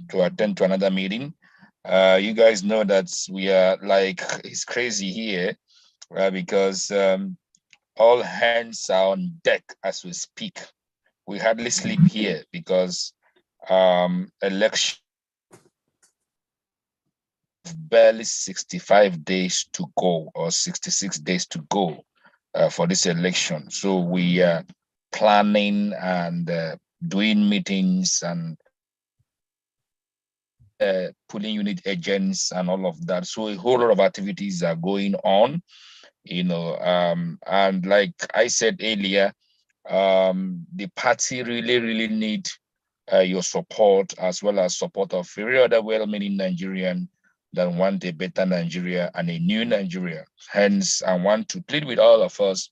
J: to attend to another meeting. You guys know that we are like, it's crazy here because all hands are on deck as we speak. We hardly sleep here because election barely 65 days to go or 66 days to go for this election. So we are planning and doing meetings and pulling unit agents and all of that. So a whole lot of activities are going on, and like I said earlier, the party really need your support as well as support of every other well-meaning Nigerian that want a better Nigeria and a new Nigeria. Hence, I want to plead with all of us,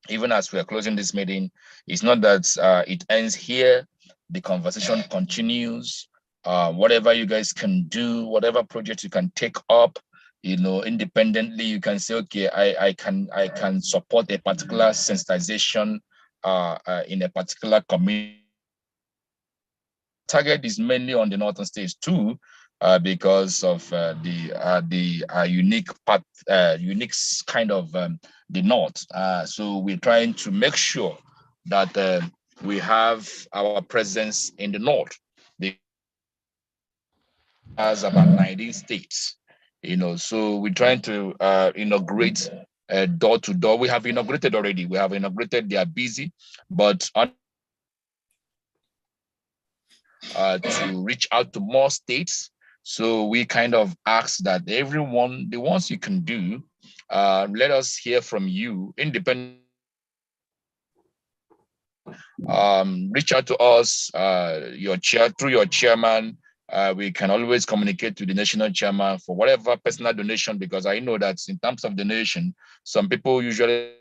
J: even as we are closing this meeting, it's not that it ends here. The conversation continues. Whatever you guys can do, whatever project you can take up, independently, you can say, okay, I can support a particular sensitization in a particular community. Target is mainly on the northern states too, because of the unique part, unique kind of the north. So we're trying to make sure that we have our presence in the north. Has about 19 states, so we're trying to inaugurate door to door. We have inaugurated already. We have inaugurated. They are busy, but to reach out to more states. So we kind of ask that everyone, the ones you can do, let us hear from you, independent. Reach out to us, through your chairman. We can always communicate to the national chairman for whatever personal donation, because I know that in terms of donation, some people usually,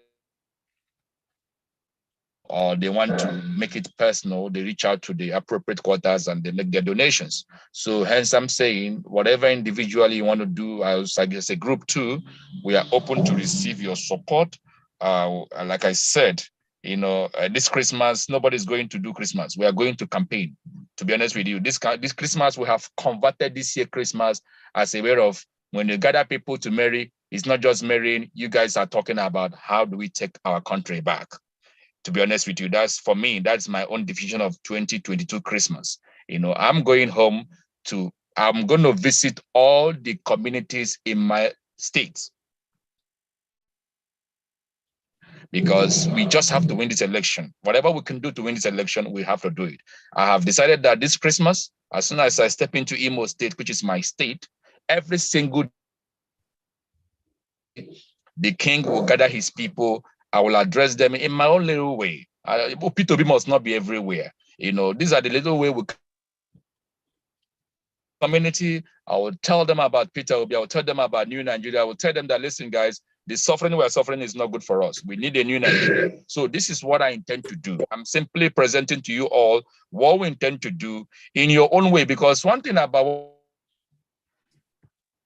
J: or they want to make it personal, they reach out to the appropriate quarters and they make their donations. So hence I'm saying, whatever individually you want to do, as I guess a group too, we are open to receive your support. Like I said, this Christmas, nobody's going to do Christmas. We are going to campaign. To be honest with you, this Christmas, we have converted this year Christmas as a way of, when you gather people to marry, it's not just marrying. You guys are talking about how do we take our country back. To be honest with you, that's for me, that's my own definition of 2022 Christmas. I'm going home I'm going to visit all the communities in my state, because we just have to win this election. Whatever we can do to win this election, we have to do it. I have decided that this Christmas, as soon as I step into Imo State, which is my state, every single day, the king will gather his people. I will address them in my own little way. P2B must not be everywhere. These are the little way we community. I will tell them about Peter Obi. I will tell them about New Nigeria. I will tell them that, listen, guys, the suffering we're suffering is not good for us. We need a new Nigeria. So this is what I intend to do. I'm simply presenting to you all what we intend to do in your own way, because one thing about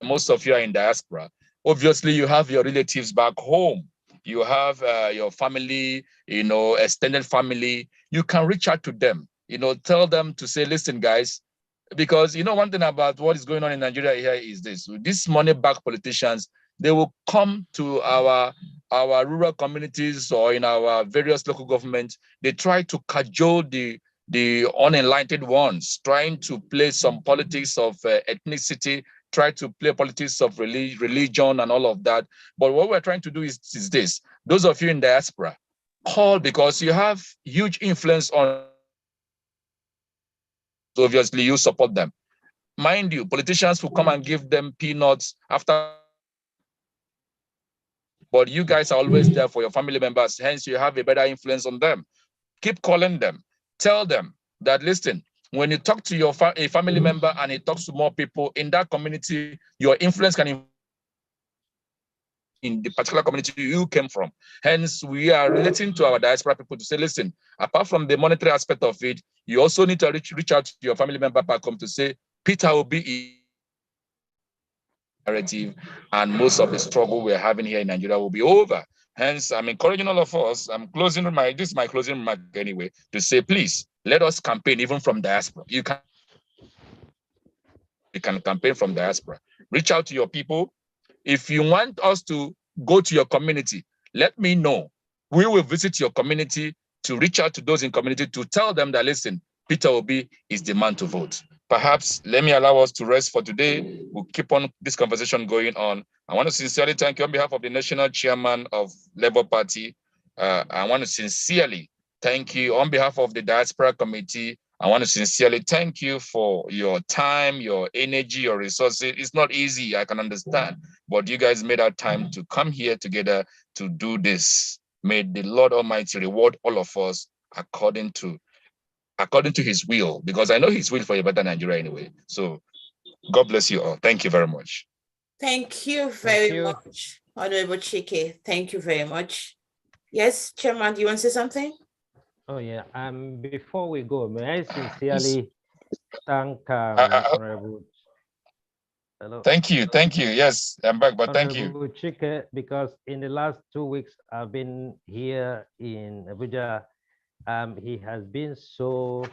J: most of you are in diaspora, obviously you have your relatives back home. You have your family, extended family. You can reach out to them, tell them to say, listen, guys, because one thing about what is going on in Nigeria here is this: these money-backed politicians, they will come to our rural communities or in our various local governments. They try to cajole the unenlightened ones, trying to play some politics of ethnicity, try to play politics of religion and all of that. But what we're trying to do is this: those of you in diaspora, call, because you have huge influence on. So obviously you support them. Mind you, politicians will come and give them peanuts after, but you guys are always there for your family members. Hence, you have a better influence on them. Keep calling them. Tell them that, listen, when you talk to a family member and he talks to more people in that community, your influence can in the particular community you came from. Hence, we are relating to our diaspora people to say, listen, apart from the monetary aspect of it, you also need to reach out to your family member back home to say, Peter will be narrative, and most of the struggle we're having here in Nigeria will be over. Hence, I'm encouraging all of us, this is my closing remark anyway, to say, please, let us campaign even from diaspora. You can we can campaign from diaspora. Reach out to your people. If you want us to go to your community, let me know. We will visit your community to reach out to those in community to tell them that, listen, Peter Obi is the man to vote. Perhaps let me allow us to rest for today. We'll keep on this conversation going on. I want to sincerely thank you on behalf of the national chairman of Labour Party. I want to sincerely thank you on behalf of the Diaspora Committee. I want to sincerely thank you for your time, your energy, your resources. It's not easy, I can understand, but you guys made our time to come here together to do this. May the Lord Almighty reward all of us according to his will, because I know his will for a better Nigeria anyway. So God bless you all. Thank you very much.
A: Thank you very much, Honorable Chike. Thank you very much. Yes, Chairman, do you want to say something?
R: Oh yeah. Before we go, may I sincerely thank Honorable. Hello.
J: Thank you. Yes, I'm back, but thank you.
R: Honorable Chike, because in the last 2 weeks I've been here in Abuja. He has been so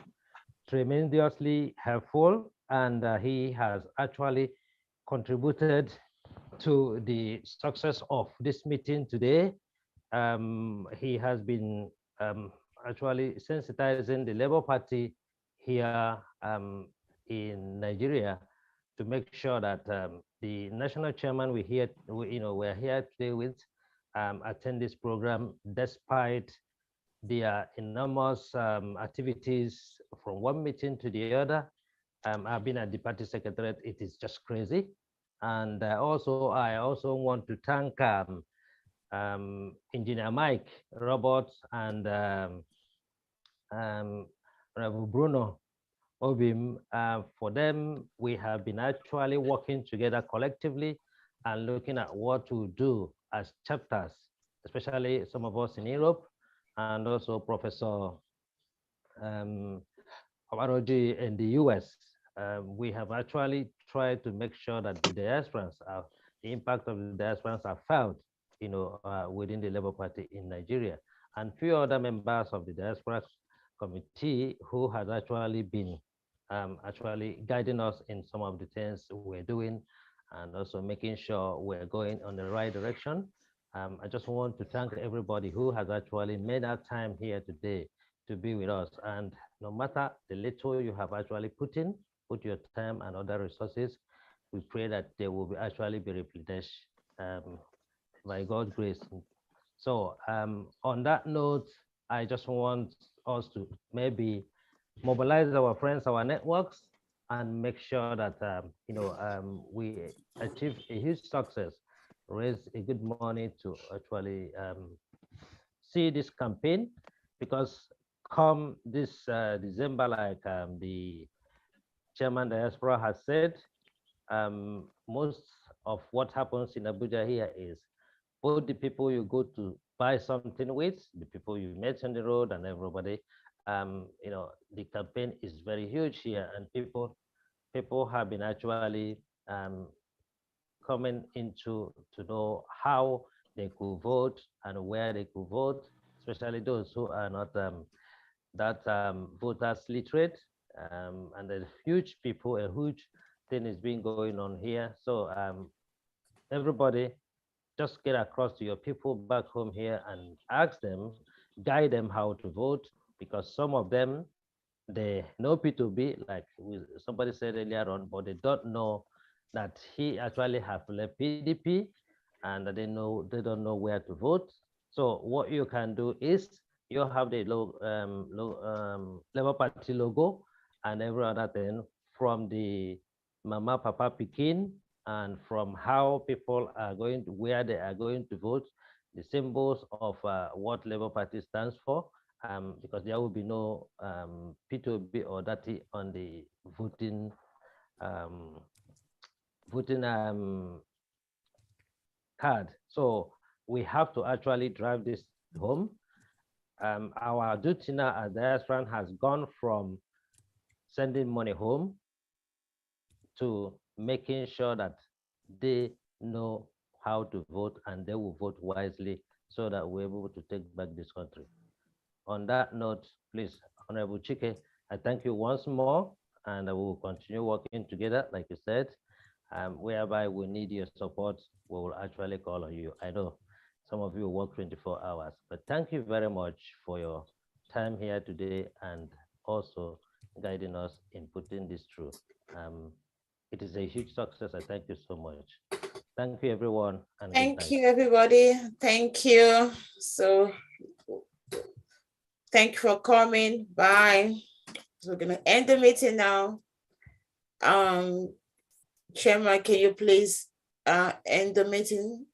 R: tremendously helpful, and he has actually contributed to the success of this meeting today. He has been actually sensitizing the Labour Party here in Nigeria to make sure that the national chairman we're here today with attend this program despite their enormous activities from one meeting to the other. I've been at the party secretariat. It is just crazy. And I also want to thank Engineer Mike Roberts and Bruno Obim. For them, we have been actually working together collectively and looking at what to do as chapters, especially some of us in Europe, and also Professor Amaroji in the US. We have actually tried to make sure that the impact of the diasporans are felt, within the Labour Party in Nigeria, and few other members of the Diaspora Committee who has actually been actually guiding us in some of the things we're doing, and also making sure we're going on the right direction. I just want to thank everybody who has actually made our time here today to be with us. And no matter the little you have actually put your time and other resources, we pray that they will actually be replenished by God's grace. So on that note, I just want us to maybe mobilize our friends, our networks, and make sure that we achieve a huge success, raise a good money to actually see this campaign, because come this December, like the chairman Diaspora has said, most of what happens in Abuja here is both the people you go to buy something with, the people you met on the road, and everybody. The campaign is very huge here, and people have been actually coming into to know how they could vote and where they could vote, especially those who are not voters literate. And there's a huge thing is being going on here. So everybody just get across to your people back home here and ask them, guide them how to vote, because some of them, they know P2B, like somebody said earlier on, but they don't know that he actually have left PDP, and they don't know where to vote. So what you can do is you have the Labour Party logo and every other thing from the Mama Papa Pekin, and from how people are going to, where they are going to vote, the symbols of what Labour Party stands for, because there will be no P2B or DATI on the voting card. So we have to actually drive this home. Our duty now as diaspora has gone from sending money home to making sure that they know how to vote and they will vote wisely, so that we're able to take back this country. On that note, please, Honorable Chike, I thank you once more. and we will continue working together, like you said, whereby we need your support, we will actually call on you. I know some of you work 24 hours, but thank you very much for your time here today and also guiding us in putting this through. It is a huge success. I thank you so much. Thank you, everyone. And
A: thank you, everybody. Thank you. So thank you for coming. Bye. So we're gonna end the meeting now. Chairman, can you please end the meeting?